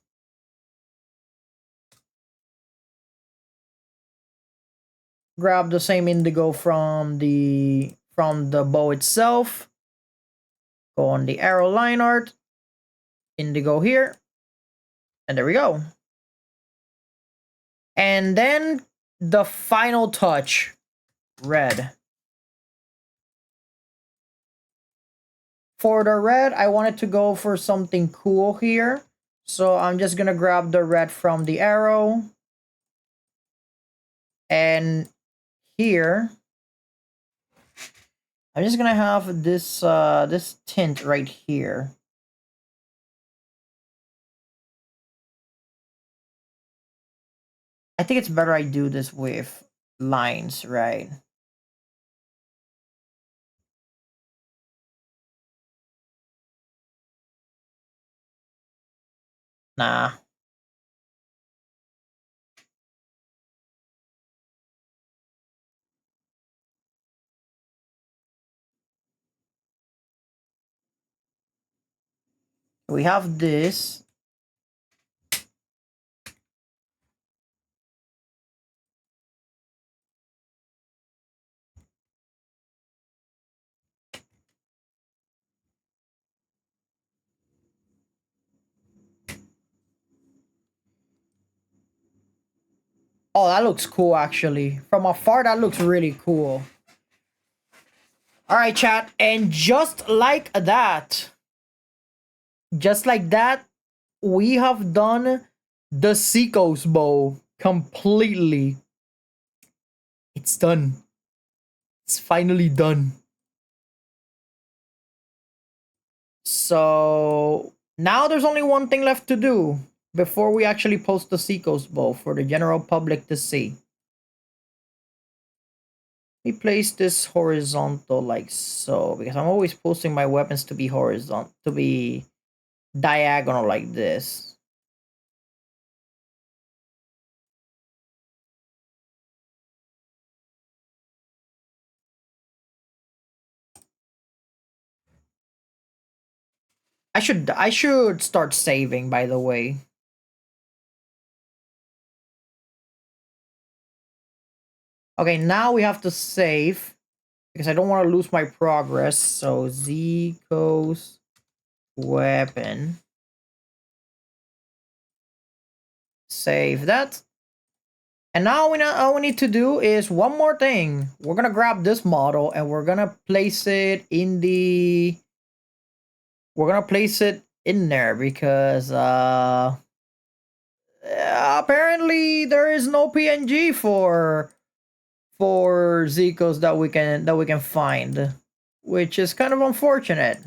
[SPEAKER 1] Grab the same indigo from the bow itself. Go on the arrow line art. Indigo here. And there we go. And then the final touch, red. For the red, I wanted to go for something cool here. So I'm just going to grab the red from the arrow. And here, I'm just going to have this this tint right here. I think it's better I do this with lines, right? Nah. We have this. Oh, that looks cool, actually. From afar, that looks really cool. All right, chat. And just like that, we have done the Seacoast bow completely. It's done. It's finally done. So now there's only one thing left to do before we actually post the Seacoast bow for the general public to see. Let me place this horizontal like so, because I'm always posting my weapons to be horizontal, to be diagonal like this. I should start saving, by the way. Okay, now we have to save because I don't want to lose my progress. So Z goes weapon. Save that. And now all we need to do is one more thing. We're gonna grab this model and we're gonna place it in the. We're gonna place it in there because apparently there is no PNG for Zikos that we can find, which is kind of unfortunate.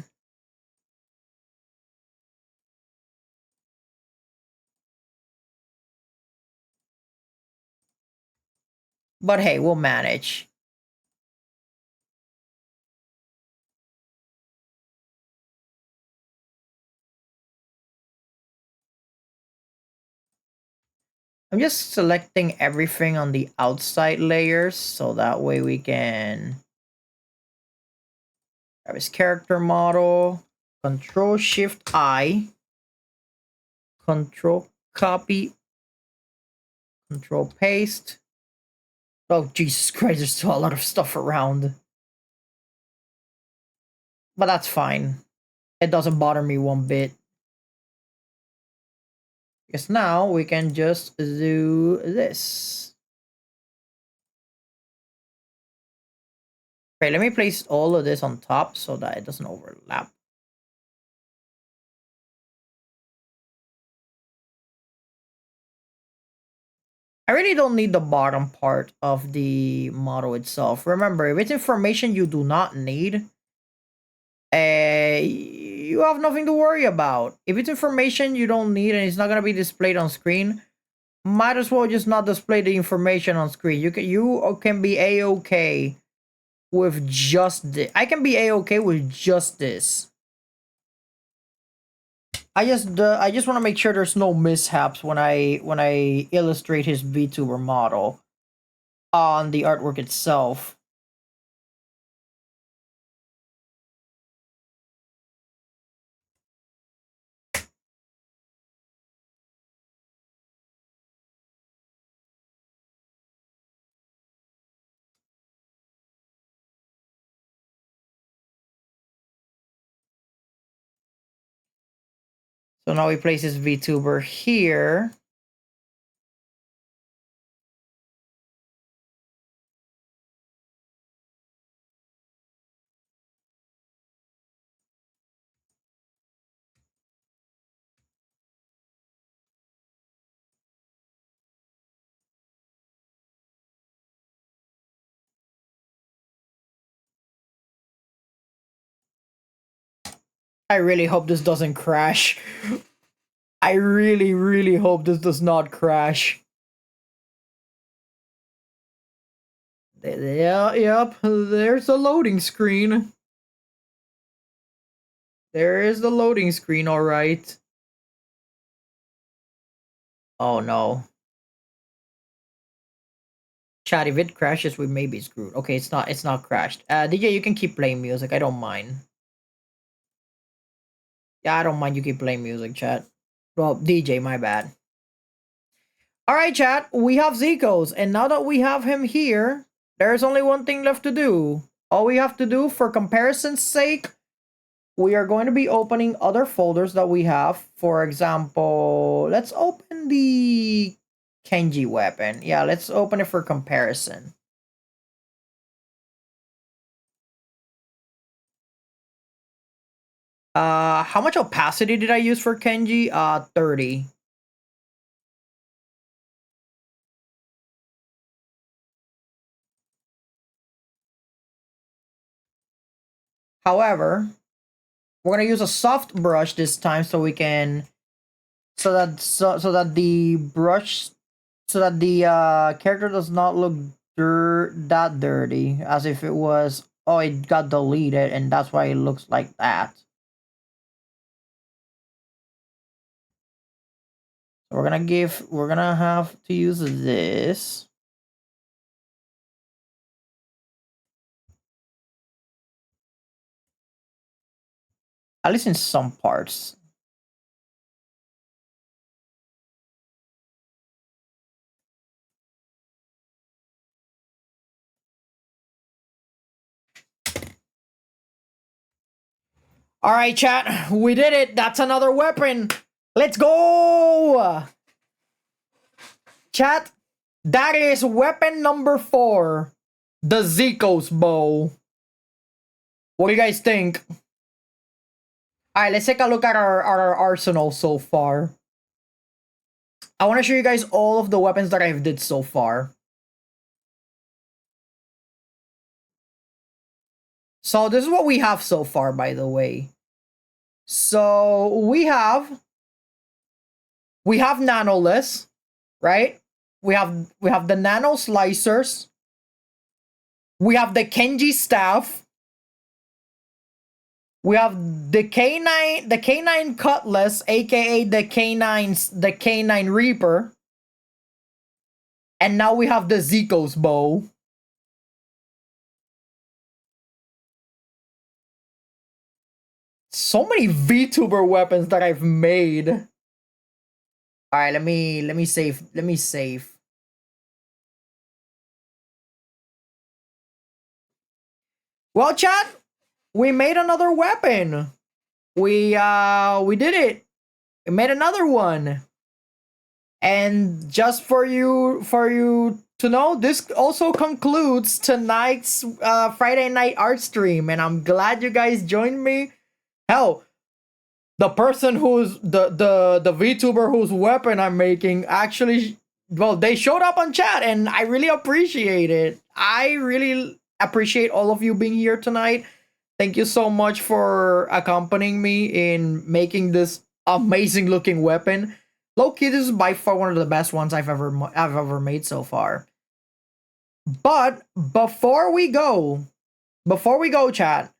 [SPEAKER 1] But hey, we'll manage. I'm just selecting everything on the outside layers so that way we can have his character model. Control Shift I. Control copy. Control paste. Oh, Jesus Christ, there's still a lot of stuff around. But that's fine. It doesn't bother me one bit. Because now we can just do this. Okay, let me place all of this on top so that it doesn't overlap. I really don't need the bottom part of the model itself. Remember, if it's information you do not need, you have nothing to worry about. If it's information you don't need and it's not gonna be displayed on screen, might as well just not display the information on screen. You can be a-okay with just this. I can be a-okay with just this. I just want to make sure there's no mishaps when I illustrate his VTuber model on the artwork itself. So now we place his VTuber here. I really hope this doesn't crash. I really, really hope this does not crash. Yeah, yep, there's the loading screen. There is the loading screen, alright. Oh no. Chat, if it crashes, we may be screwed. Okay, it's not crashed. DJ, you can keep playing music, I don't mind. Yeah, I don't mind you keep playing music, chat. Well, DJ, my bad. All right, chat. We have Zico's, and now that we have him here, there's only one thing left to do. All we have to do, for comparison's sake, we are going to be opening other folders that we have. For example, let's open the Kenji weapon. Yeah, let's open it for comparison. How much opacity did I use for Kenji? 30. However, we're gonna use a soft brush this time so we can so that the brush so that the character does not look that dirty, as if it was, oh, it got deleted and that's why it looks like that. So we're gonna have to use this. At least in some parts. All right, chat, we did it. That's another weapon. Let's go. Chat, that is weapon number 4, the Zico's bow. What do you guys think? All right, let's take a look at our arsenal so far. I want to show you guys all of the weapons that I've did so far. So this is what we have so far, by the way. So we have nanoless, right? We have the nano slicers. We have the Kenji staff. We have the K9 cutlass, aka the K9 Reaper. And now we have the Zico's bow. So many VTuber weapons that I've made. All right, let me save. Let me save. Well, chat, we made another weapon. We did it. We made another one. And just for you to know, this also concludes tonight's Friday night art stream, and I'm glad you guys joined me. Hell, the person who's the VTuber whose weapon I'm making actually, well, they showed up on chat, and I really appreciate it. I really appreciate all of you being here tonight. Thank you so much for accompanying me in making this amazing looking weapon. Low-key, this is by far one of the best ones I've ever made so far. But before we go, chat,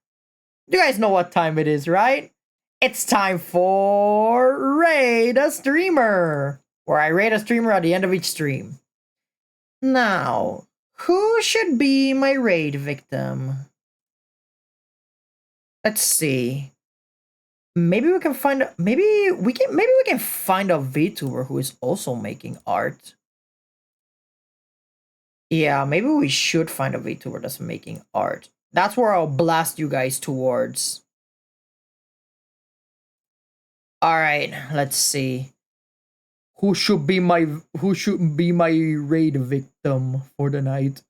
[SPEAKER 1] you guys know what time it is, right? It's time for Raid a Streamer, where I rate a streamer at the end of each stream. Now, who should be my raid victim? Let's see. Maybe we can find maybe we can find a VTuber who is also making art. Yeah, maybe we should find a VTuber that's making art. That's where I'll blast you guys towards. All right, let's see. Who should be my raid victim for the night?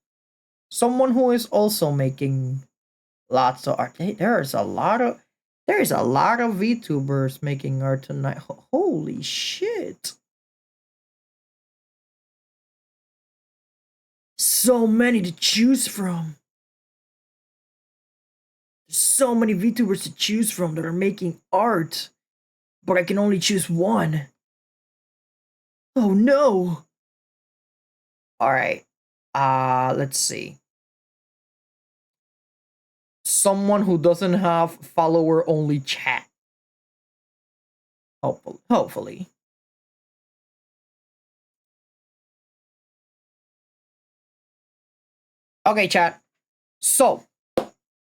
[SPEAKER 1] Someone who is also making lots of art. Hey, there's a lot of VTubers making art tonight. Holy shit. So many to choose from. There's so many VTubers to choose from that are making art, but I can only choose one. Oh no. All right. Let's see. Someone who doesn't have follower only chat. Hopefully. Okay, chat. So,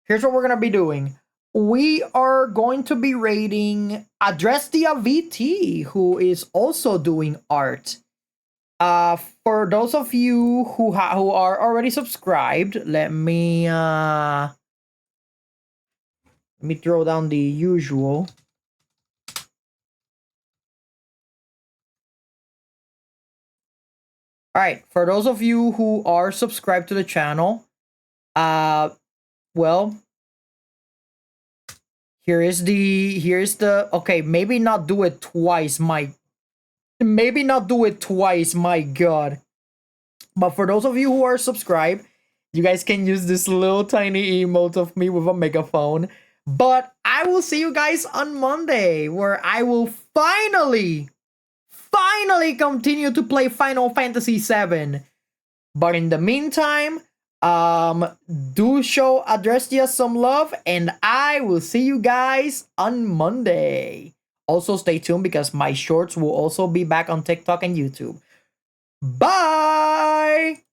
[SPEAKER 1] here's what we're going to be doing. we are going to be rating Adrestia VT, who is also doing art. For those of you who are already subscribed, let me throw down the usual. All right, for those of you who are subscribed to the channel, well, here's the okay, maybe not do it twice, my god. But for those of you who are subscribed, you guys can use this little tiny emote of me with a megaphone. But I will see you guys on Monday, where I will finally continue to play Final Fantasy VII. But in the meantime, do show Adrestia some love, and I will see you guys on Monday. Also, stay tuned because my shorts will also be back on TikTok and YouTube. Bye!